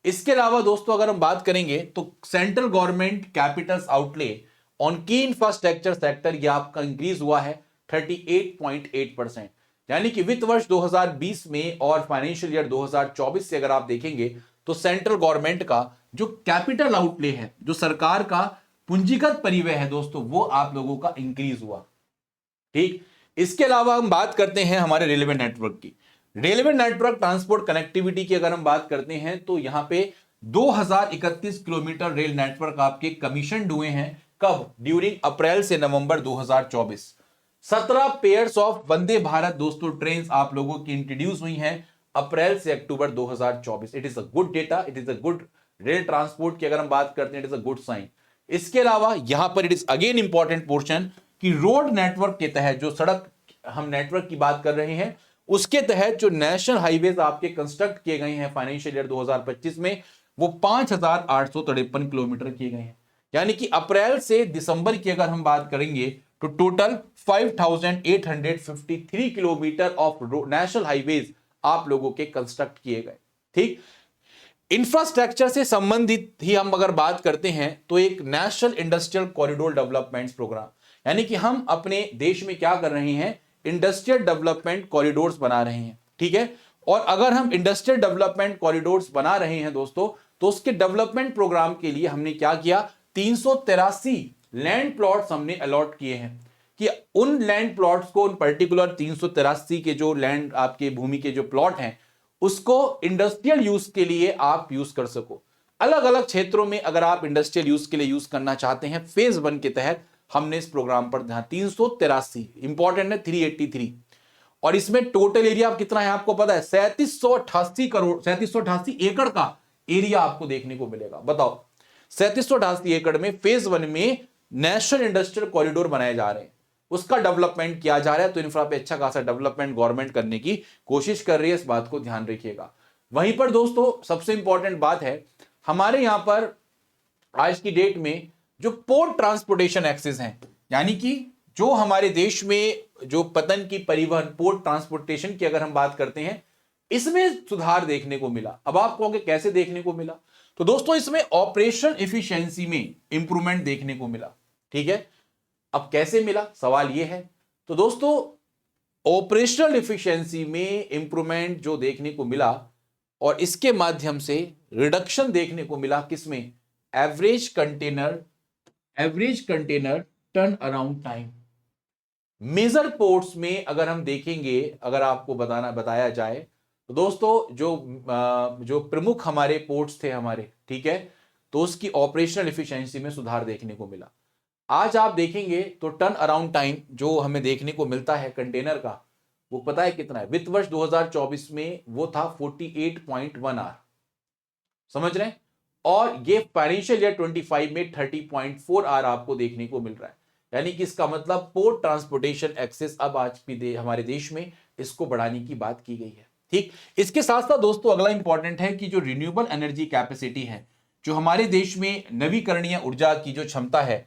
इसके अलावा दोस्तों अगर हम बात करेंगे तो central government capital outlay on की इंफ्रास्ट्रक्चर सेक्टर, यह आपका इंक्रीज हुआ है 38.8%, यानी कि वित्त वर्ष 2020 में और फाइनेंशियल ईयर 2024 से अगर आप देखेंगे तो सेंट्रल गवर्नमेंट का जो कैपिटल आउटले है, जो सरकार का पूंजीगत परिव्यय है दोस्तों, वो आप लोगों का इंक्रीज हुआ। ठीक, इसके अलावा हम बात करते हैं हमारे रेलवे नेटवर्क की। रेलवे नेटवर्क ट्रांसपोर्ट कनेक्टिविटी की अगर हम बात करते हैं तो यहां पे 2031 किलोमीटर रेल नेटवर्क आपके कमीशन हुए हैं। कब? ड्यूरिंग अप्रैल से नवंबर 2024। 17 पेयर्स ऑफ वंदे भारत दोस्तों ट्रेन आप लोगों की इंट्रोड्यूस हुई हैं अप्रैल से अक्टूबर 2024। It is a good data, it is a good rail transport की अगर हम बात करते हैं, it is a good sign. इसके अलावा यहां पर it is again important portion कि रोड नेटवर्क के तहत, जो सड़क हम नेटवर्क की बात कर रहे हैं, उसके तहत जो नेशनल हाईवेज आपके कंस्ट्रक्ट किए गए हैं फाइनेंशियल ईयर 2025 में, वो 5853 किलोमीटर किए गए हैं। यानी कि अप्रैल से दिसंबर की अगर हम बात करेंगे तो total 5853 kilometre of national highways आप लोगों के कंस्ट्रक्ट किए गए। ठीक, इंफ्रास्ट्रक्चर से संबंधित ही हम अगर बात करते हैं तो एक national industrial corridor development program, यानी कि हम अपने देश में क्या कर रहे हैं, इंडस्ट्रियल डेवलपमेंट कॉरिडोर्स बना रहे हैं। ठीक है, और अगर हम इंडस्ट्रियल डेवलपमेंट कॉरिडोर्स बना रहे हैं दोस्तों, तो उसके डेवलपमेंट प्रोग्राम के लिए हमने क्या किया, 383 लैंड प्लॉट्स हमने अलॉट किए हैं कि उन लैंड प्लॉट्स को, उन पर्टिकुलर 383 के जो लैंड आपके भूमि के जो प्लॉट हैं, उसको इंडस्ट्रियल यूज के लिए आप यूज कर सको। अलग अलग क्षेत्रों में अगर आप इंडस्ट्रियल यूज के लिए यूज करना चाहते हैं, फेज 1 के तहत हमने इस प्रोग्राम पर ध्यान, 383 इंपॉर्टेंट है, 383, और इसमें टोटल एरिया कितना है आपको पता है, 3788 एकड़ का एरिया आपको देखने को मिलेगा। बताओ, 3788 एकड़ में फेज 1 में नेशनल इंडस्ट्रियल कॉरिडोर बनाए जा रहे हैं, उसका डेवलपमेंट किया जा रहा है। तो इंफ्रा पे अच्छा खासा डेवलपमेंट गवर्नमेंट करने की कोशिश कर रही है, इस बात को ध्यान रखिएगा। वहीं पर दोस्तों सबसे इंपॉर्टेंट बात है, हमारे यहां पर आज की डेट में जो पोर्ट ट्रांसपोर्टेशन एक्सेस हैं, यानी कि जो हमारे देश में जो पतन की परिवहन, पोर्ट ट्रांसपोर्टेशन की अगर हम बात करते हैं, इसमें सुधार देखने को मिला। अब आप कहोगे कैसे देखने को मिला, तो दोस्तों इसमें ऑपरेशन एफिशिएंसी में इंप्रूवमेंट देखने को मिला। ठीक है, अब कैसे मिला, सवाल यह है। तो दोस्तों ऑपरेशनल इफिशिएंसी में इंप्रूवमेंट जो देखने को मिला और इसके माध्यम से रिडक्शन देखने को मिला किसमें, average container turn around time. Major ports में अगर हम देखेंगे, अगर आपको बताया जाए तो दोस्तों जो प्रमुख हमारे पोर्ट्स थे हमारे, ठीक है, तो उसकी ऑपरेशनल इफिशिएंसी में सुधार देखने को मिला। आज आप देखेंगे तो टर्न अराउंड टाइम जो हमें देखने को मिलता है कंटेनर का, वो पता है कितना है? वित्त वर्ष 2024 में वो था 48.1 आवर, समझ रहे हैं? और ये फाइनेंशियल ईयर 25 में 30.4 आवर आपको देखने को मिल रहा है। यानी कि इसका मतलब पोर्ट ट्रांसपोर्टेशन एक्सेस अब आज भी हमारे देश में इसको बढ़ाने की बात की गई है। ठीक, इसके साथ साथ दोस्तों अगला इंपॉर्टेंट है कि जो रिन्यूएबल एनर्जी कैपेसिटी है, जो हमारे देश में नवीकरणीय ऊर्जा की जो क्षमता है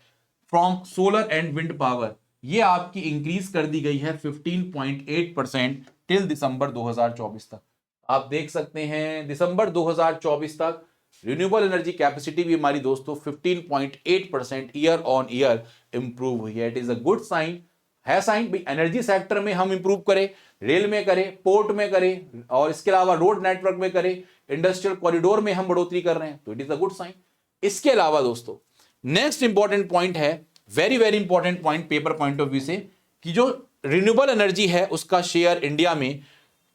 from solar and wind power, ये आपकी इंक्रीज कर दी गई है 15.8% टिल दिसंबर 2024 तक। आप देख सकते हैं दिसंबर 2024 तक रिन्यूएबल एनर्जी कैपेसिटी भी हमारी दोस्तों 15.8% ईयर ऑन ईयर इंप्रूव हुई है। It is a good sign, है साइन भाई। एनर्जी सेक्टर में हम इंप्रूव करें, रेल में करें, पोर्ट में करें, और इसके अलावा रोड नेटवर्क में करें, इंडस्ट्रियल कॉरिडोर में हम बढ़ोतरी कर रहे हैं, तो it is a good sign. इसके अलावा दोस्तों नेक्स्ट इंपॉर्टेंट पॉइंट है, very very important point paper point of view से, कि जो रिन्यूएबल एनर्जी है उसका शेयर इंडिया में,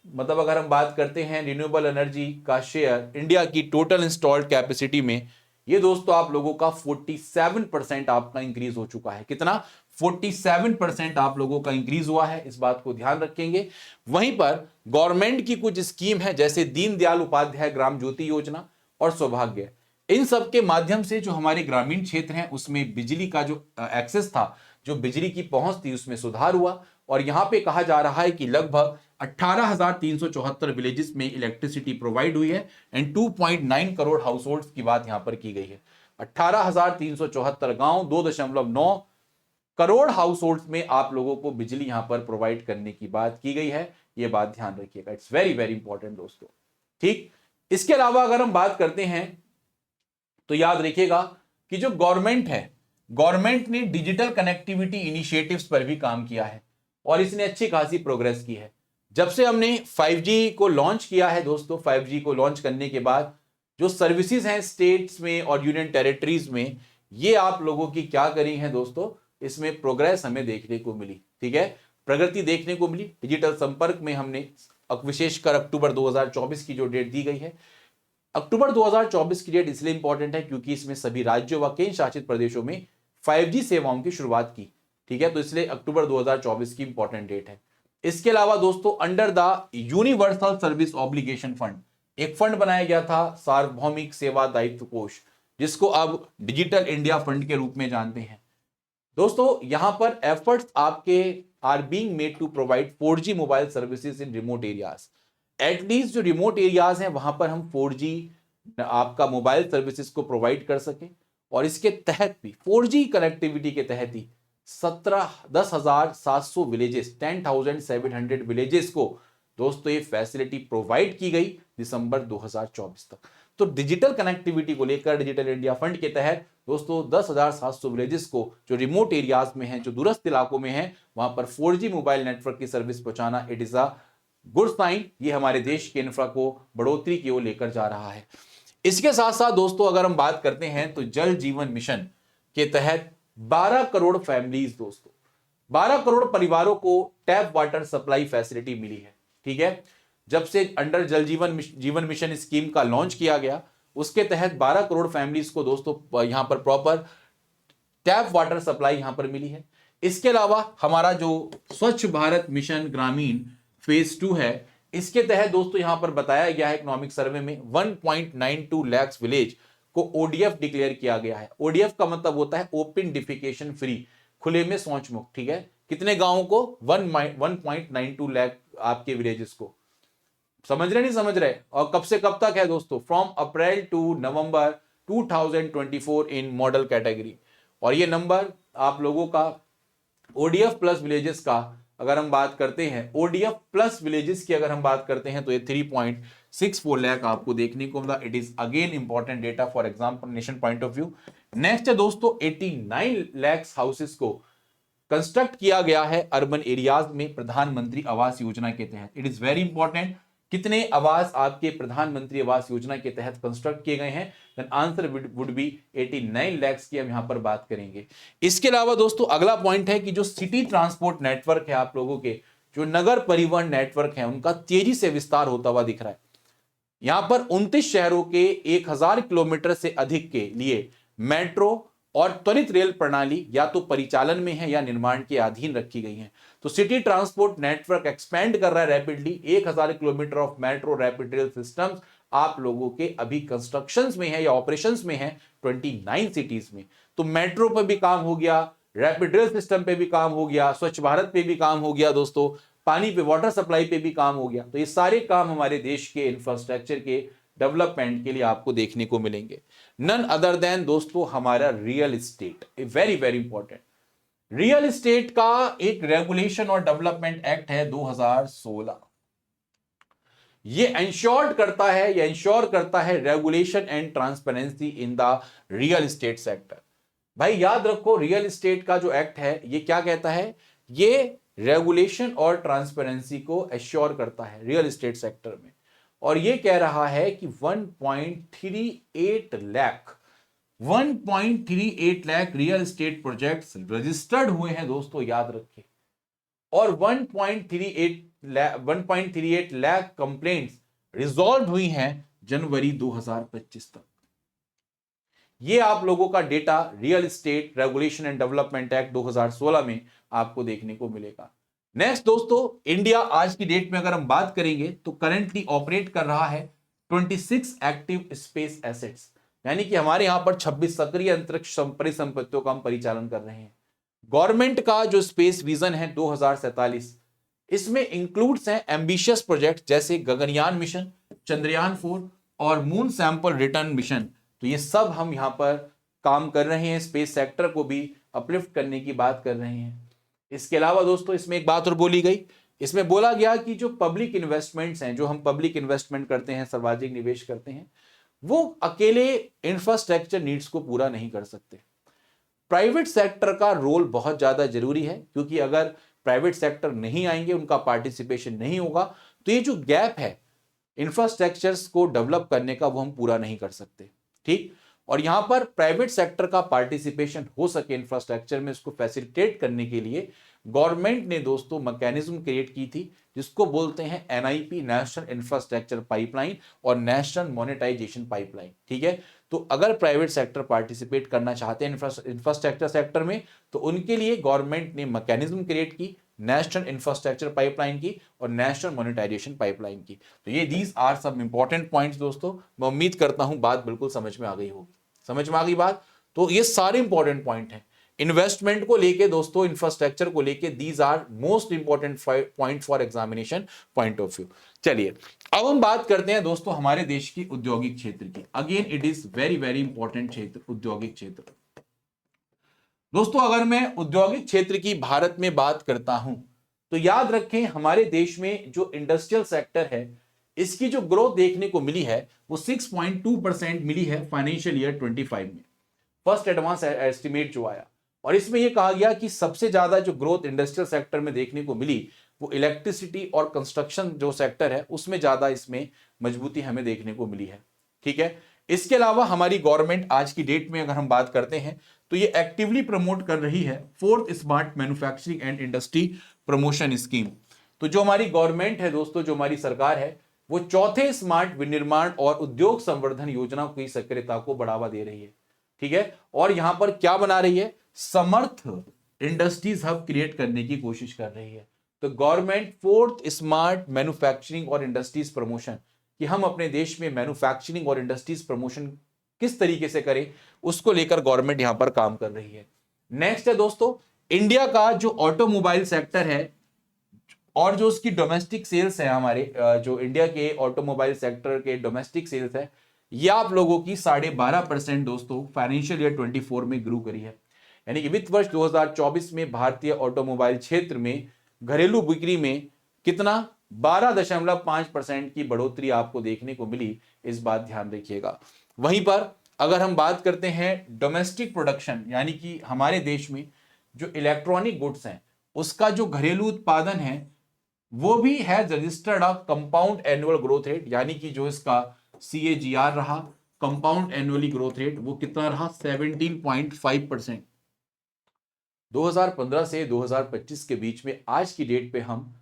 मतलब अगर हम बात करते हैं रिन्यूएबल एनर्जी का शेयर इंडिया की टोटल इंस्टॉल्ड कैपेसिटी में, ये दोस्तों आप लोगों का 47% आपका इंक्रीज हो चुका है। कितना? 47% आप लोगों का इंक्रीज हुआ है, इस बात को ध्यान रखेंगे। वहीं पर गवर्नमेंट की कुछ स्कीम है जैसे दीनदयाल उपाध्याय ग्राम ज्योति योजना और सौभाग्य, इन सब के माध्यम से जो हमारे ग्रामीण क्षेत्र हैं उसमें बिजली का जो एक्सेस था, जो बिजली की पहुंच थी, उसमें सुधार हुआ। और यहां पे कहा जा रहा है कि लगभग 18,374 विलेजेस में इलेक्ट्रिसिटी प्रोवाइड हुई है एंड 2.9 करोड़ हाउस होल्ड्स की बात यहां पर की गई है। 18,374 गांव, 2.9 करोड़ हाउस होल्ड्स में आप लोगों को बिजली यहां पर प्रोवाइड करने की बात की गई है। यह बात ध्यान रखिएगा, इट्स वेरी वेरी इंपॉर्टेंट दोस्तों। ठीक, इसके अलावा अगर हम बात करते हैं तो याद रखिएगा कि जो गवर्नमेंट है, गवर्नमेंट ने डिजिटल कनेक्टिविटी इनिशिएटिव्स पर भी काम किया है और इसने अच्छी खासी प्रोग्रेस की है। जब से हमने 5G को लॉन्च किया है दोस्तों, 5G को लॉन्च करने के बाद जो सर्विसेज हैं स्टेट्स में और यूनियन टेरिटरीज में, ये आप लोगों की क्या करी है दोस्तों, इसमें प्रोग्रेस हमें देखने को मिली। ठीक है, प्रगति देखने को मिली। डिजिटल संपर्क में हमने विशेषकर अक्टूबर 2024 की जो डेट दी गई है, अक्टूबर 2024 की डेट इसलिए इंपॉर्टेंट है क्योंकि इसमें सभी राज्यों व केंद्र शासित प्रदेशों में 5G सेवाओं की शुरुआत की। ठीक है, तो इसलिए अक्टूबर 2024 की इंपॉर्टेंट डेट है। इसके अलावा दोस्तों under the universal service obligation fund एक फंड बनाया गया था, सार्वभौमिक सेवा दायित्व कोष, जिसको अब डिजिटल इंडिया फंड के रूप में जानते हैं। दोस्तों यहां पर एफर्ट्स आपके are being made to provide 4G mobile services in remote areas. At least जो रिमोट एरियाज हैं वहां पर हम 4G आपका मोबाइल सर्विसेज को प्रोवाइड कर सकें, और इसके तहत भी 4G कनेक्टिविटी के तहत ही 10,700 विलेजेस, 10,700 विलेजेस को दोस्तों ये फैसिलिटी प्रोवाइड की गई दिसंबर 2024 तक। तो डिजिटल कनेक्टिविटी को लेकर डिजिटल इंडिया फंड के तहत दोस्तों 10,700 विलेजेस को जो रिमोट एरियाज में हैं, जो दूरस्थ इलाकों में हैं, वहां पर 4G मोबाइल नेटवर्क की सर्विस पहुंचाना, it is a good sign. ये हमारे देश के इंफ्रा को बढ़ोतरी की ओर लेकर जा रहा है। इसके साथ साथ दोस्तों अगर हम बात करते हैं तो जल जीवन मिशन के तहत 12 करोड़ फैमिलीज, दोस्तों 12 करोड़ परिवारों को टैप वाटर सप्लाई फैसिलिटी मिली है। ठीक है, जब से अंडर जल जीवन मिशन स्कीम का लॉन्च किया गया, उसके तहत 12 करोड़ फैमिलीज को दोस्तों यहां पर प्रॉपर टैप वाटर सप्लाई यहां पर मिली है। इसके अलावा हमारा जो स्वच्छ भारत मिशन ग्रामीण फेज 2 है, इसके तहत दोस्तों यहां पर बताया गया है इकोनॉमिक सर्वे में 1.92 लाख विलेज को ओडीएफ डिक्लेयर किया गया है। ओडीएफ का मतलब होता है ओपन डिफिकेशन फ्री, खुले में शौच मुक्त। ठीक है, कितने गांवों को? 1.92 लाख आपके विलेजेस को। समझ रहे नहीं समझ रहे? और कब से कब तक है दोस्तों? From April to November 2024 in model category. और ये नंबर आप लोगों का ओडीएफ प्लस विलेजेस का अगर हम बात करते हैं, ओडीएफ प्लस विलेजेस की अगर हम बात करते हैं तो ये 3.64 लाख आपको देखने को मिला। It is again important data for examination point of view. Next है दोस्तों 89 लाख हाउसेस को कंस्ट्रक्ट किया गया है अर्बन एरियाज में प्रधानमंत्री आवास योजना के तहत। इट इज वेरी इंपॉर्टेंट, कितने आवास आपके प्रधानमंत्री आवास योजना के तहत कंस्ट्रक्ट किए गए हैं? Then answer would be 89 lakh की हम यहां पर बात करेंगे। इसके अलावा दोस्तों अगला पॉइंट है कि जो सिटी ट्रांसपोर्ट नेटवर्क है आप लोगों के, जो नगर परिवहन नेटवर्क है, उनका तेजी से विस्तार होता हुआ दिख रहा है। यहां पर 29 शहरों के 1000 किलोमीटर से अधिक के लिए मेट्रो और त्वरित रेल प्रणाली या तो परिचालन में है या निर्माण के अधीन रखी गई है। तो सिटी ट्रांसपोर्ट नेटवर्क एक्सपेंड कर रहा है rapidly. 1000 kilometre of metro rapid rail systems आप लोगों के अभी कंस्ट्रक्शंस में है या ऑपरेशंस में है 29 सिटीज में। तो मेट्रो पर भी काम हो गया, रैपिड रेल सिस्टम पे भी काम हो गया, स्वच्छ भारत पे भी काम हो गया दोस्तों, पानी पे वाटर सप्लाई पे भी काम हो गया। तो ये सारे काम हमारे देश के इंफ्रास्ट्रक्चर के डेवलपमेंट के लिए आपको देखने को मिलेंगे। नन अदर देन दोस्तों हमारा real estate, very very important. Real estate का एक रेगुलेशन और डेवलपमेंट एक्ट है 2016। ये इंश्योर करता है regulation and transparency in the real estate sector. भाई याद रखो, रियल एस्टेट का जो एक्ट है ये क्या कहता है? ये रेगुलेशन और ट्रांसपेरेंसी को एश्योर करता है रियल एस्टेट सेक्टर में। और ये कह रहा है कि 1.38 lakh real estate projects registered हुए हैं दोस्तों, याद रखिए। और 1.38 लाख कंप्लेंट्स रिजॉल्व हुई हैं जनवरी 2025 तक। ये आप लोगों का data real estate regulation and development act 2016 में आपको देखने को मिलेगा। नेक्स्ट दोस्तों, इंडिया आज की डेट में अगर हम बात करेंगे तो करंटली ऑपरेट कर रहा है 26 एक्टिव स्पेस एसेट्स, यानी कि हमारे यहां पर 26 सक्रिय अंतरिक्ष परिसंपत्तियों का हम परिचालन कर रहे हैं। गवर्नमेंट का जो स्पेस विजन है 2047, इसमें इंक्लूड्स हैं एम्बिशियस प्रोजेक्ट जैसे गगनयान मिशन, चंद्रयान 4 और मून सैंपल रिटर्न मिशन। तो ये सब हम यहां पर काम कर रहे हैं, स्पेस सेक्टर को भी अपलिफ्ट करने की बात कर रहे हैं। इसके अलावा दोस्तों इसमें एक बात और बोली गई, इसमें बोला गया कि जो पब्लिक इन्वेस्टमेंट्स हैं, जो हम पब्लिक इन्वेस्टमेंट करते हैं, सार्वजनिक निवेश करते हैं, वो अकेले इंफ्रास्ट्रक्चर नीड्स को पूरा नहीं कर सकते। प्राइवेट सेक्टर का रोल बहुत ज्यादा जरूरी है, क्योंकि अगर प्राइवेट सेक्टर नहीं आएंगे, उनका पार्टिसिपेशन नहीं होगा, तो ये जो गैप है इंफ्रास्ट्रक्चर्स को डेवलप करने का, वो हम पूरा नहीं कर सकते। ठीक, और यहां पर प्राइवेट सेक्टर का पार्टिसिपेशन हो सके इंफ्रास्ट्रक्चर में, इसको फैसिलिटेट करने के लिए गवर्नमेंट ने दोस्तों मैकेनिज्म क्रिएट की थी, जिसको बोलते हैं एनआईपी, नेशनल इंफ्रास्ट्रक्चर पाइपलाइन और नेशनल मोनेटाइजेशन पाइपलाइन। ठीक है, तो अगर प्राइवेट सेक्टर पार्टिसिपेट करना चाहते हैं इंफ्रास्ट्रक्चर सेक्टर में, तो उनके लिए गवर्नमेंट ने मैकेनिज्म क्रिएट की, नेशनल इंफ्रास्ट्रक्चर पाइपलाइन की और नेशनल मोनेटाइजेशन पाइपलाइन की। तो ये दीज आर सब इंपॉर्टेंट पॉइंट्स दोस्तों। मैं उम्मीद करता हूं बात बिल्कुल समझ में आ गई होगी। समझ में आ गई बात? तो ये सारे इंपॉर्टेंट पॉइंट हैं इन्वेस्टमेंट को लेके दोस्तों, इंफ्रास्ट्रक्चर को लेके। These are most important point for examination point of view. चलिए अब हम बात करते हैं दोस्तों हमारे देश की औद्योगिक क्षेत्र की। Again it is very very important क्षेत्र, औद्योगिक क्षेत्र। दोस्तों अगर मैं औद्योगिक क्षेत्र की भारत में बात करता हूं, तो याद रखें हमारे देश में जो इंडस्ट्रियल सेक्टर है, इसकी जो ग्रोथ देखने को मिली है वो 6.2% मिली है फाइनेंशियल ईयर 25 में, फर्स्ट एडवांस एस्टिमेट जो आया। और इसमें यह कहा गया कि सबसे ज्यादा जो ग्रोथ इंडस्ट्रियल सेक्टर में देखने को मिली वो इलेक्ट्रिसिटी और कंस्ट्रक्शन जो सेक्टर है, उसमें ज्यादा इसमें मजबूती हमें देखने को मिली है। ठीक है, इसके अलावा हमारी गवर्नमेंट आज की डेट में अगर हम बात करते हैं, तो ये एक्टिवली प्रमोट कर रही है 4th smart manufacturing and industry promotion scheme. तो जो हमारी गवर्नमेंट है दोस्तों, जो हमारी सरकार है, वो 4थे स्मार्ट विनिर्माण और उद्योग संवर्धन योजना की सक्रियता को बढ़ावा दे रही है। ठीक है, और यहां पर क्या बना रही है? समर्थ इंडस्ट्रीज हब क्रिएट करने की कोशिश कर रही है। तो गवर्नमेंट 4th स्मार्ट मैन्युफैक्चरिंग और इंडस्ट्रीज प्रमोशन, कि हम अपने देश में मैन्युफैक्चरिंग और इंडस्ट्रीज प्रमोशन किस तरीके से करें, उसको लेकर गवर्नमेंट यहां पर काम कर रही है। नेक्स्ट है दोस्तों, इंडिया का जो ऑटोमोबाइल सेक्टर है और जो उसकी डोमेस्टिक सेल्स है, हमारे जो इंडिया के ऑटोमोबाइल सेक्टर के डोमेस्टिक सेल्स है, ये आप लोगों की 12.5% दोस्तों फाइनेंशियल ईयर 24 में ग्रो करी है। यानी कि वित्त वर्ष 2024 में भारतीय ऑटोमोबाइल क्षेत्र में घरेलू बिक्री में कितना 12.5% की बढ़ोतरी आपको देखने को मिली, इस बात ध्यान रखिएगा। वहीं पर अगर हम बात करते हैं डोमेस्टिक प्रोडक्शन, यानी कि हमारे देश में जो इलेक्ट्रॉनिक गुड्स हैं उसका जो घरेलू उत्पादन है वो भी has registered a compound annual growth rate, यानी कि जो इसका CAGR रहा, कंपाउंड एनुअली ग्रोथ रेट, वो कितना रहा 17.5%। 2015 से 2025 के बीच में आज की डेट पे हम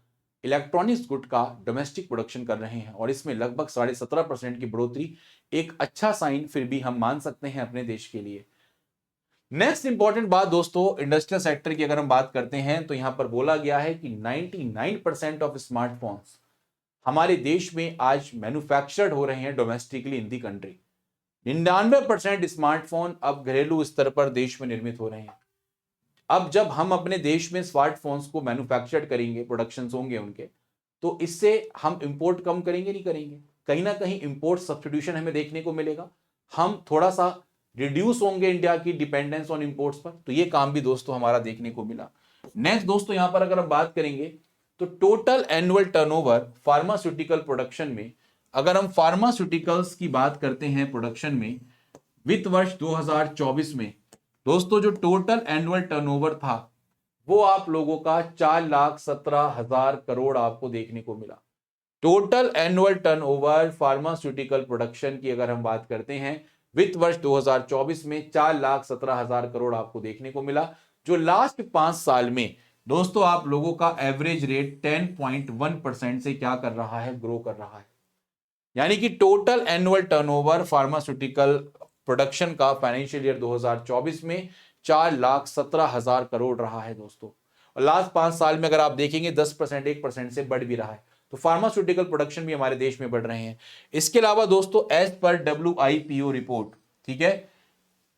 इलेक्ट्रॉनिक्स गुड का डोमेस्टिक प्रोडक्शन कर रहे हैं और इसमें लगभग 17.5% की बढ़ोतरी एक अच्छा साइन फिर भी हम मान सकते हैं अपने देश के लिए। नेक्स्ट इंपॉर्टेंट बात दोस्तों, इंडस्ट्रियल सेक्टर की अगर हम बात करते हैं तो यहां पर बोला गया है कि 99% ऑफ स्मार्टफोन्स हमारे देश में आज मैन्युफैक्चर्ड हो रहे हैं डोमेस्टिकली इन दी कंट्री। 99% स्मार्टफोन अब घरेलू स्तर पर देश में निर्मित हो रहे हैं। अब जब हम अपने देश में स्मार्टफोन्स को मैन्युफैक्चर्ड करेंगे, प्रोडक्शन होंगे उनके, तो इससे हम इंपोर्ट कम करेंगे नहीं करेंगे, कहीं ना कहीं इंपोर्ट सब्स्टिट्यूशन हमें देखने को मिलेगा, हम थोड़ा सा रिड्यूस होंगे इंडिया की डिपेंडेंस ऑन इंपोर्ट्स पर। तो ये काम भी दोस्तों हमारा देखने को मिला। नेक्स्ट दोस्तों, यहां पर अगर हम बात करेंगे तो total annual turnover pharmaceutical production में, अगर हम फार्मास्यूटिकल्स की बात करते हैं प्रोडक्शन में, वित्त वर्ष 2024 में दोस्तों जो टोटल एनुअल टर्नओवर था वो आप लोगों का 4,17,000 करोड़ आपको देखने को मिला। Total annual turnover pharmaceutical production की अगर हम बात करते हैं वित्त वर्ष 2024 में 4,17,000 करोड़ आपको देखने को मिला, जो लास्ट 5 साल में दोस्तों आप लोगों का एवरेज रेट 10.1% से क्या कर रहा है, ग्रो कर रहा है। यानी कि total annual turnover pharmaceutical production का फाइनेंशियल ईयर 2024 में 4,17,000 करोड़ रहा है दोस्तों, और लास्ट 5 साल में अगर आप देखेंगे 10%, 1% से बढ़ भी रहा है। तो फार्मास्यूटिकल प्रोडक्शन भी हमारे देश में बढ़ रहे हैं। इसके अलावा दोस्तों एज पर WIPO रिपोर्ट, ठीक है,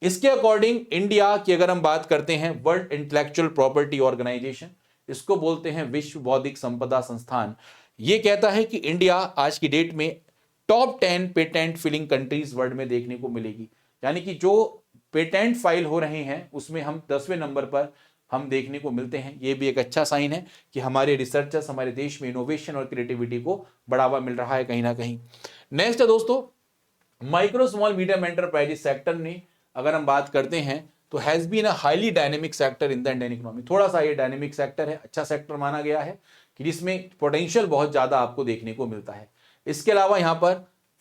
इसके अकॉर्डिंग इंडिया की अगर हम बात करते हैं, वर्ल्ड इंटेलेक्चुअल प्रॉपर्टी ऑर्गेनाइजेशन, इसको बोलते हैं विश्व बौद्धिक संपदा संस्थान, ये कहता है कि इंडिया आज की डेट में top 10 patent filing countries world में देखने को मिलेगी। यानी कि जो पेटेंट फाइल हो रहे हैं उसमें हम 10वें नंबर पर हम देखने को मिलते हैं। ये भी एक अच्छा साइन है कि हमारे रिसर्चर्स, हमारे देश में इनोवेशन और क्रिएटिविटी को बढ़ावा मिल रहा है कहीं ना कहीं। नेक्स्ट है दोस्तों, micro small medium enterprises sector ने अगर हम बात करते हैं तो has been a highly dynamic sector in the Indian economy. थोड़ा सा ये डायनेमिक सेक्टर है, अच्छा सेक्टर माना गया है कि जिसमें पोटेंशियल बहुत ज्यादा आपको देखने को मिलता है। इसके अलावा यहां पर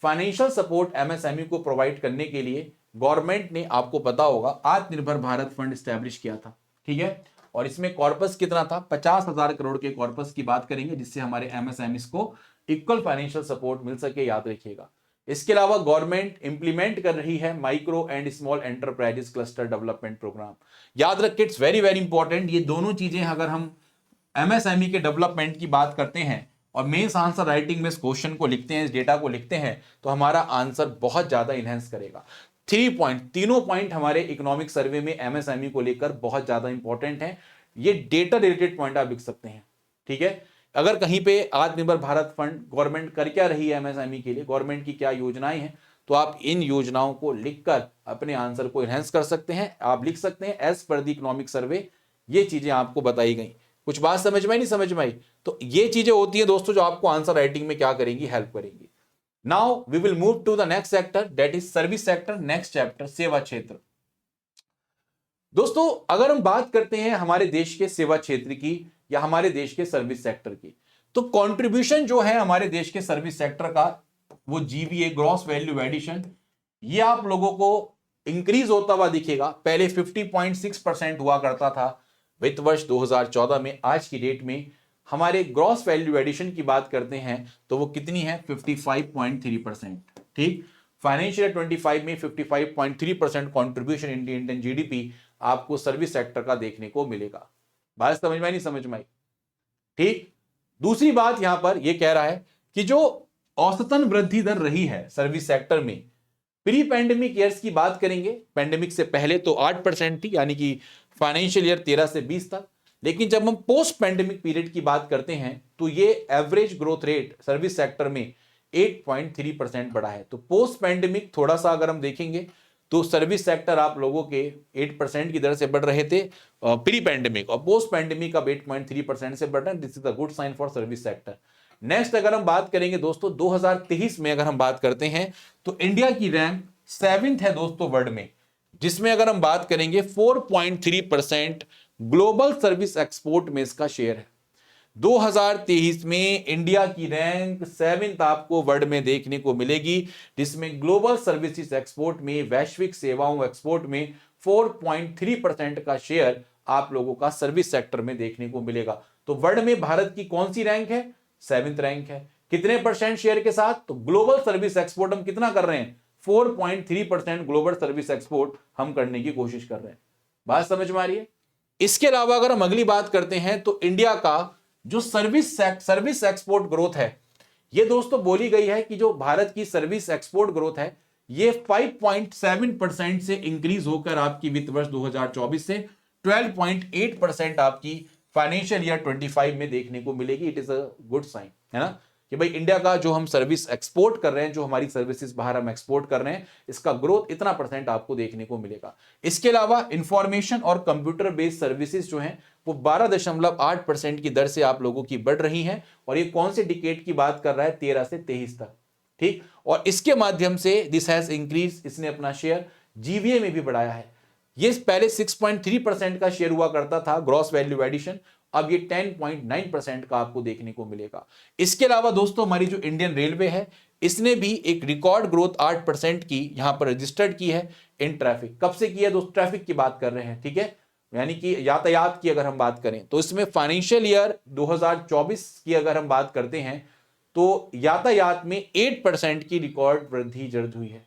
फाइनेंशियल सपोर्ट MSME को प्रोवाइड करने के लिए गवर्नमेंट ने, आपको पता होगा, आत्मनिर्भर भारत फंड स्टैब्लिश किया था, ठीक है, और इसमें कॉर्पस कितना था, 50,000 करोड़ के कॉर्पस की बात करेंगे, जिससे हमारे MSMEs को इक्वल फाइनेंशियल सपोर्ट मिल सके, याद रखिएगा। इसके अलावा गवर्नमेंट इंप्लीमेंट कर रही है micro and small enterprises cluster development program. याद रखिए, इट्स वेरी वेरी इंपॉर्टेंट। ये दोनों चीजें अगर हम MSME के डेवलपमेंट की बात करते हैं और मेंस आंसर राइटिंग में इस क्वेश्चन को लिखते हैं, इस डेटा को लिखते हैं, तो हमारा आंसर बहुत ज्यादा इनहेंस करेगा। 3 पॉइंट, तीनों पॉइंट हमारे इकोनॉमिक सर्वे में MSME को लेकर बहुत ज्यादा इंपॉर्टेंट है। ये डेटा रिलेटेड पॉइंट आप लिख सकते हैं, ठीक है। अगर कहीं पे आत्मनिर्भर भारत फंड गवर्नमेंट कर क्या रही है MSME के लिए, गवर्नमेंट की क्या योजनाएं हैं, तो आप इन योजनाओं को लिखकर अपने आंसर को इनहेंस कर सकते हैं। आप लिख सकते हैं as per the economic survey, ये चीजें आपको बताई गई। कुछ बात समझ में आई, नहीं समझ में आई? तो ये चीजें होती है दोस्तों जो आपको आंसर राइटिंग में क्या करेंगी, हेल्प करेंगी। Now we will move to the next sector, that is service sector. Next chapter, सेवा क्षेत्र। दोस्तों अगर हम बात करते हैं हमारे देश के सेवा क्षेत्र की या हमारे देश के सर्विस सेक्टर की, तो कंट्रीब्यूशन जो है हमारे देश के सर्विस सेक्टर का, वो GVA, ग्रॉस वैल्यू एडिशन, ये आप लोगों को इंक्रीज होता हुआ दिखेगा। पहले 50.6% हुआ करता था वित्त वर्ष 2014 में। आज की डेट में हमारे ग्रॉस वैल्यू एडिशन की बात करते हैं तो वो कितनी है, 55.3%। ठीक, फाइनेंशियल 25 में 55.3% कॉन्ट्रीब्यूशन इंडियन GDP आपको सर्विस सेक्टर का देखने को मिलेगा। बात समझ में आई, नहीं समझ में आई? ठीक, दूसरी बात यहां पर यह कह रहा है कि जो औसतन वृद्धि दर रही है सर्विस सेक्टर में, प्री पैंडेमिक ईयर्स की बात करेंगे, पैंडेमिक से पहले तो 8% थी, यानी कि फाइनेंशियल ईयर 13 से 20 तक। लेकिन जब हम पोस्ट पैंडेमिक पीरियड की बात करते हैं तो ये average growth rate service sector में 8.3% बढ़ा है। तो पोस्ट पैंडेमिक थोड़ा सा अगर हम देखेंगे तो सर्विस सेक्टर आप लोगों के 8% की दर से बढ़ रहे थे प्री पैंडेमिक, और पोस्ट पैंडेमिक अब 8.3% से बढ़ रहे हैं। This is a good sign for service sector. Next अगर हम बात करेंगे दोस्तों 2023 में अगर हम बात करते हैं तो इंडिया की रैंक 7th है दोस्तों वर्ल्ड में, जिसमें अगर हम बात करेंगे 4.3% ग्लोबल सर्विस एक्सपोर्ट में इसका शेयर है। 2023 में इंडिया की रैंक 7th आपको वर्ल्ड में देखने को मिलेगी, जिसमें ग्लोबल सर्विसेज एक्सपोर्ट में, वैश्विक सेवाओं एक्सपोर्ट में 4.3% का शेयर आप लोगों का सर्विस सेक्टर में देखने को मिलेगा। तो वर्ल्ड में भारत की कौन सी रैंक है? 7th रैंक है। कितने % शेयर के साथ? तो ग्लोबल सर्विस एक्सपोर्ट हम कितना कर रहे हैं? 4.3% ग्लोबल सर्विस एक्सपोर्ट हम करने की कोशिश कर रहे हैं। बात समझ में आ रही है? इसके अलावा अगर हम अगली बात करते हैं तो इंडिया का जो सर्विस एक्सपोर्ट ग्रोथ है, ये दोस्तों बोली गई है कि जो भारत की सर्विस एक्सपोर्ट ग्रोथ है ये 5.7% से इंक्रीज होकर आपकी वित्त वर्ष 2024 से 12.8% आपकी फाइनेंशियल ईयर 25 में देखने को मिलेगी। It is a good sign, है ना, कि भाई इंडिया का जो हम सर्विस एक्सपोर्ट कर रहे हैं, जो हमारी सर्विसेज बाहर हम एक्सपोर्ट कर रहे हैं, इसका ग्रोथ इतना % आपको देखने को मिलेगा। इसके अलावा इंफॉर्मेशन और कंप्यूटर बेस्ड सर्विसेज जो हैं वो 12.8% की दर से आप लोगों की बढ़ रही हैं। और ये कौन से डिकेड की बात कर रहा है? 13 से 23 तक, ठीक। और इसके माध्यम से दिस हैज इंक्रीज, इसने अपना शेयर जीवीए में भी बढ़ाया है। ये पहले 6.3% का शेयर हुआ करता था ग्रॉस वैल्यू एडिशन, अब ये 10.9% का आपको देखने को मिलेगा। इसके अलावा दोस्तों हमारी जो इंडियन रेलवे है, इसने भी एक रिकॉर्ड ग्रोथ 8% की यहां पर रजिस्टर्ड की है इन ट्रैफिक। कब से की है दोस्तों? ट्रैफिक की बात कर रहे हैं, ठीक है, यानी कि यातायात की अगर हम बात करें तो इसमें फाइनेंशियल ईयर 2024 की अगर हम बात करते हैं तो यातायात में 8% की रिकॉर्ड वृद्धि दर्ज हुई है।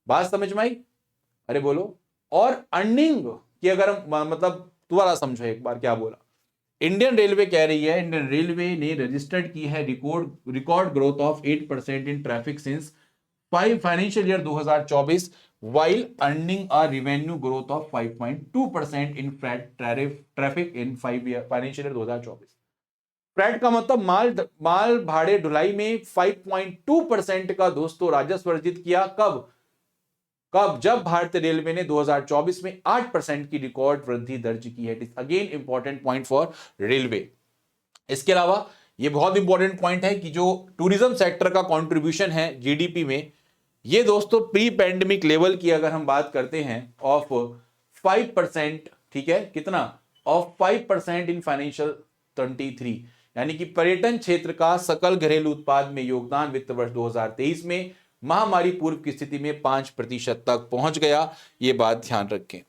बात समझ में आई? अरे बोलो। और अर्निंग की अगर हम मतलब दोबारा समझो एक बार क्या बोला। इंडियन रेलवे कह रही है, इंडियन रेलवे ने रजिस्टर्ड की है record growth of 8% in traffic since financial year 2024 while earning a revenue growth of 5.2% in traffic in 5 year financial year 2024। Frat का मतलब माल भाड़े ढुलाई में 5.2% का दोस्तों राजस्व अर्जित किया। कब? जब भारतीय रेलवे ने 2024 में 8% की रिकॉर्ड वृद्धि दर्ज की है। It is again important point for railway. इसके अलावा यह बहुत इंपॉर्टेंट पॉइंट है कि जो टूरिज्म सेक्टर का कंट्रीब्यूशन है जीडीपी में, ये दोस्तों प्री पैंडेमिक लेवल की अगर हम बात करते हैं ऑफ 5%, ठीक है, कितना? ऑफ 5% इन फाइनेंशियल 23, यानी कि पर्यटन क्षेत्र का सकल घरेलू उत्पाद में योगदान वित्त वर्ष 2023 में महामारी पूर्व की स्थिति में 5% तक पहुंच गया। ये बात ध्यान रखें,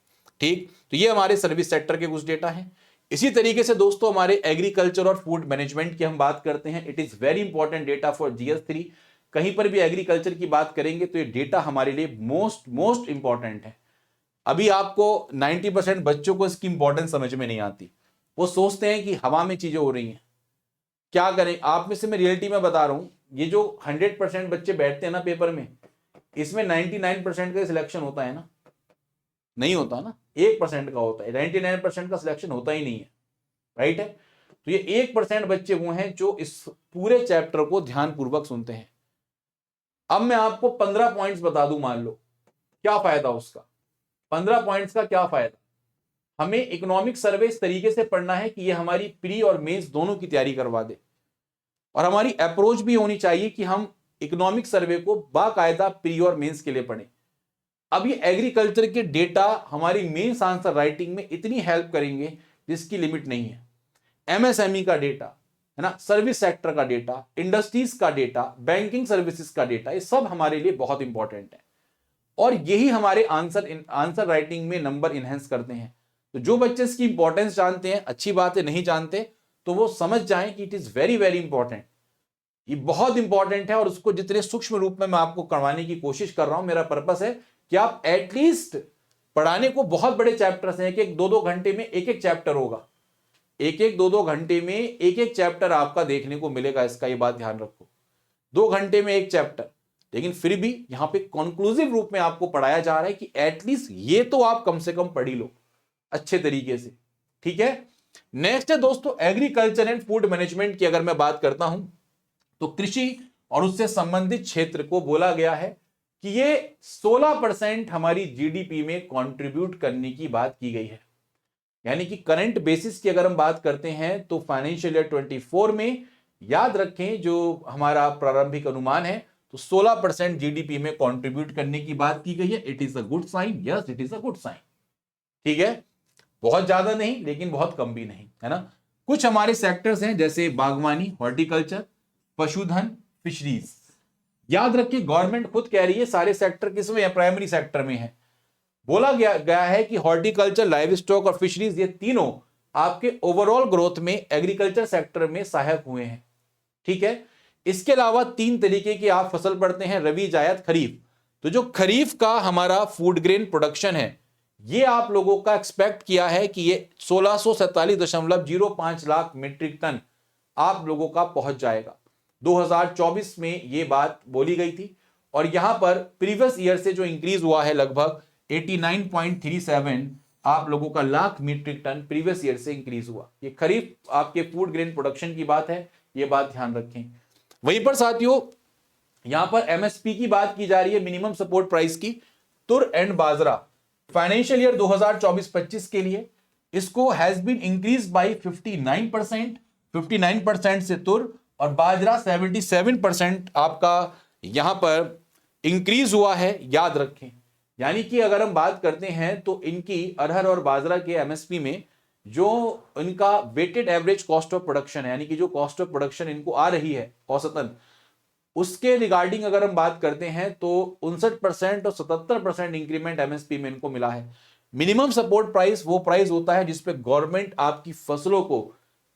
ठीक। तो ये हमारे सर्विस सेक्टर के कुछ डेटा हैं। इसी तरीके से दोस्तों हमारे एग्रीकल्चर और फूड मैनेजमेंट की हम बात करते हैं। It is very important data for GS3। कहीं पर भी एग्रीकल्चर की बात करेंगे तो ये डेटा हमारे लिए मोस्ट इंपॉर्टेंट है। अभी आपको 90% बच्चों को इसकी इंपॉर्टेंस समझ में नहीं आती। वो सोचते हैं कि हवा में चीजें हो रही हैं, क्या करें। आप में से मैं रियलिटी में बता रहा हूं, ये जो 100% बच्चे बैठते हैं ना पेपर में, इसमें 99% का सिलेक्शन होता है ना? नहीं होता ना, 1% का होता है। 99% का सिलेक्शन होता ही नहीं है, राइट है। तो ये 1% बच्चे वो हैं जो इस पूरे चैप्टर को ध्यानपूर्वक सुनते हैं। अब मैं आपको 15 पॉइंट्स बता दूं, मान लो, क्या फायदा उसका? 15 पॉइंट्स का क्या फायदा? हमें इकोनॉमिक सर्वे इस तरीके से पढ़ना है कि ये हमारी प्री और मेंस दोनों की तैयारी करवा दे। और हमारी अप्रोच भी होनी चाहिए कि हम इकोनॉमिक सर्वे को बाकायदा प्री और मेंस के लिए पढ़ें। अब ये एग्रीकल्चर के डेटा हमारी मेंस आंसर राइटिंग में इतनी हेल्प करेंगे जिसकी लिमिट नहीं है। एमएसएमई का डेटा, है ना, सर्विस सेक्टर का डेटा, इंडस्ट्रीज का डेटा, बैंकिंग सर्विसेज का डेटा, ये सब हमारे लिए बहुत इंपॉर्टेंट है। और यही हमारे आंसर राइटिंग में नंबर इनहेंस करते हैं। तो जो बच्चे इसकी इंपॉर्टेंस जानते हैं, अच्छी बात है, नहीं जानते तो वो समझ जाएं कि it is very very important. ये बहुत इंपॉर्टेंट है और उसको जितने सूक्ष्म रूप में मैं आपको करवाने की कोशिश कर रहा हूं, मेरा पर्पस है कि आप एटलीस्ट पढ़ाने को बहुत बड़े चैप्टर्स हैं, एक 2-2 घंटे में एक चैप्टर होगा, एक 2-2 घंटे में एक चैप्टर आपका देखने को मिलेगा। इसका ये बात ध्यान रखो, 2 घंटे में एक चैप्टर, लेकिन फिर भी यहां पे कंक्लूसिव रूप में आपको पढ़ाया जा रहा है कि एटलीस्ट ये तो आप कम से कम पढ़ ही लो अच्छे तरीके से, ठीक है। नेक्स्ट है दोस्तों एग्रीकल्चर एंड फूड मैनेजमेंट की अगर मैं बात करता हूं तो कृषि और उससे संबंधित क्षेत्र को बोला गया है कि ये 16% हमारी जीडीपी में कंट्रीब्यूट करने की बात की गई है। यानी कि करंट बेसिस की अगर हम बात करते हैं तो फाइनेंशियल ईयर 24 में याद रखें जो हमारा प्रारंभिक अनुमान है तो 16% जीडीपी में कंट्रीब्यूट करने की बात की गई है। It is a good sign, yes it is a good sign, ठीक है। बहुत ज्यादा नहीं लेकिन बहुत कम भी नहीं, है ना। कुछ हमारे सेक्टर्स हैं जैसे बागवानी, हॉर्टिकल्चर, पशुधन, फिशरीज। याद रखिए गवर्नमेंट खुद कह रही है सारे सेक्टर किसमें है, प्राइमरी सेक्टर में है। बोला गया है कि हॉर्टिकल्चर, लाइव स्टॉक और फिशरीज ये तीनों आपके ओवरऑल ग्रोथ में एग्रीकल्चर सेक्टर में सहायक हुए हैं। ठीक है। इसके अलावा 3 तरीके की आप फसल पढ़ते हैं, रबी, जायद, खरीफ। तो जो खरीफ का हमारा फूड ग्रेन प्रोडक्शन है ये आप लोगों का एक्सपेक्ट किया है कि ये 1647.05 लाख मीट्रिक टन आप लोगों का पहुंच जाएगा। 2024 में ये बात बोली गई थी और यहां पर प्रीवियस ईयर से जो इंक्रीज हुआ है लगभग 89.37 आप लोगों का lakh metric ton previous year से इंक्रीज हुआ। ये खरीफ आपके फूड ग्रेन प्रोडक्शन की बात है, ये बात ध्यान रखें। वहीं पर साथियों यहां पर एमएसपी की बात की जा रही है, मिनिमम सपोर्ट प्राइस की। तुर एंड बाजरा फाइनेंशियल ईयर 2024-25 के लिए इसको हैज बीन इंक्रीज बाय 59% से तुर और बाजरा 77% आपका यहां पर इंक्रीज हुआ है, याद रखें। यानी कि अगर हम बात करते हैं तो इनकी अरहर और बाजरा के एमएसपी में जो इनका weighted average cost of production है, यानी कि जो कॉस्ट ऑफ प्रोडक्शन इनको आ रही है औसतन, उसके रिगार्डिंग अगर हम बात करते हैं तो 59% और 77% इंक्रीमेंट एमएसपी में इनको मिला है। मिनिमम सपोर्ट प्राइस वो प्राइस होता है जिसपे गवर्नमेंट आपकी फसलों को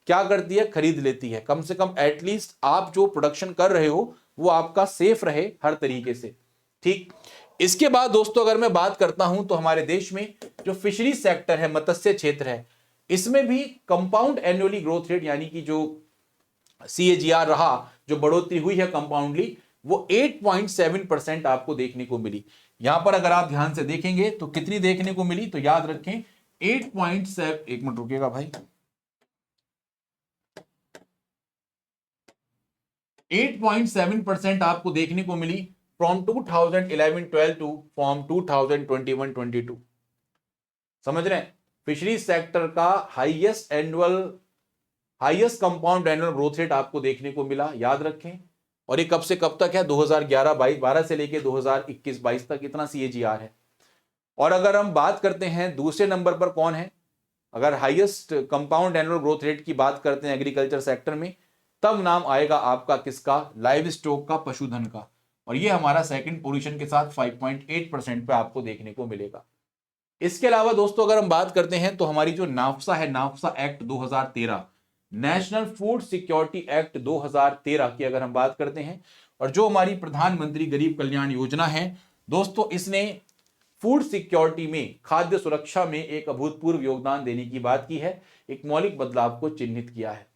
क्या करती है, खरीद लेती है। कम से कम एटलीस्ट आप जो प्रोडक्शन कर रहे हो वो आपका सेफ रहे हर तरीके से। ठीक। इसके बाद दोस्तों अगर मैं बात करता हूं तो हमारे देश में जो फिशरीज सेक्टर है, मत्स्य क्षेत्र है, इसमें भी कंपाउंड एनुअली ग्रोथ रेट यानी कि जो CAGR रहा, जो बढ़ोतरी हुई है कंपाउंडली, वो 8.7% आपको देखने को मिली। यहां पर अगर आप ध्यान से देखेंगे तो कितनी देखने को मिली, तो याद रखें 8.7, एक मिनट रुकिएगा भाई, 8.7% आपको देखने को मिली फ्रॉम 2011-12 टू फ्रॉम 2021-22। समझ रहे हैं, फिशरीज सेक्टर का highest compound annual growth rate आपको देखने को मिला, याद रखें। और ये कब से कब तक है, 2011-12 से लेके 2021-22 तक इतना CAGR है। और अगर हम बात करते हैं दूसरे नंबर पर कौन है, अगर highest compound annual growth rate की बात करते हैं एग्रीकल्चर सेक्टर में, तब नाम आएगा आपका किसका, लाइव स्टॉक का, पशुधन का। और ये हमारा सेकंड पोजीशन के साथ 5.8% पे आपको देखने को मिलेगा। इसके अलावा दोस्तों अगर हम बात करते हैं तो हमारी जो नाफसा है, NFSA act 2013, National Food Security Act 2013 की अगर हम बात करते हैं, और जो हमारी प्रधानमंत्री गरीब कल्याण योजना है दोस्तों, इसने फूड सिक्योरिटी में, खाद्य सुरक्षा में एक अभूतपूर्व योगदान देने की बात की है, एक मौलिक बदलाव को चिन्हित किया है।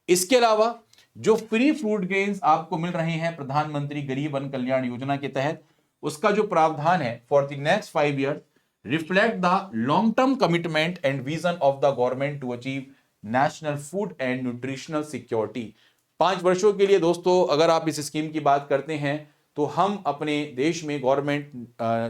इसके अलावा जो फ्री फूड ग्रेन्स आपको मिल रहे हैं प्रधानमंत्री गरीब अन्न कल्याण योजना के तहत, उसका जो प्रावधान है for the next 5 year reflect the long term commitment and vision of the government to achieve national food and nutritional security. 5 वर्षों के लिए दोस्तों अगर आप इस स्कीम की बात करते हैं तो हम अपने देश में गवर्नमेंट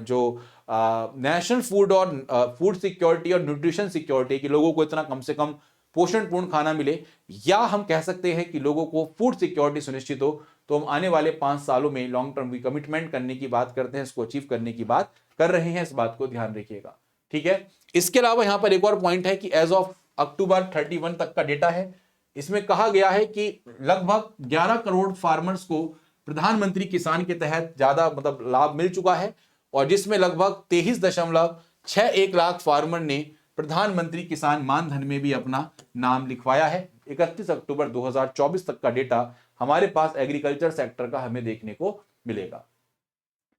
जो नेशनल फूड और फूड सिक्योरिटी और न्यूट्रिशन सिक्योरिटी कि लोगों को इतना कम से कम पोषणपूर्ण खाना मिले, या हम कह सकते हैं कि लोगों को फूड सिक्योरिटी सुनिश्चित हो, तो हम आने वाले 5 सालों में लॉन्ग टर्म की कमिटमेंट करने की बात करते हैं, इसको अचीव करने की बात कर रहे हैं। इस बात को ध्यान रखिएगा, ठीक है। इसके अलावा यहां पर एक और पॉइंट है कि एज ऑफ अक्टूबर 31 तक का डेटा है, इसमें कहा गया है कि लगभग 11 करोड़ फार्मर्स को प्रधानमंत्री किसान के तहत ज्यादा मतलब लाभ मिल चुका है, और जिसमें लगभग 23.61 लाख फार्मर ने प्रधानमंत्री किसान मानधन में भी अपना नाम लिखवाया है। 31 अक्टूबर 2024 तक का डेटा हमारे पास एग्रीकल्चर सेक्टर का हमें देखने को मिलेगा,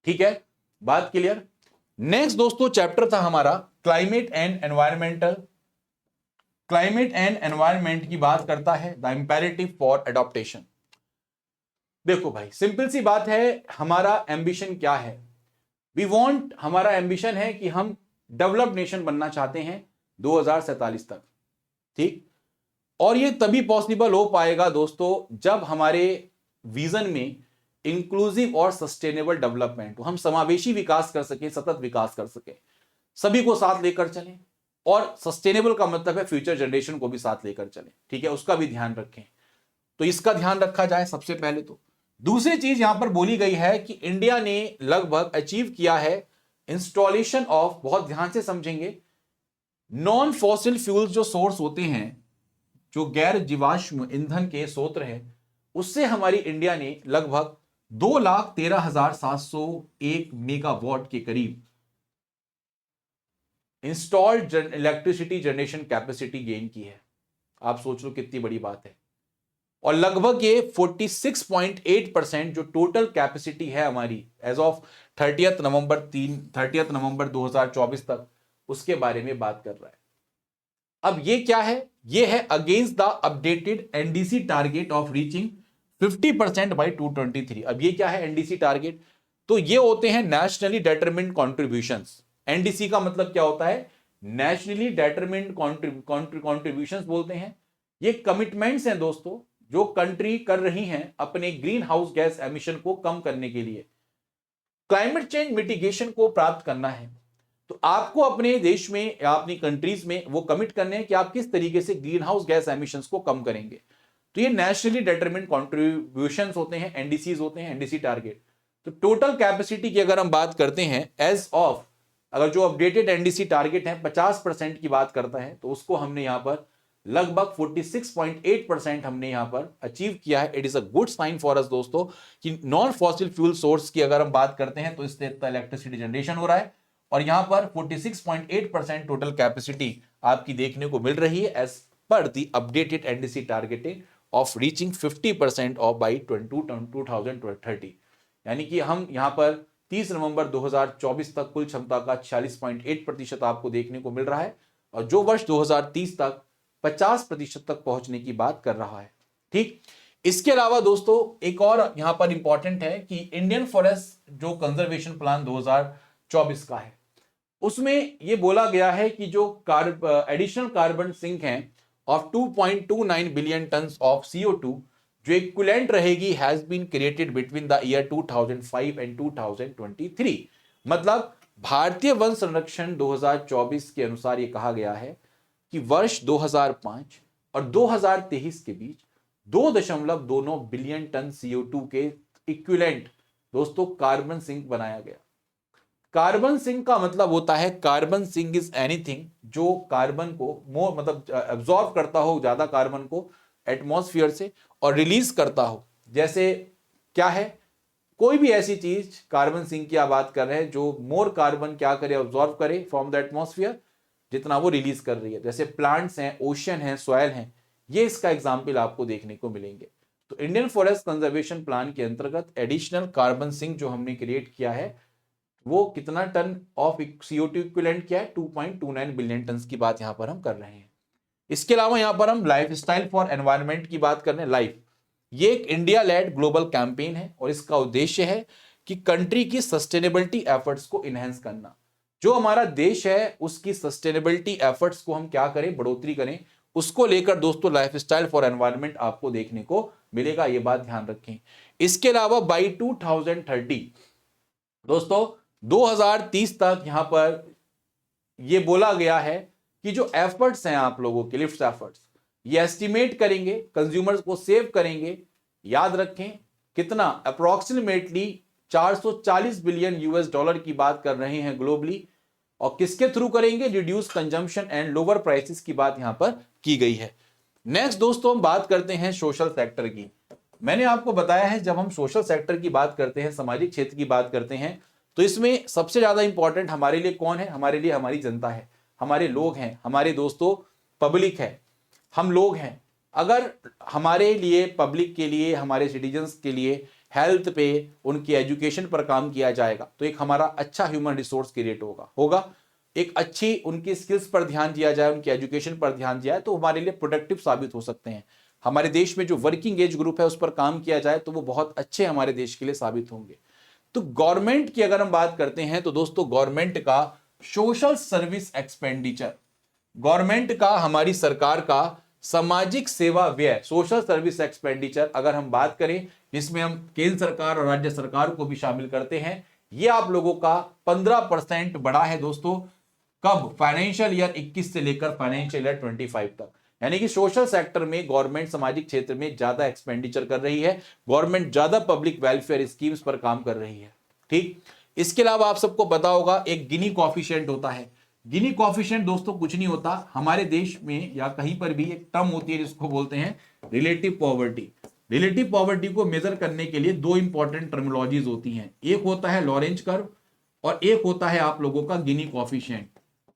ठीक है, बात क्लियर। नेक्स्ट दोस्तों चैप्टर था हमारा climate and environmental. Climate and environment की बात करता है द इंपेरेटिव फॉर एडॉप्टेशन। देखो भाई सिंपल सी बात है, हमारा एम्बिशन क्या है, वी वांट, हमारा एम्बिशन है कि हम डेवलप्ड नेशन बनना चाहते हैं 2047 तक, ठीक। और ये तभी पॉसिबल हो पाएगा दोस्तों जब हमारे विजन में इंक्लूसिव और सस्टेनेबल डेवलपमेंट, हम समावेशी विकास कर सकें, सतत विकास कर सकें, सभी को साथ लेकर चलें, और सस्टेनेबल का मतलब है फ्यूचर जनरेशन को भी साथ लेकर चलें, ठीक है, उसका भी ध्यान रखें। तो इसका ध्यान रखा जाए सबसे पहले। तो दूसरी चीज यहां पर बोली गई है कि इंडिया ने लगभग अचीव किया है इंस्टॉलेशन ऑफ, बहुत ध्यान से समझेंगे, नॉन फॉसिल फ्यूल्स जो सोर्स होते हैं, जो गैर जीवाश्म ईंधन के स्रोत है, उससे हमारी इंडिया ने लगभग 2,13,701 मेगावाट के करीब installed electricity generation capacity gain की है। आप सोच लो कितनी बड़ी बात है। और लगभग ये 46.8% जो टोटल कैपेसिटी है हमारी एज ऑफ 30 नवंबर 2024 तक, उसके बारे में बात कर रहा है। अब ये क्या है? ये है against the updated NDC target of reaching 50% by 2023। अब ये क्या है एनडीसी टारगेट? तो ये होते हैं नेशनली डिटरमिन्ड कॉन्ट्रीब्यूशंस। एनडीसी का मतलब क्या होता है? नेशनली डिटरमिन्ड कॉन्ट्रीब्यूशंस बोलते हैं। ये कमिटमेंट्स हैं दोस्तों, जो कंट्री कर रही हैं अपने ग्रीन हाउस गैस एमिशन को कम करने के लिए, क्लाइमेट चेंज मिटिगेशन को प्राप्त करना है। तो आपको अपने देश में या अपनी कंट्रीज में वो कमिट करने हैं कि आप किस तरीके से ग्रीन हाउस गैस एमिशंस को कम करेंगे। तो ये नेशनली डिटरमिन्ड कॉन्ट्रीब्यूशंस होते हैं, एनडीसीज होते हैं, एनडीसी टारगेट। तो टोटल कैपेसिटी की अगर हम बात करते हैं एज ऑफ, अगर जो अपडेटेड एनडीसी टारगेट है 50% की बात करता है, तो उसको हमने यहां पर लगभग 46.8% हमने यहां पर अचीव किया है। It is a good sign for us दोस्तों कि नॉन फॉसिल फ्यूल सोर्स की अगर हम बात करते हैं तो इससे इलेक्ट्रिसिटी जनरेशन हो रहा है, और यहां पर 46.8% टोटल कैपेसिटी आपकी देखने को मिल रही है as per the updated NDC targeting of reaching 50% of by 2030। यानी कि हम यहां पर 30 नवंबर 2024 तक कुल क्षमता का 46.8% आपको देखने को मिल रहा है, और जो वर्ष 2030 तक 50% तक पहुंचने की बात कर रहा है। ठीक, इसके अलावा दोस्तों एक और यहां पर इंपॉर्टेंट है कि इंडियन फॉरेस्ट जो कंजर्वेशन प्लान 2024 का है, उसमें यह बोला गया है कि जो एडिशनल कार्बन सिंक हैं of 2.29 billion ton of CO2 जो इक्विवेलेंट रहेगी has been created between the year 2005 and 2023। मतलब भारतीय वन संरक्षण 2024 के अनुसार यह कहा गया है कि वर्ष 2005 और 2023 के बीच 2.29 बिलियन टन CO2 के इक्विवेलेंट दोस्तों कार्बन सिंक बनाया गया। कार्बन सिंक का मतलब होता है, कार्बन सिंक इज एनीथिंग जो कार्बन को मतलब एब्जॉर्ब करता हो, ज्यादा कार्बन को एटमॉस्फेयर से, और रिलीज करता हो। जैसे क्या है, कोई भी ऐसी चीज कार्बन सिंक की आप बात कर रहे हैं जो मोर कार्बन क्या करे, एब्जॉर्ब करे फ्रॉम द एटमॉस्फेयर जितना वो रिलीज कर रही है। जैसे प्लांट्स हैं, ओशन है, सॉयल है, ये इसका एग्जाम्पल आपको देखने को मिलेंगे। तो इंडियन फॉरेस्ट कंजर्वेशन प्लान के अंतर्गत एडिशनल कार्बन सिंक जो हमने क्रिएट किया है, वो कितना टन ऑफ CO2 इक्विवेलेंट किया है? 2.29 बिलियन टन की बात यहां पर हम कर रहे हैं। इसके अलावा यहां पर हम लाइफ स्टाइल फॉर एनवायरमेंट की बात कर रहे हैं। लाइफ, ये एक इंडिया लेड ग्लोबल कैंपेन है, और इसका उद्देश्य है कि कंट्री की सस्टेनेबिलिटी एफर्ट्स को इनहेंस करना। जो हमारा देश है उसकी सस्टेनेबिलिटी एफर्ट्स को हम क्या करें, बढ़ोतरी करें, उसको लेकर दोस्तों लाइफ स्टाइल फॉर एनवायरमेंट आपको देखने को मिलेगा, ये बात ध्यान रखें। इसके अलावा बाई 2030 दोस्तों 2030 तक यहां पर यह बोला गया है कि जो एफर्ट्स हैं आप लोगों के लिफ्ट एफर्ट्स, ये एस्टिमेट करेंगे, कंज्यूमर्स को सेव करेंगे। याद रखें कितना, अप्रोक्सीमेटली 440 बिलियन US डॉलर की बात कर रहे हैं ग्लोबली, और किसके थ्रू करेंगे? Reduce consumption and lower prices की बात यहां पर की गई है। नेक्स्ट दोस्तों हम बात करते हैं सोशल सेक्टर की। मैंने आपको बताया है जब हम सोशल सेक्टर की बात करते हैं, सामाजिक क्षेत्र की बात करते हैं, तो इसमें सबसे ज्यादा इंपॉर्टेंट हमारे लिए कौन है? हमारे लिए हमारी जनता है, हमारे लोग हैं, हमारे दोस्तों पब्लिक है, हम लोग हैं। अगर हमारे लिए, पब्लिक के लिए, हमारे सिटीजन्स के लिए हेल्थ पे, उनकी एजुकेशन पर काम किया जाएगा, तो एक हमारा अच्छा ह्यूमन रिसोर्स क्रिएट होगा। एक अच्छी उनकी स्किल्स पर ध्यान दिया जाए, उनकी एजुकेशन पर ध्यान दिया जाए, तो हमारे लिए प्रोडक्टिव साबित हो सकते हैं। हमारे देश में जो वर्किंग एज ग्रुप है उस पर काम किया जाए तो वो बहुत अच्छे हमारे देश के लिए साबित होंगे। तो गवर्नमेंट की अगर हम बात करते हैं तो दोस्तों गवर्नमेंट का सोशल सर्विस एक्सपेंडिचर, गवर्नमेंट का, हमारी सरकार का सामाजिक सेवा व्यय, सोशल सर्विस एक्सपेंडिचर अगर हम बात करें, जिसमें हम केंद्र सरकार और राज्य सरकार को भी शामिल करते हैं, ये आप लोगों का 15% बढ़ा है दोस्तों। कब? फाइनेंशियल ईयर 21 से लेकर फाइनेंशियल ईयर 25 तक। यानी कि सोशल सेक्टर में गवर्नमेंट सामाजिक क्षेत्र में ज्यादा एक्सपेंडिचर कर रही है, गवर्नमेंट ज्यादा पब्लिक वेलफेयर स्कीम्स पर काम कर रही है। ठीक, इसके अलावा आप सबको पता होगा एक गिनी कोएफिशिएंट होता है, गिनी कॉफिशिएंट दोस्तों कुछ नहीं होता, हमारे देश में या कहीं पर भी एक टर्म होती है जिसको बोलते हैं रिलेटिव पॉवर्टी। रिलेटिव पॉवर्टी को मेजर करने के लिए दो इंपॉर्टेंट टर्मिनोलॉजीज होती हैं, एक होता है लॉरेंज कर्व और एक होता है आप लोगों का गिनी कॉफिशिएंट।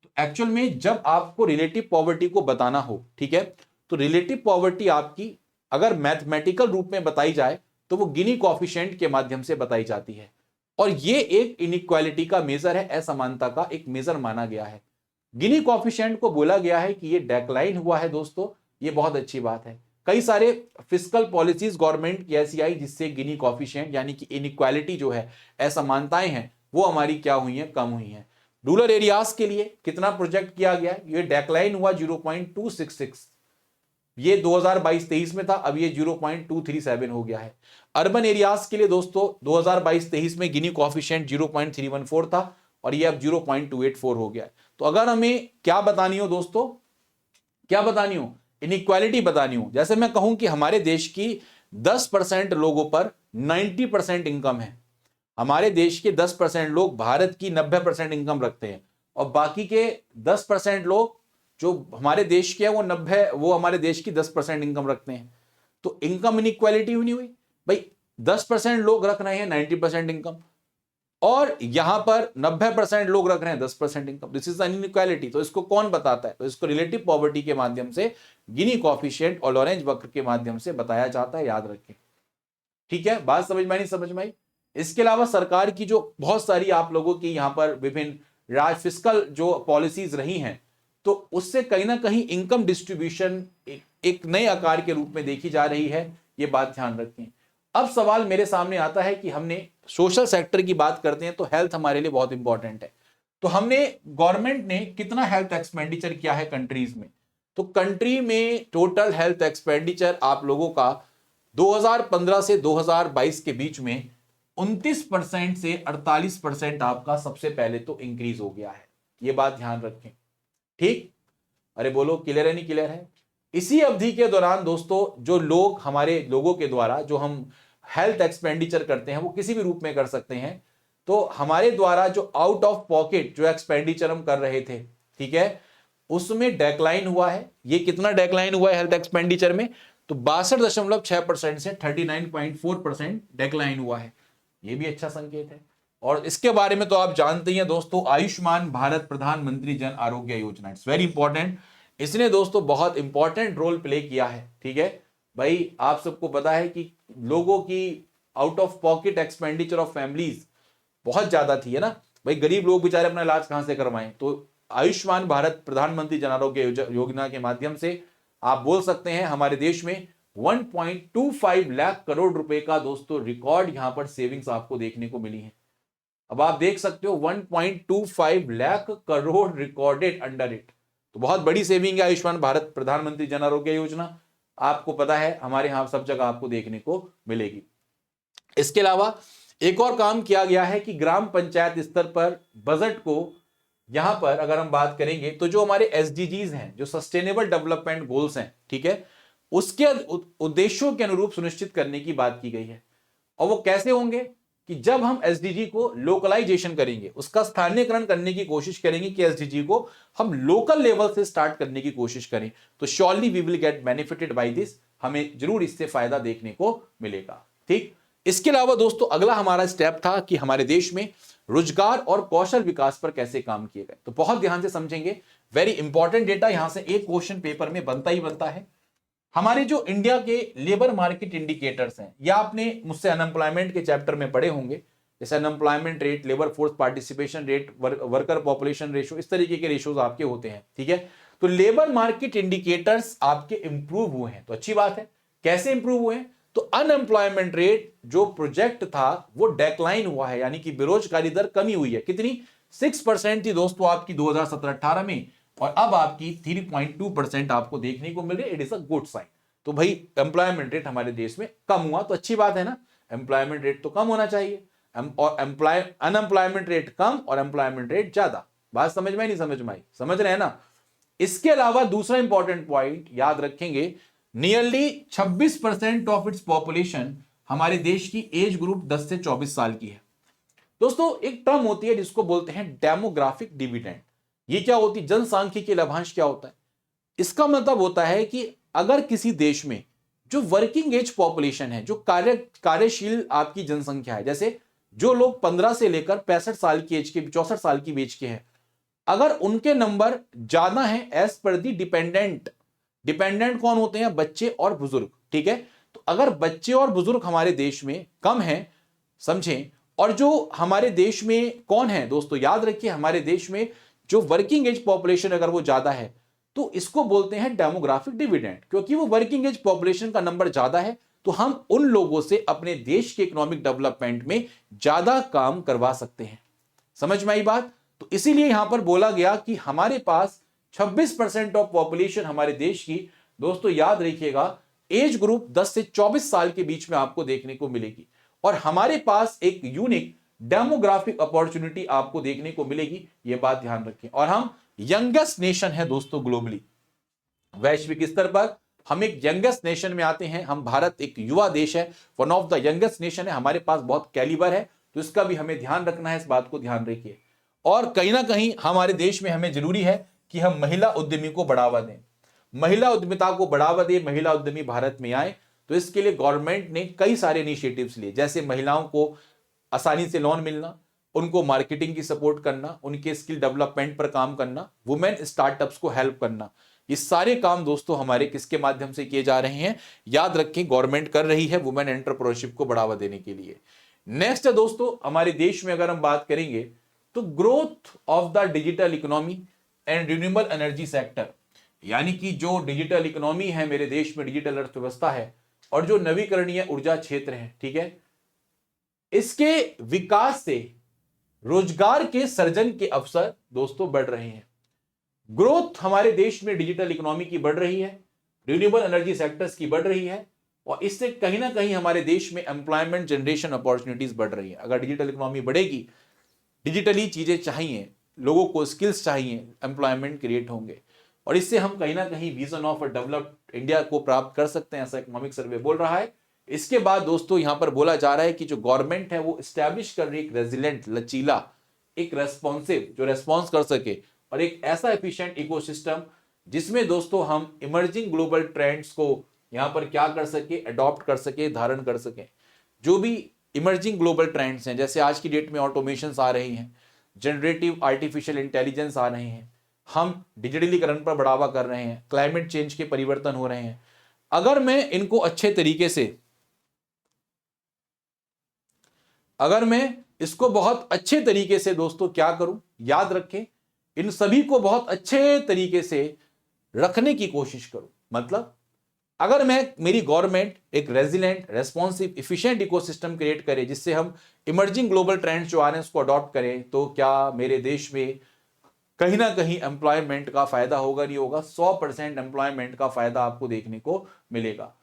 तो एक्चुअल में जब आपको रिलेटिव पॉवर्टी को बताना हो, ठीक है, तो रिलेटिव पॉवर्टी आपकी अगर मैथमेटिकल रूप में बताई जाए तो वो गिनी कॉफिशिएंट के माध्यम से बताई जाती है, और ये एक इनइक्वालिटी का मेजर है, असमानता का एक मेजर माना गया है। गिनी कॉफिशिएंट को बोला गया है कि ये डेक्लाइन हुआ है दोस्तों, ये बहुत अच्छी बात है। कई सारे फिस्कल पॉलिसीज गवर्नमेंट की ऐसी आई जिससे गिनी कॉफिशिएंट यानी कि इनइक्वालिटी जो है, असमानताएं हैं, वो हमारी क्या हुई हैं, कम हुई हैं। रूरल एरियाज के लिए कितना प्रोजेक्ट किया गया, ये डेक्लाइन हुआ 0.266, ये 2022-23 में था, अब ये 0.237 हो गया है। अर्बन एरियाज के लिए दोस्तों 2022-23 में गिनी कॉफिशिएंट 0.314 था और ये अब 0.284 हो गया है। तो अगर हमें क्या बतानी हो दोस्तों, क्या बतानी हो, इनइक्वालिटी बतानी हो, जैसे मैं कहूं कि हमारे देश की 10% लोगों पर 90% इनकम है, हमारे देश के 10% लोग भारत की 90% इनकम रखते हैं, और बाकी के 10% लोग जो हमारे देश के हैं वो हमारे देश की 10% इनकम रखते हैं। तो इनकम इनइक्वालिटी हुई नहीं हुई भाई, 10% लोग रख रहे हैं 90% इनकम और यहां पर 90% लोग रख रहे हैं 10% इनकम, दिस इज इनइक्वालिटी। तो इसको कौन बताता है, तो इसको रिलेटिव पॉवर्टी के माध्यम से, गिनी कॉफिशिएंट और लॉरेंज वक्र के माध्यम से बताया जाता है, याद रखें। ठीक है, बात समझ में नहीं समझ में आई। इसके अलावा सरकार की जो बहुत सारी आप लोगों की यहां पर विभिन्न फिस्कल जो पॉलिसीज रही हैं, तो उससे कहीं ना कहीं इनकम डिस्ट्रीब्यूशन एक नए आकार के रूप में देखी जा रही है, ये बात ध्यान रखें। अब सवाल मेरे सामने आता है कि हमने सोशल सेक्टर की बात करते हैं तो हेल्थ हमारे लिए बहुत इंपॉर्टेंट है, तो हमने गवर्नमेंट ने कितना हेल्थ एक्सपेंडिचर किया है कंट्रीज में, तो कंट्री में टोटल हेल्थ एक्सपेंडिचर आप लोगों का 2015 से 2022 के बीच में 29% से 48% आपका सबसे पहले तो इंक्रीज हो गया है, ये बात ध्यान रखें। ठीक, अरे बोलो क्लियर है, नहीं क्लियर है। इसी अवधि के दौरान दोस्तों जो लोग, हमारे लोगों के द्वारा जो हम हेल्थ एक्सपेंडिचर करते हैं वो किसी भी रूप में कर सकते हैं, तो हमारे द्वारा जो आउट ऑफ पॉकेट जो एक्सपेंडिचर हम कर रहे थे, ठीक है, उसमें डेक्लाइन हुआ है। ये कितना डेक्लाइन हुआ है हेल्थ एक्सपेंडिचर में, तो 62.6% से 39.4% डेक्लाइन हुआ है, ये भी अच्छा संकेत है। और इसके बारे में तो आप जानते ही हैं दोस्तों, आयुष्मान भारत प्रधानमंत्री Jan Arogya Yojana, it's very important, इसने दोस्तों बहुत इंपॉर्टेंट रोल प्ले किया है। ठीक है भाई, आप सबको पता है कि लोगों की out of pocket expenditure of families बहुत ज्यादा थी, है ना भाई, गरीब लोग बेचारे अपना इलाज कहां से करवाएं, तो आयुष्मान भारत प्रधानमंत्री जन आरोग्य योजना के माध्यम से आप बोल सकते हैं हमारे देश में 1.25 लाख करोड़ रुपए का दोस्तों रिकॉर्ड यहां पर सेविंग्स आपको देखने को मिली है। अब आप देख सकते हो 1.25 lakh crore recorded under it, तो बहुत बड़ी सेविंग है आयुष्मान भारत प्रधानमंत्री जन आरोग्य योजना, आपको पता है हमारे यहां सब जगह आपको देखने को मिलेगी। इसके अलावा एक और काम किया गया है कि ग्राम पंचायत स्तर पर बजट को, यहां पर अगर हम बात करेंगे तो जो हमारे एसडीजीज हैं, जो सस्टेनेबल डेवलपमेंट गोल्स हैं, ठीक है, उसके उद्देश्यों के अनुरूप सुनिश्चित करने की बात की गई है। और वो कैसे होंगे कि जब हम एसडीजी को लोकलाइजेशन करेंगे, उसका स्थानीयकरण करने की कोशिश करेंगे कि एसडीजी को हम लोकल लेवल से स्टार्ट करने की कोशिश करें, तो surely we will get benefited by this, हमें जरूर इससे फायदा देखने को मिलेगा। ठीक, इसके अलावा दोस्तों अगला हमारा स्टेप था कि हमारे देश में रोजगार और कौशल विकास पर कैसे काम किए गए, तो बहुत ध्यान से समझेंगे, वेरी इंपॉर्टेंट डेटा, यहां से एक क्वेश्चन पेपर में बनता ही बनता है। हमारे जो इंडिया के लेबर मार्केट इंडिकेटर्स हैं, या आपने मुझसे अनएम्प्लॉयमेंट के चैप्टर में पढ़े होंगे, जैसे unemployment rate, labour force participation rate, worker population ratio, इस तरीके के रेशोज आपके होते हैं। ठीक है, तो लेबर मार्केट इंडिकेटर्स आपके इंप्रूव हुए हैं, तो अच्छी बात है। कैसे इंप्रूव हुए हैं, तो अनएम्प्लॉयमेंट रेट जो प्रोजेक्ट था वो डेक्लाइन हुआ है, यानी कि बेरोजगारी दर कमी हुई है, कितनी, 6% थी दोस्तों आपकी 2017-18 में, और अब आपकी 3.2% आपको देखने को मिल रही है, it is a good sign. तो भाई एम्प्लॉयमेंट रेट हमारे देश में कम हुआ, तो अच्छी बात है ना, एम्प्लॉयमेंट रेट तो कम होना चाहिए, और अनएम्प्लॉयमेंट रेट कम और एम्प्लॉयमेंट रेट ज्यादा, बात समझ में नहीं समझ में आई, समझ रहे हैं ना। इसके अलावा दूसरा इंपॉर्टेंट पॉइंट याद रखेंगे, नियरली 26% ऑफ इट्स पॉपुलेशन हमारे देश की एज ग्रुप 10 से 24 साल की है। दोस्तों एक टर्म होती है जिसको बोलते हैं डेमोग्राफिक डिविडेंड, ये क्या होती है? जनसांख्यिकीय लाभांश क्या होता है? इसका मतलब होता है कि अगर किसी देश में जो वर्किंग एज पॉपुलेशन है, जो कार्यशील आपकी जनसंख्या है, जैसे जो लोग 15 से लेकर 65 साल की एज के, 64 साल की एज के हैं, अगर उनके नंबर ज्यादा हैं एज पर दी डिपेंडेंट, डिपेंडेंट कौन होते हैं? बच्चे और बुजुर्ग, ठीक है। तो अगर बच्चे और बुजुर्ग हमारे देश में कम हैं, समझें, और जो हमारे देश में कौन है दोस्तों, याद रखिए, हमारे देश में जो वर्किंग एज पॉपुलेशन अगर वो ज्यादा है तो इसको बोलते हैं डेमोग्राफिक डिविडेंड, क्योंकि वो वर्किंग एज पॉपुलेशन का नंबर ज्यादा है तो हम उन लोगों से अपने देश के इकोनॉमिक डेवलपमेंट में ज्यादा काम करवा सकते हैं। समझ में आई बात? तो इसीलिए यहां पर बोला गया कि हमारे पास 26% ऑफ पॉपुलेशन हमारे देश की, दोस्तों याद रखिएगा, एज ग्रुप 10 से 24 साल के बीच में आपको देखने को मिलेगी, और हमारे पास एक यूनिक डेमोग्राफिक अपॉर्चुनिटी आपको देखने को मिलेगी, यह बात ध्यान रखें। और हम यंगेस्ट नेशन है दोस्तों ग्लोबली, वैश्विक स्तर पर हम एक यंगेस्ट नेशन में आते हैं। हम भारत एक युवा देश है, one of the youngest nation है, हमारे पास बहुत कैलिबर है, तो इसका भी हमें ध्यान रखना है, इस बात को ध्यान रखिए। और कहीं ना कहीं हमारे देश में हमें जरूरी है कि हम महिला उद्यमी को बढ़ावा दें, महिला उद्यमिता को बढ़ावा दें, महिला उद्यमी भारत में आए। तो इसके लिए गवर्नमेंट ने कई सारे इनिशिएटिव्स लिए, जैसे महिलाओं को आसानी से लोन मिलना, उनको मार्केटिंग की सपोर्ट करना, उनके स्किल डेवलपमेंट पर काम करना, वुमेन स्टार्टअप्स को हेल्प करना। ये सारे काम दोस्तों हमारे किसके माध्यम से किए जा रहे हैं? याद रखें, गवर्नमेंट कर रही है वुमेन एंटरप्रेन्योरशिप को बढ़ावा देने के लिए। नेक्स्ट है दोस्तों, हमारे देश में अगर हम बात करेंगे तो growth of the digital economy and renewable energy sector, यानी कि जो डिजिटल इकोनॉमी है मेरे देश में, डिजिटल अर्थव्यवस्था है, और जो नवीकरणीय ऊर्जा क्षेत्र है, ठीक है, इसके विकास से रोजगार के सृजन के अवसर दोस्तों बढ़ रहे हैं। ग्रोथ हमारे देश में डिजिटल इकोनॉमी की बढ़ रही है, रिन्यूएबल एनर्जी सेक्टर्स की बढ़ रही है, और इससे कहीं ना कहीं हमारे देश में एम्प्लॉयमेंट जनरेशन अपॉर्चुनिटीज बढ़ रही है। अगर डिजिटल इकोनॉमी बढ़ेगी, डिजिटली चीजें चाहिए, लोगों को स्किल्स चाहिए, एम्प्लॉयमेंट क्रिएट होंगे, और इससे हम कहीं ना कहीं vision of a developed India को प्राप्त कर सकते हैं, ऐसा इकोनॉमिक सर्वे बोल रहा है। इसके बाद दोस्तों यहां पर बोला जा रहा है कि जो गवर्नमेंट है वो स्टैब्लिश कर रही है एक रेजिलेंट, लचीला, एक रेस्पॉन्सिव, जो रेस्पॉन्स कर सके, और एक ऐसा एफिशिएंट इकोसिस्टम जिसमें दोस्तों हम इमर्जिंग ग्लोबल ट्रेंड्स को यहां पर क्या कर सके, अडॉप्ट कर सके, धारण कर सके। जो भी इमर्जिंग ग्लोबल ट्रेंड्स हैं, जैसे आज की डेट में ऑटोमेशन आ रही हैं, जनरेटिव आर्टिफिशियल इंटेलिजेंस आ रहे हैं, हम डिजिटलीकरण पर बढ़ावा कर रहे हैं, क्लाइमेट चेंज के परिवर्तन हो रहे हैं, अगर मैं इनको अच्छे तरीके से, अगर मैं इसको बहुत अच्छे तरीके से दोस्तों क्या करूं, याद रखें, इन सभी को बहुत अच्छे तरीके से रखने की कोशिश करूं, मतलब अगर मेरी गवर्नमेंट एक resilient, responsive, efficient ecosystem create करे जिससे हम इमर्जिंग ग्लोबल ट्रेंड्स जो आ रहे हैं उसको अडॉप्ट करें, तो क्या मेरे देश में कहीं ना कहीं एम्प्लॉयमेंट का फायदा होगा? नहीं होगा? 100% एम्प्लॉयमेंट का फायदा आपको देखने को मिलेगा।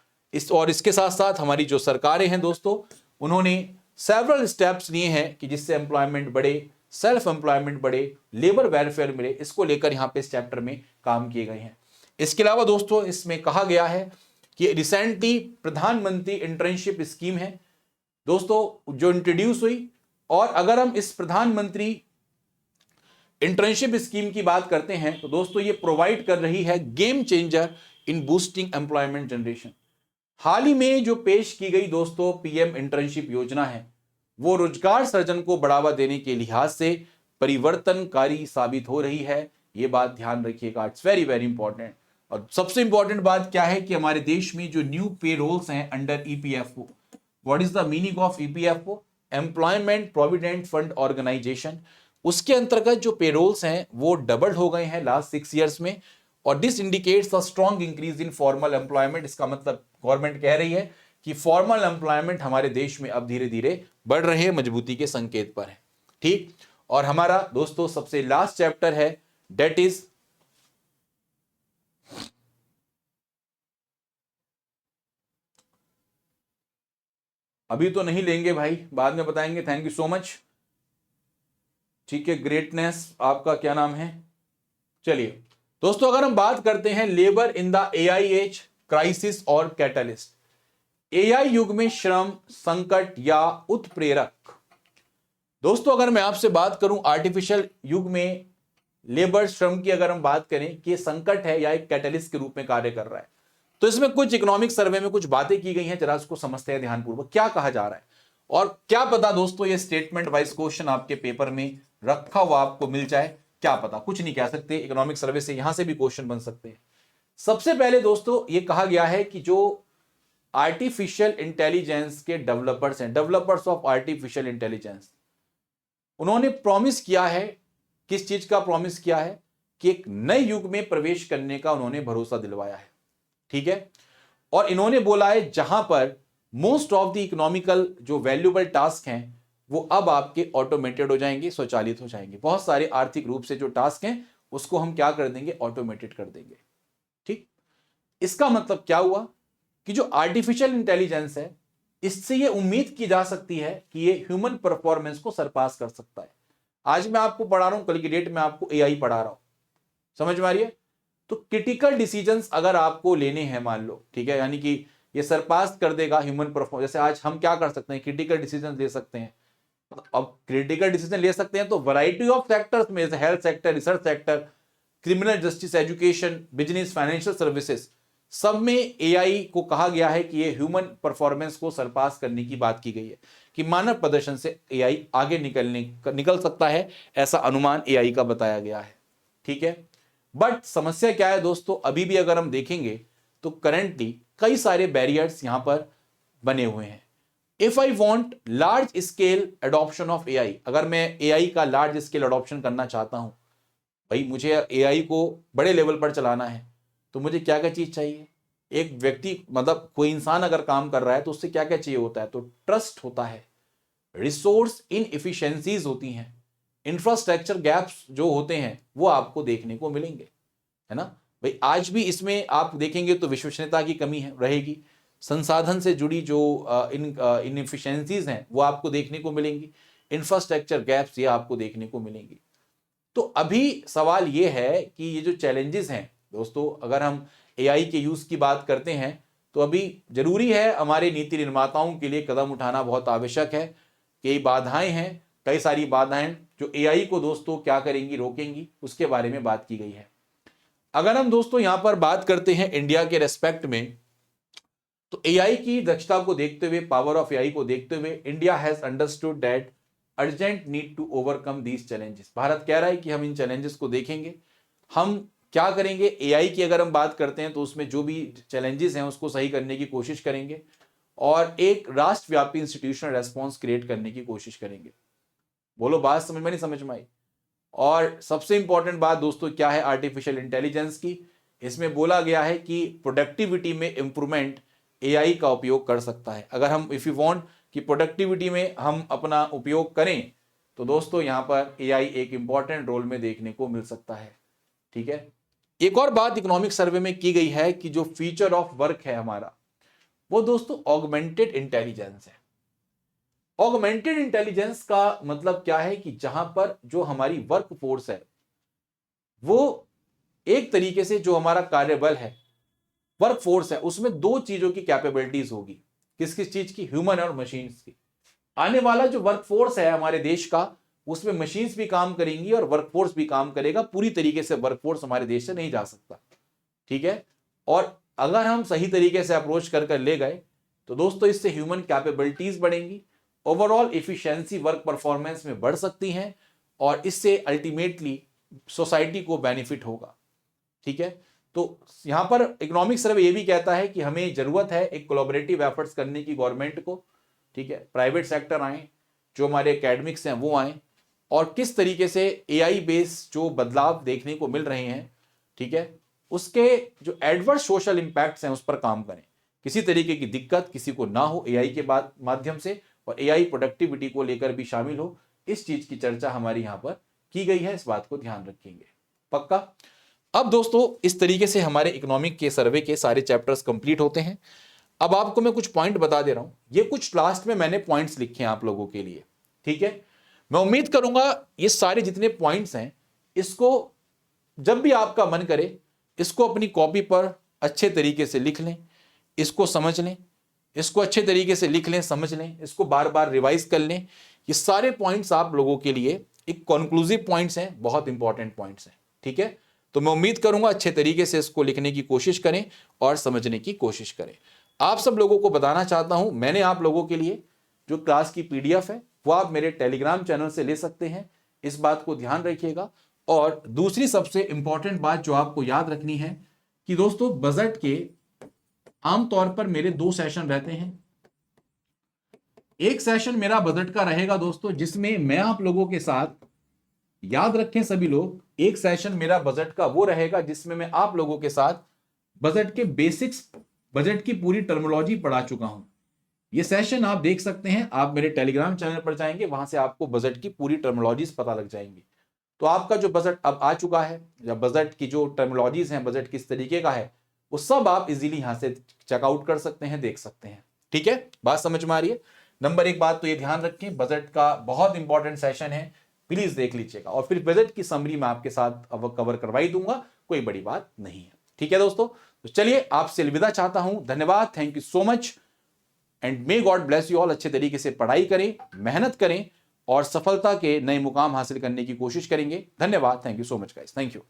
और इसके साथ साथ हमारी जो सरकारें हैं दोस्तों, उन्होंने सेवरल स्टेप्स लिए हैं कि जिससे एम्प्लॉयमेंट बढ़े, सेल्फ एम्प्लॉयमेंट बढ़े, लेबर वेलफेयर मिले, इसको लेकर यहां पे इस चैप्टर में काम किए गए हैं। इसके अलावा दोस्तों इसमें कहा गया है कि रिसेंटली प्रधानमंत्री इंटर्नशिप स्कीम है दोस्तों जो इंट्रोड्यूस हुई, और अगर हम इस प्रधानमंत्री इंटर्नशिप स्कीम की बात करते हैं तो दोस्तों ये प्रोवाइड कर रही है game changer in boosting employment generation. हाल ही में जो पेश की गई दोस्तों पीएम इंटर्नशिप योजना है, वो रोजगार सृजन को बढ़ावा देने के लिहाज से परिवर्तनकारी साबित हो रही है। ये बात ध्यान रखिएगा, इट्स वेरी वेरी इंपॉर्टेंट। और सबसे इंपॉर्टेंट बात क्या है कि हमारे देश में जो न्यू पे रोल्स हैं under EPFO, what is the meaning of EPFO? Employment provident fund organization. उसके अंतर्गत जो पेरोल्स हैं वो डबल हो गए हैं लास्ट 6 ईयर्स में, और this indicates a strong increase in formal employment. इसका मतलब गवर्नमेंट कह रही है कि फॉर्मल एम्प्लॉयमेंट हमारे देश में अब धीरे धीरे बढ़ रहे हैं, मजबूती के संकेत पर है। ठीक, और हमारा दोस्तों सबसे लास्ट चैप्टर है, डेट इज अभी तो नहीं लेंगे भाई, बाद में बताएंगे। Thank you so much. ठीक है, ग्रेटनेस आपका क्या नाम है? चलिए दोस्तों, अगर हम बात करते हैं labour in the AI age, crisis और कैटलिस्ट, एआई युग में श्रम संकट या उत्प्रेरक। दोस्तों अगर मैं आपसे बात करूं आर्टिफिशियल युग में लेबर श्रम की अगर हम बात करें कि ये संकट है या एक कैटलिस्ट के रूप में कार्य कर रहा है। तो इसमें कुछ इकोनॉमिक सर्वे में कुछ बातें की गई हैं, जरा उसको समझते हैं ध्यानपूर्वक क्या कहा जा रहा है। और क्या पता दोस्तों ये स्टेटमेंट वाइज क्वेश्चन आपके पेपर में रखा हुआ आपको मिल जाए, क्या पता, कुछ नहीं कह सकते, इकोनॉमिक सर्वे से यहां से भी क्वेश्चन बन सकते हैं। सबसे पहले दोस्तों ये कहा गया है कि जो आर्टिफिशियल इंटेलिजेंस के डेवलपर्स हैं, डेवलपर्स ऑफ आर्टिफिशियल इंटेलिजेंस, उन्होंने प्रॉमिस किया है, किस चीज का प्रॉमिस किया है, कि एक नए युग में प्रवेश करने का उन्होंने भरोसा दिलवाया है। ठीक है, और इन्होंने बोला है जहां पर मोस्ट ऑफ द इकोनॉमिकल जो वैल्यूएबल टास्क हैं वो अब आपके ऑटोमेटेड हो जाएंगे, स्वचालित हो जाएंगे। बहुत सारे आर्थिक रूप से जो टास्क हैं उसको हम क्या कर देंगे, ऑटोमेटेड कर देंगे। ठीक, इसका मतलब क्या हुआ कि जो आर्टिफिशियल इंटेलिजेंस है इससे ये उम्मीद की जा सकती है कि ये ह्यूमन परफॉर्मेंस को सरपास कर सकता है। आज मैं आपको पढ़ा रहा हूं, कल की डेट में आपको एआई पढ़ा रहा हूं, समझ में आ रही है। तो क्रिटिकल डिसीजंस अगर आपको लेने हैं, मान लो, ठीक है, यानी कि ये सरपास कर देगा ह्यूमन परफॉर्मेंस। जैसे आज हम क्या कर सकते हैं, क्रिटिकल डिसीजन ले सकते हैं। अब क्रिटिकल डिसीजन ले सकते हैं तो वैरायटी ऑफ सेक्टर्स में, जैसे health sector, research sector, criminal justice, education, business, financial services, सब में एआई को कहा गया है कि ये ह्यूमन परफॉर्मेंस को सरपास करने की बात की गई है, कि मानव प्रदर्शन से एआई आगे निकल सकता है, ऐसा अनुमान एआई का बताया गया है। ठीक है, बट समस्या क्या है दोस्तों, अभी भी अगर हम देखेंगे तो करंटली कई सारे बैरियर्स यहां पर बने हुए हैं। If I want large scale adoption of AI, अगर मैं एआई का लार्ज स्केल एडॉप्शन करना चाहता हूं, भाई मुझे एआई को बड़े लेवल पर चलाना है, तो मुझे क्या क्या चीज चाहिए। एक व्यक्ति, मतलब कोई इंसान अगर काम कर रहा है तो उससे क्या क्या चाहिए होता है, तो ट्रस्ट होता है, रिसोर्स इनएफिशिएंसीज होती हैं, इंफ्रास्ट्रक्चर गैप्स जो होते हैं वो आपको देखने को मिलेंगे, है ना भाई। आज भी इसमें आप देखेंगे तो विश्वसनीयता की कमी है रहेगी, संसाधन से जुड़ी जो इनएफिशिएंसीज हैं वो आपको देखने को मिलेंगी, इंफ्रास्ट्रक्चर गैप्स ये आपको देखने को मिलेंगी। तो अभी सवाल ये है कि ये जो चैलेंजेस हैं दोस्तों, अगर हम एआई के यूज की बात करते हैं तो अभी जरूरी है हमारे नीति निर्माताओं के लिए कदम उठाना बहुत आवश्यक है। कई बाधाएं हैं, कई सारी बाधाएं जो एआई को दोस्तों क्या करेंगी, रोकेंगी, उसके बारे में बात की गई है। अगर हम दोस्तों यहां पर बात करते हैं इंडिया के रेस्पेक्ट में, तो एआई की दक्षता को देखते हुए, पावर ऑफ एआई को देखते हुए, India has understood that urgent need to overcome these challenges. Bharat कह रहा है कि हम इन चैलेंजेस को देखेंगे, हम क्या करेंगे, एआई की अगर हम बात करते हैं तो उसमें जो भी चैलेंजेस हैं उसको सही करने की कोशिश करेंगे और एक राष्ट्रव्यापी इंस्टीट्यूशनल रेस्पॉन्स क्रिएट करने की कोशिश करेंगे। बोलो बात समझ में नहीं समझ में आई। और सबसे इंपॉर्टेंट बात दोस्तों क्या है आर्टिफिशियल इंटेलिजेंस की, इसमें बोला गया है कि प्रोडक्टिविटी में इंप्रूवमेंट एआई का उपयोग कर सकता है। अगर हम इफ यू वांट कि प्रोडक्टिविटी में हम अपना उपयोग करें तो दोस्तों यहां पर एआई एक इंपॉर्टेंट रोल में देखने को मिल सकता है। ठीक है, एक और बात इकोनॉमिक सर्वे में की गई है कि जो फ्यूचर ऑफ वर्क है हमारा, वो दोस्तों ऑगमेंटेड इंटेलिजेंस है। ऑगमेंटेड इंटेलिजेंस का मतलब क्या है कि जहां पर जो हमारी वर्क फोर्स है वो एक तरीके से जो हमारा कार्यबल है, वर्क फोर्स है, उसमें दो चीजों की कैपेबिलिटीज होगी। किस किस चीज की, ह्यूमन और मशीन्स की। आने वाला जो वर्क फोर्स है हमारे देश का, उसमें मशीन्स भी काम करेंगी और वर्क फोर्स भी काम करेगा। पूरी तरीके से वर्क फोर्स हमारे देश से नहीं जा सकता। ठीक है, और अगर हम सही तरीके से अप्रोच कर ले गए तो दोस्तों इससे ह्यूमन कैपेबिलिटीज बढ़ेंगी, ओवरऑल एफिशिएंसी, वर्क परफॉर्मेंस में बढ़ सकती हैं और इससे अल्टीमेटली सोसाइटी को बेनिफिट होगा। ठीक है, तो यहां पर इकोनॉमिक सर्वे ये भी कहता है कि हमें जरूरत है एक कोलैबोरेटिव एफर्ट्स करने की गवर्नमेंट को। ठीक है, प्राइवेट सेक्टर आए, जो हमारे एकेडमिक्स हैं वो आए और किस तरीके से एआई बेस्ड जो बदलाव देखने को मिल रहे हैं, ठीक है, उसके जो एडवर्स सोशल इंपैक्ट्स हैं उस पर काम करें। किसी तरीके की दिक्कत किसी को ना हो एआई के माध्यम से, और एआई प्रोडक्टिविटी को लेकर भी शामिल हो, इस चीज की चर्चा हमारी यहां पर की गई है। इस बात को ध्यान रखेंगे पक्का। अब दोस्तों इस तरीके से हमारे इकोनॉमिक के सर्वे के सारे चैप्टर्स कंप्लीट होते हैं। अब आपको मैं कुछ पॉइंट बता दे रहा हूं, ये कुछ लास्ट में मैंने पॉइंट्स लिखे हैं आप लोगों के लिए। ठीक है, मैं उम्मीद करूंगा ये सारे जितने पॉइंट्स हैं इसको जब भी आपका मन करे इसको अपनी कॉपी पर अच्छे तरीके से लिख लें, इसको समझ लें, इसको अच्छे तरीके से लिख लें, समझ लें, इसको बार बार रिवाइज कर लें। ये सारे पॉइंट्स आप लोगों के लिए एक कंक्लूसिव पॉइंट्स हैं, बहुत इंपॉर्टेंट पॉइंट्स हैं, ठीक है। तो मैं उम्मीद करूंगा अच्छे तरीके से इसको लिखने की कोशिश करें और समझने की कोशिश करें। आप सब लोगों को बताना चाहता हूं, मैंने आप लोगों के लिए जो क्लास की पीडीएफ है वो आप मेरे टेलीग्राम चैनल से ले सकते हैं, इस बात को ध्यान रखिएगा। और दूसरी सबसे इंपॉर्टेंट बात जो आपको याद रखनी है कि दोस्तों बजट के आमतौर पर मेरे 2 सेशन रहते हैं। एक सेशन मेरा बजट का रहेगा दोस्तों, जिसमें मैं आप लोगों के साथ, याद रखें सभी लोग, एक सेशन मेरा बजट का वो रहेगा जिसमें मैं आप लोगों के साथ बजट के बेसिक्स, बजट की पूरी टर्मिनोलॉजी पढ़ा चुका हूं। ये सेशन आप देख सकते हैं, आप मेरे टेलीग्राम चैनल पर जाएंगे, वहां से आपको बजट की पूरी टर्मिनोलॉजीज पता लग जाएंगी। तो आपका जो बजट अब आ चुका है, या बजट की जो टर्मिनोलॉजीज हैं, बजट किस तरीके का है, वो सब आप इजीली यहां से चेकआउट कर सकते हैं, देख सकते हैं, ठीक है। बात समझ में आ रही है। नंबर 1 बात तो ये ध्यान रखें, बजट का बहुत इंपॉर्टेंट सेशन है, प्लीज देख लीजिएगा। और फिर बजट की समरी मैं आपके साथ अब कवर करवाई दूंगा, कोई बड़ी बात नहीं है, ठीक है दोस्तों। तो चलिए आपसे अलविदा चाहता हूं, धन्यवाद, thank you so much and may God bless you all. अच्छे तरीके से पढ़ाई करें, मेहनत करें और सफलता के नए मुकाम हासिल करने की कोशिश करेंगे। धन्यवाद, thank you so much guys, thank you.